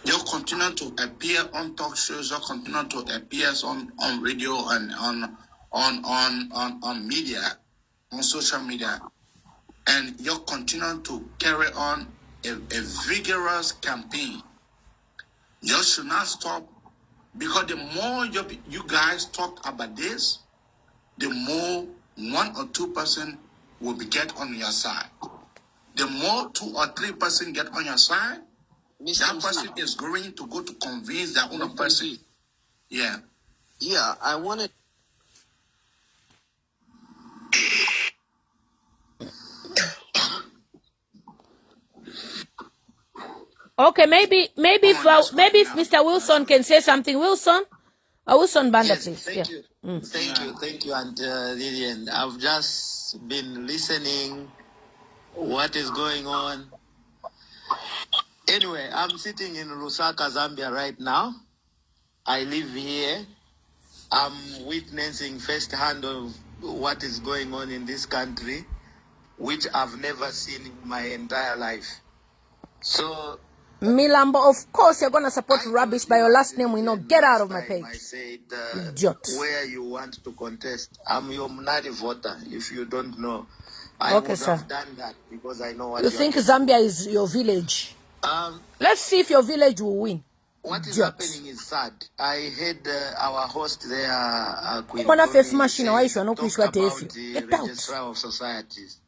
you continue to appear on talk shows, you continue to appear on radio and on media, on social media, and you continue to carry on a vigorous campaign. You should not stop. Because the more you guys talk about this, the more 1 or 2% will get on your side. The more 2 or 3% get on your side, that person is going to go to convince that other person. Yeah. Yeah, I wanted. Okay, maybe if Mr. Wilson can say something. Wilson Banda, Yes, please. thank you. Thank you, Aunt Lillian. I've just been listening what is going on. Anyway, I'm sitting in Lusaka, Zambia right now. I live here. I'm witnessing firsthand of what is going on in this country, which I've never seen in my entire life. So Milambo, of course you're going to support rubbish by your last name. We know. Get out of my page. I said, Idiot. where you want to contest. I'm your Mnadi voter. If you don't know, I Okay, would sir. have done that because I know what You think Zambia is your village? Let's see if your village will win. What is happening is sad. I heard our host there, Queen Mbona Bonnie, fefu machine waishwa no talk kuishwa about tefi. the Get out. registrar of societies.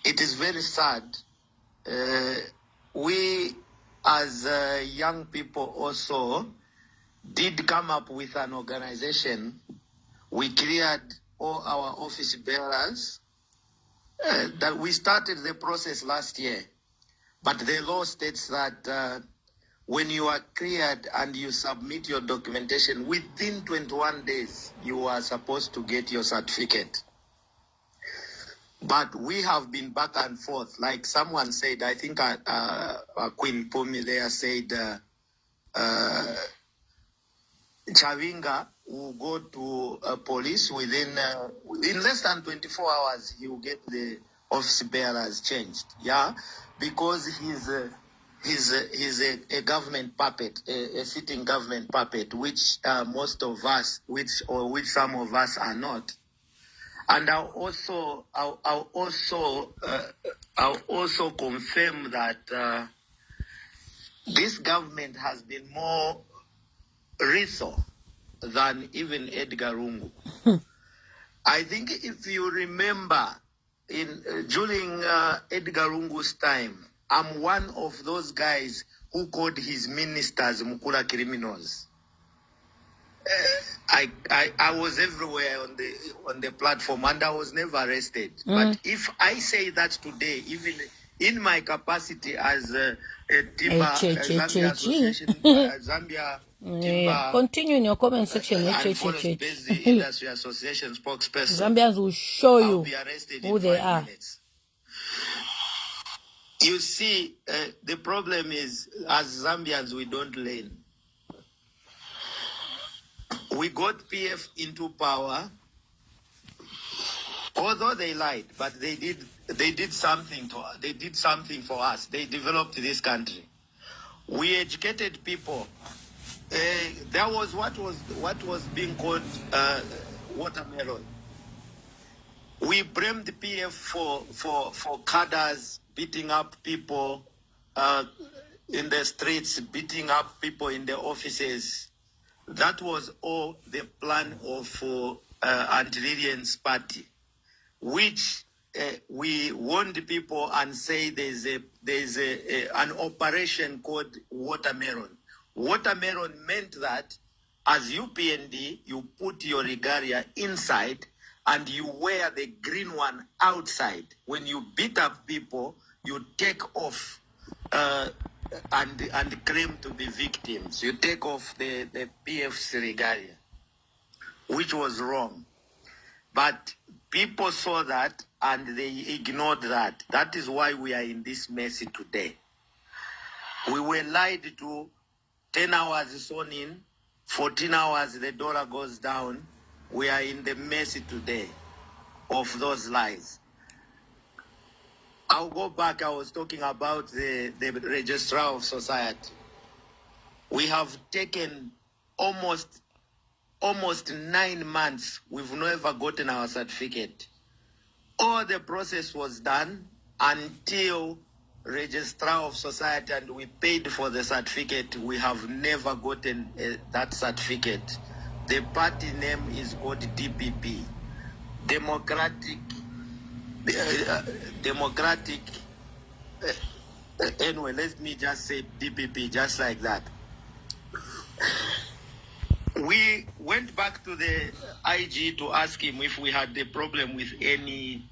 It is very sad. We as young people also did come up with an organization. We cleared all our office bearers. That we started the process last year. But the law states that when you are cleared and you submit your documentation, within 21 days, you are supposed to get your certificate. But we have been back and forth. Like someone said, I think Queen Pumi there said, Chavinga will go to police within less than 24 hours. He will get the office bearers changed. Yeah, because he's a government puppet, a sitting government puppet, which most of us, which some of us are not. And I'll also confirm that this government has been more lethal than even Edgar Lungu. I think if you remember, during Edgar Lungu's time, I'm one of those guys who called his ministers Mukula criminals. I was everywhere on the platform and I was never arrested. But if I say that today, even in my capacity as a Timber Zambia Association, Zambia Timber, continue in your comment section. and Forest-Based Industry Association spokesperson, Zambians will show you I'll be arrested who in they 5 are. minutes. You see, the problem is, as Zambians, we don't learn. We got PF into power, although they lied, but they did something for us. They developed this country. We educated people. There was what was being called watermelon. We blamed PF for cadres beating up people in the streets, beating up people in the offices. That was all the plan of Anti-Lydian's party, which we warned people and say there's an operation called watermelon. Watermelon meant that as UPND, you put your regalia inside and you wear the green one outside. When you beat up people, you take off and claim to be victims. You take off the PF's regalia, which was wrong. But people saw that and they ignored that. That is why we are in this mess today. We were lied to. 10 hours sewn in, 14 hours the dollar goes down. We are in the mess today of those lies. I'll go back. I was talking about the registrar of society. We have taken almost 9 months. We've never gotten our certificate. All the process was done until registrar of society, and we paid for the certificate. We have never gotten that certificate. The party name is called DPP, Democratic. Anyway, let me just say DPP, just like that. We went back to the IG to ask him if we had a problem with any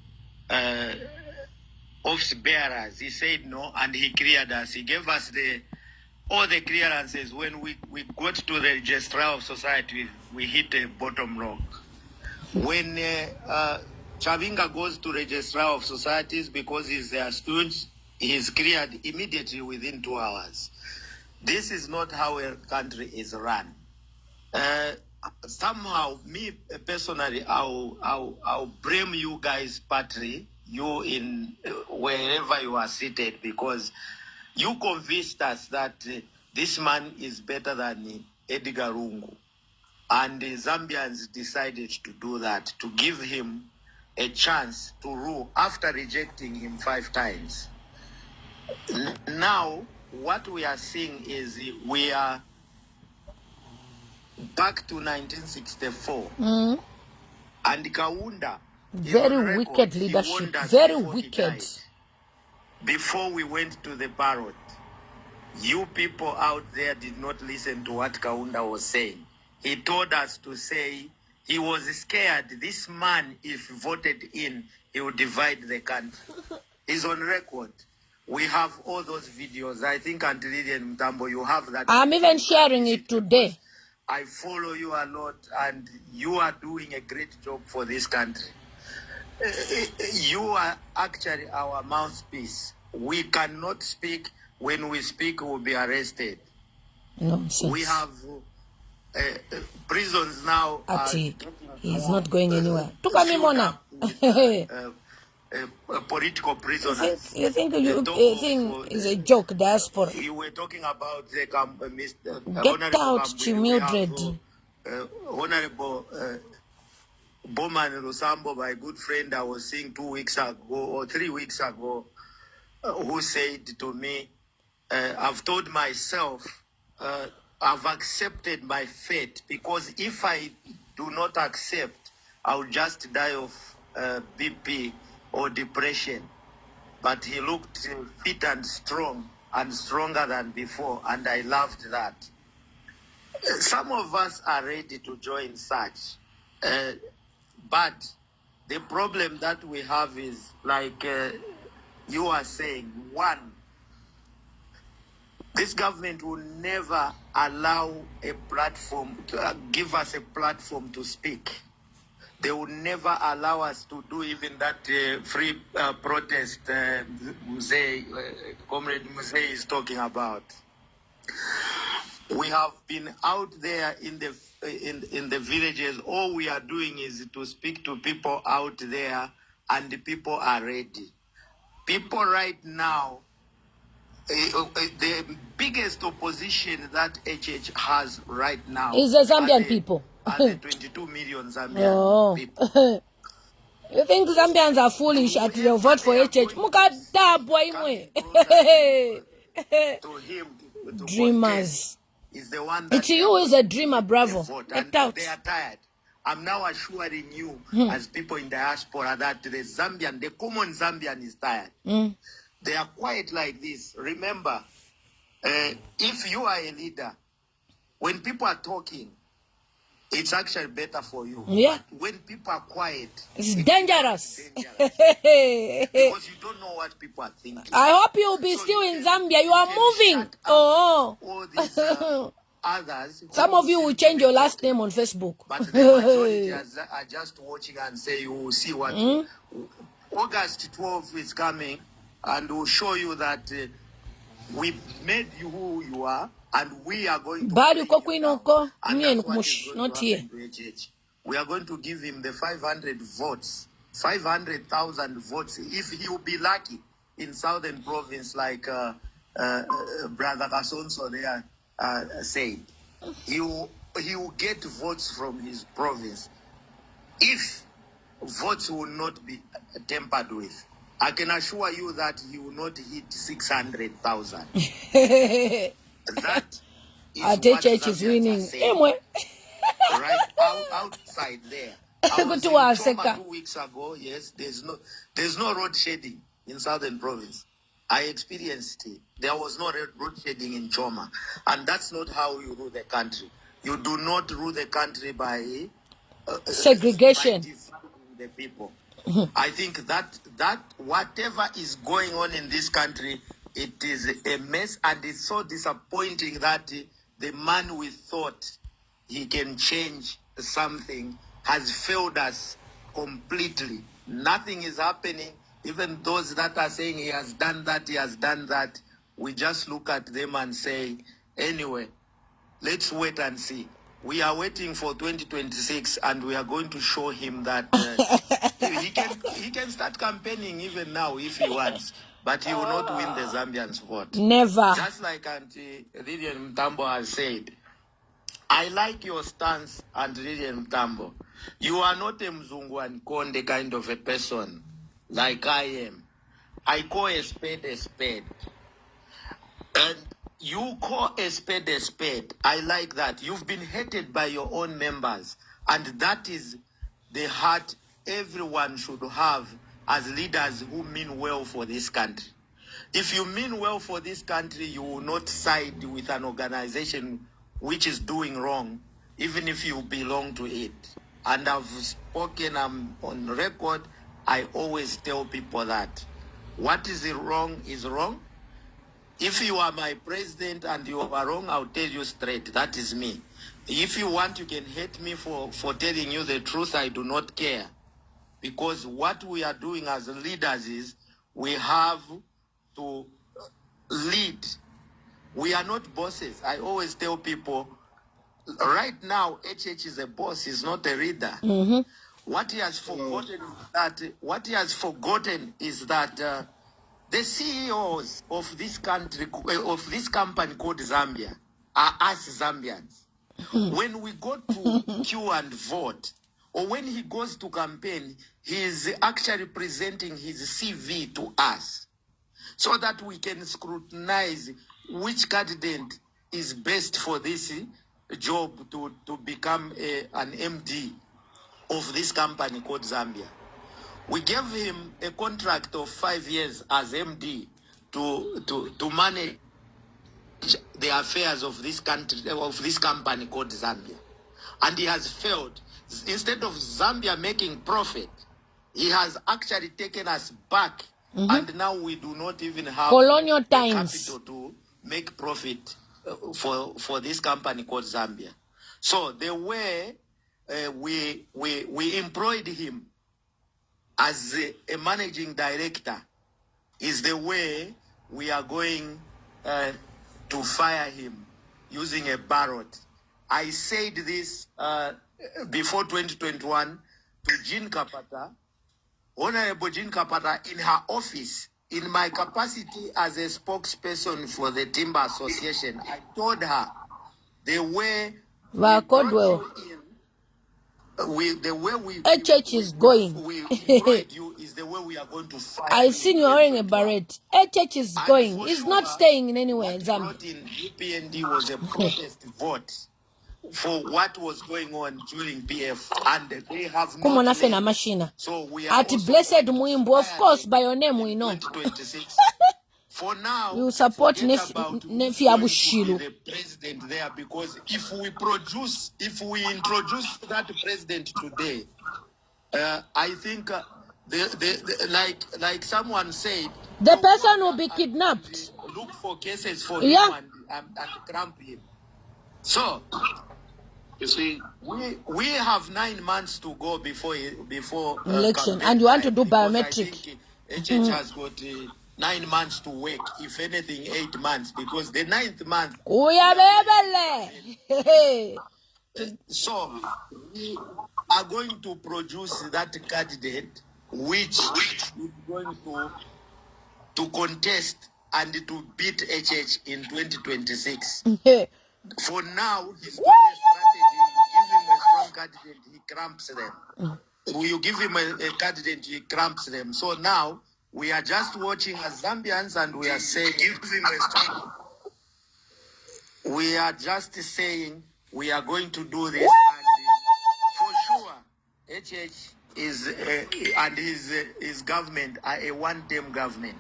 office bearers. He said no, and he cleared us. He gave us all the clearances. When we got to the registrar of society, we hit a bottom rock. When Chavinga goes to registrar of societies because he's their student, he's cleared immediately within 2 hours. This is not how a country is run. Somehow, me personally, I'll blame you guys, partly, you in wherever you are seated, because you convinced us that this man is better than Edgar Lungu. And the Zambians decided to do that, to give him a chance to rule after rejecting him 5 times. Now, what we are seeing is we are back to 1964. And Kaunda, very wicked leadership, very wicked. Before we went to the ballot, you people out there did not listen to what Kaunda was saying. He told us to say he was scared. This man, if voted in, he would divide the country. He's on record. We have all those videos. I think Anti-Lydian Mtambo, you have that. I'm even sharing it today. I follow you a lot, and you are doing a great job for this country. You are actually our mouthpiece. We cannot speak. When we speak, we'll be arrested. Nonsense. We have prisons now. He's not going anywhere. Political prisoners. You think it's a joke, diaspora? You were talking about the Get out, Mildred. Honorable Bowman Lusambo, my good friend, I was seeing 2 weeks ago or 3 weeks ago, who said to me, I've told myself, I've accepted my fate, because if I do not accept, I'll just die of BP or depression. But he looked fit and strong, and stronger than before, and I loved that. Some of us are ready to join such, but the problem that we have is, like you are saying, one, this government will never allow a platform, give us a platform to speak. They will never allow us to do even that free protest Comrade Mzee is talking about. We have been out there in the villages. All we are doing is to speak to people out there, and the people are ready. People right now, the biggest opposition that HH has right now is the Zambian people. Are the 22 million Zambian people. You think Zambians are foolish and they'll vote for HH? To him, dreamers. Is the one that it's you who is a dreamer, bravo. Get out. They are tired. I'm now assuring you, as people in diaspora, that the Zambian, the common Zambian is tired. They are quiet like this. Remember, if you are a leader, when people are talking, it's actually better for you. Yeah. But when people are quiet, it's dangerous. Because you don't know what people are thinking. I hope you'll be still in Zambia. You are moving. Oh. All these others. Some of you will change your last name on Facebook. But the majority are just watching and say, you will see what August 12 is coming, and we'll show you that we made you who you are. And we are going to not here. We are going to give him the 500 votes, 500,000 votes, if he will be lucky in Southern Province, like Brother Kasonso there said. He will get votes from his province if votes will not be tampered with. I can assure you that he will not hit 600,000. That is what is winning. Right outside there. I was in Choma 2 weeks ago. Yes, there's no road shading in Southern Province. I experienced it. There was no road shading in Choma, and that's not how you rule the country. You do not rule the country by segregation. By the people. I think that whatever is going on in this country, it is a mess, and it's so disappointing that the man we thought he can change something has failed us completely. Nothing is happening. Even those that are saying he has done that, we just look at them and say, anyway, let's wait and see. We are waiting for 2026, and we are going to show him that he can start campaigning even now if he wants. But he will not win the Zambians' vote. Never. Just like Auntie Lilian Mtambo has said, I like your stance, Auntie Lilian Mtambo. You are not a Mzungu and Konde kind of a person like I am. I call a spade a spade. And you call a spade a spade. I like that. You've been hated by your own members. And that is the heart everyone should have as leaders who mean well for this country. If you mean well for this country, you will not side with an organization which is doing wrong, even if you belong to it. And I've spoken on record, I always tell people that what is wrong is wrong. If you are my president and you are wrong, I'll tell you straight, that is me. If you want, you can hate me for telling you the truth, I do not care. Because what we are doing as leaders is we have to lead. We are not bosses. I always tell people, right now, HH is a boss, he's not a leader. What he has forgotten is that the CEOs of this country, of this company called Zambia, are us Zambians. When we go to queue and vote, or when he goes to campaign, he is actually presenting his CV to us so that we can scrutinize which candidate is best for this job to become an MD of this company called Zambia. We gave him a contract of 5 years as MD to manage the affairs of this country, of this company called Zambia. And he has failed. Instead of Zambia making profit, he has actually taken us back. And now we do not even have colonial the times capital to make profit for this company called Zambia. So the way we employed him as a managing director is the way we are going to fire him using a ballot. I said this before 2021 to Jean Kapata, Honorable Jean Kapata, in her office, in my capacity as a spokesperson for the Timber Association. I told her the way the way we HH is going. we employed you is the way we are going to fight. I've seen you wearing a beret. HH is going. He's not staying in anywhere in Zambia. What in UPND was a protest vote for what was going on during PF, and they have not machine. So we are at Blessed Muimbu, of course, by your name we know. 2026. For now, you support Nefi Abushiru, the president there, because if we introduce that president today, I think like someone said, the person will be kidnapped. Look for cases for him and cramp him. So you see, we have 9 months to go before election, and you want to do biometric. HH has got 9 months to work, if anything 8 months, because the 9th month. So we are going to produce that candidate which is going to contest and to beat HH in 2026. For now, he's got a strategy. You give him a strong candidate, he cramps them. You give him a candidate, he cramps them. So now we are just watching as Zambians, and we are saying, give him a strong. We are just saying we are going to do this, and for sure, HH is and his government are a one-term government.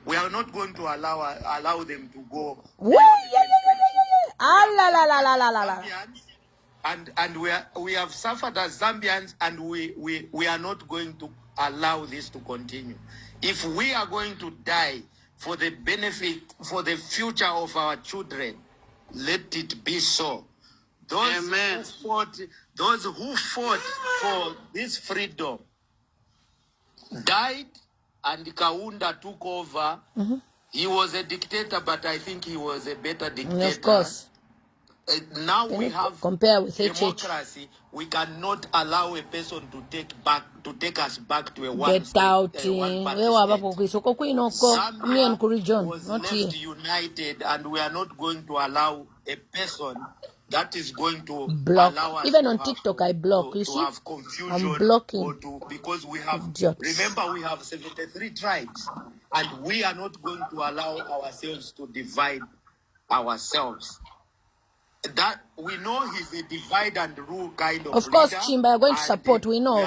We are not going to allow them to go. And we have suffered as Zambians, and we are not going to allow this to continue. If we are going to die for the benefit, for the future of our children, let it be so. Those who fought for this freedom died, and Kaunda took over. He was a dictator, but I think he was a better dictator. Of course. Now we have compare with democracy. We cannot allow a person to take us back to a one get out. Zambia was left united, and we are not going to allow a person that is going to block. Allow us even on TikTok, I block. You see, have confusion, I'm blocking because we have. Idiots. Remember, we have 73 tribes, and we are not going to allow ourselves to divide ourselves. That we know he's a divide and rule kind of. Of course, leader, Chimba, you're going to support. We know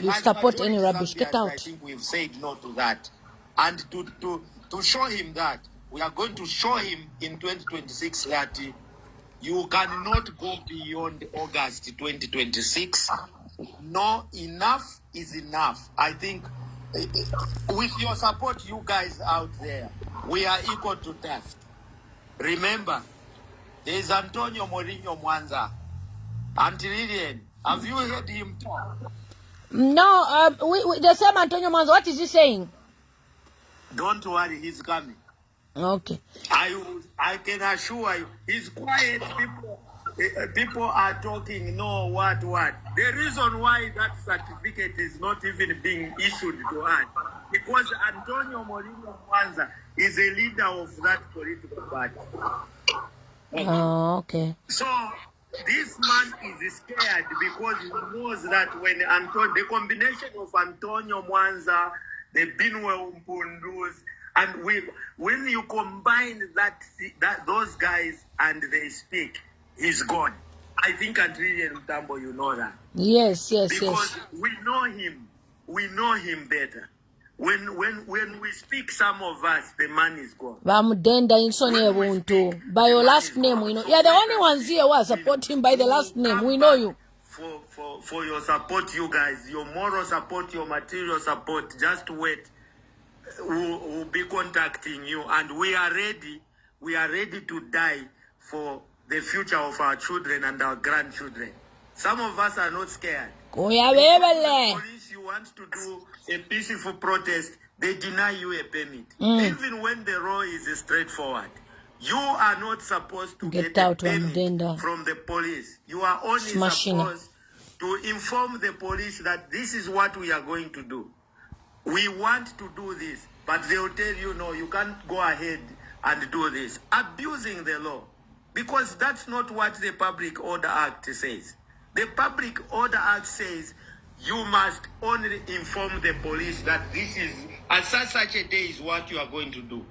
you support any rubbish. Zambians, Get out. I think we've said no to that, and to show him that we are going to show him in 2026 that you cannot go beyond August 2026. No, enough is enough. I think with your support, you guys out there, we are equal to task. Remember, there is Antonio Mourinho Mwanza. Auntie Lillian, have you heard him talk? No, the same Antonio Mwanza. What is he saying? Don't worry, he's coming. Okay. I can assure you, he's quiet. People are talking. No, what? The reason why that certificate is not even being issued to us, because Antonio Mourinho Mwanza is a leader of that political party. Oh, okay. So this man is scared because he knows that when the combination of Antonio Mwanza, the Binwe Umpundus, and when you combine those guys and they speak, he's gone. I think Adrian Mutambo, you know that. Yes. Because we know him better. When we speak, some of us, the man is gone. Vamudenda insoni ebuntu. By your last name, we know. You're the only ones here who are supporting by the last name. We know you. For your support, you guys, your moral support, your material support, just wait. We'll be contacting you, and we are ready. We are ready to die for the future of our children and our grandchildren. Some of us are not scared. Police, you want to do a peaceful protest, they deny you a permit. Even when the law is straightforward, you are not supposed to get out a permit from the police. You are only supposed to inform the police that this is what we are going to do. We want to do this, but they'll tell you, no, you can't go ahead and do this. Abusing the law. Because that's not what the Public Order Act says. The Public Order Act says you must only inform the police that this is, at such a day is what you are going to do.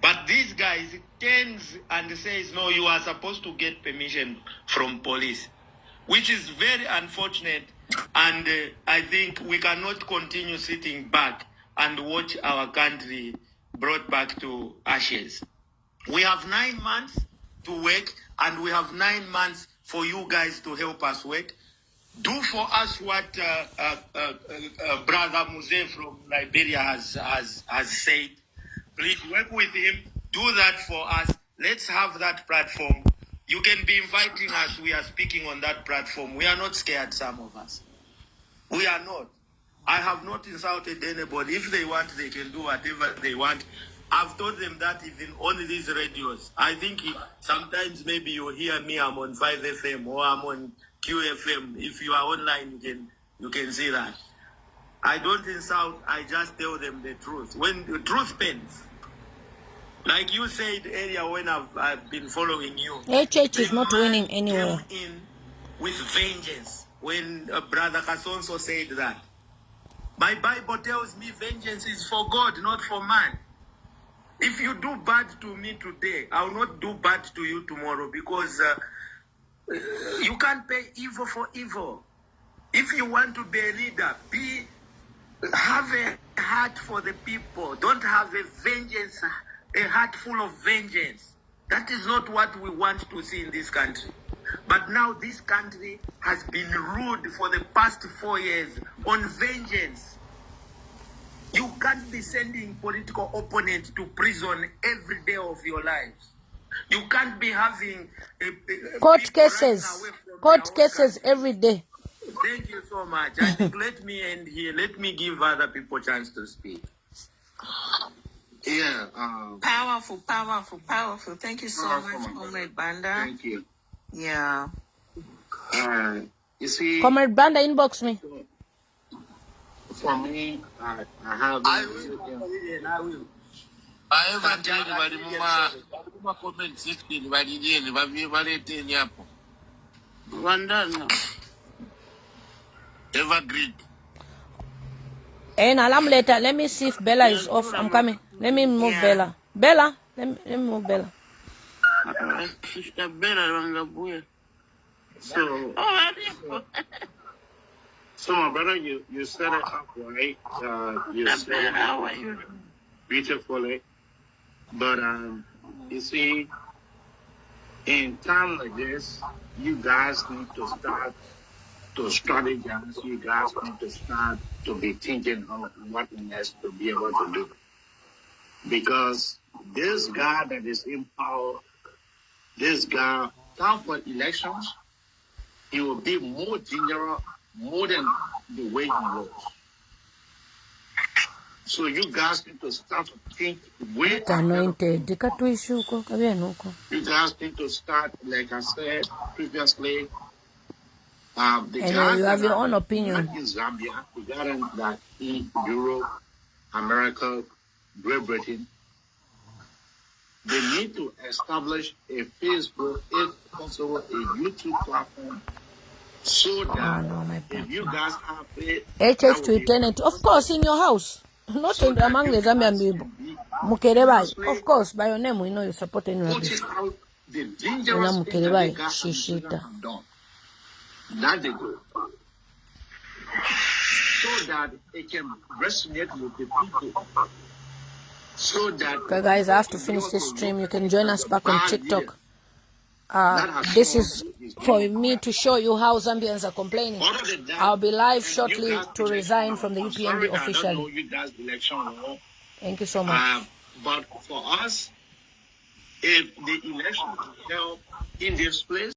But these guys turns and says, no, you are supposed to get permission from police, which is very unfortunate. And I think we cannot continue sitting back and watch our country brought back to ashes. We have 9 months to work, and we have 9 months for you guys to help us work. Do for us what Brother Muse from Liberia has said. Please work with him. Do that for us. Let's have that platform. You can be inviting us. We are speaking on that platform. We are not scared, some of us. We are not. I have not insulted anybody. If they want, they can do whatever they want. I've told them that even on these radios. I think sometimes maybe you hear me, I'm on 5FM or I'm on QFM. If you are online, you can see that. I don't insult, I just tell them the truth. When the truth pains. Like you said earlier when I've been following you. HH is not winning anywhere. Came in with vengeance. When Brother Kasonso said that. My Bible tells me vengeance is for God, not for man. If you do bad to me today, I will not do bad to you tomorrow, because you can't pay evil for evil. If you want to be a leader, have a heart for the people. Don't have a heart full of vengeance. That is not what we want to see in this country. But now this country has been ruled for the past 4 years on vengeance. You can't be sending political opponents to prison every day of your lives. You can't be having court cases every day. Thank you so much. I think let me end here. Let me give other people a chance to speak. Yeah. Powerful. Thank you so much, Comrade Banda. Thank you. Yeah. You see, Comrade Banda, inbox me. For me, I have. I will. I ever tell you my comment system, but Evergreen. And alarm later. Let me see if Bella is off. I'm coming. Let me move Bella. Bella, let me move Bella. Sister Bella, so my brother, you set it up right. You set it up beautifully. But you see, in time like this, you guys need to start to strategize. You guys need to start to be thinking of what next to be able to do. Because this guy that is in power, this guy, time for elections, he will be more dangerous, more than the way he was. So you guys need to start to think way anointed. You guys need to start, like I said previously, the and you have your own opinion. Not in Zambia, the guys that in Europe, America, Great Britain, they need to establish a Facebook, if possible, a YouTube platform, so that if you guys have it, HS to tenant, of course, in your house, not so among the Zambian people. Mukerebai, of course, by your name, we know you support any of this. The dangerous thing that the guys have done. That they do. So so that it can resonate with the people. So that okay, guys, I have to finish this stream. You can join us back on TikTok. This is for me to show you how Zambians are complaining. I'll be live shortly to resign from the UPND officially. Thank you so much. But for us, if the election is held in this place,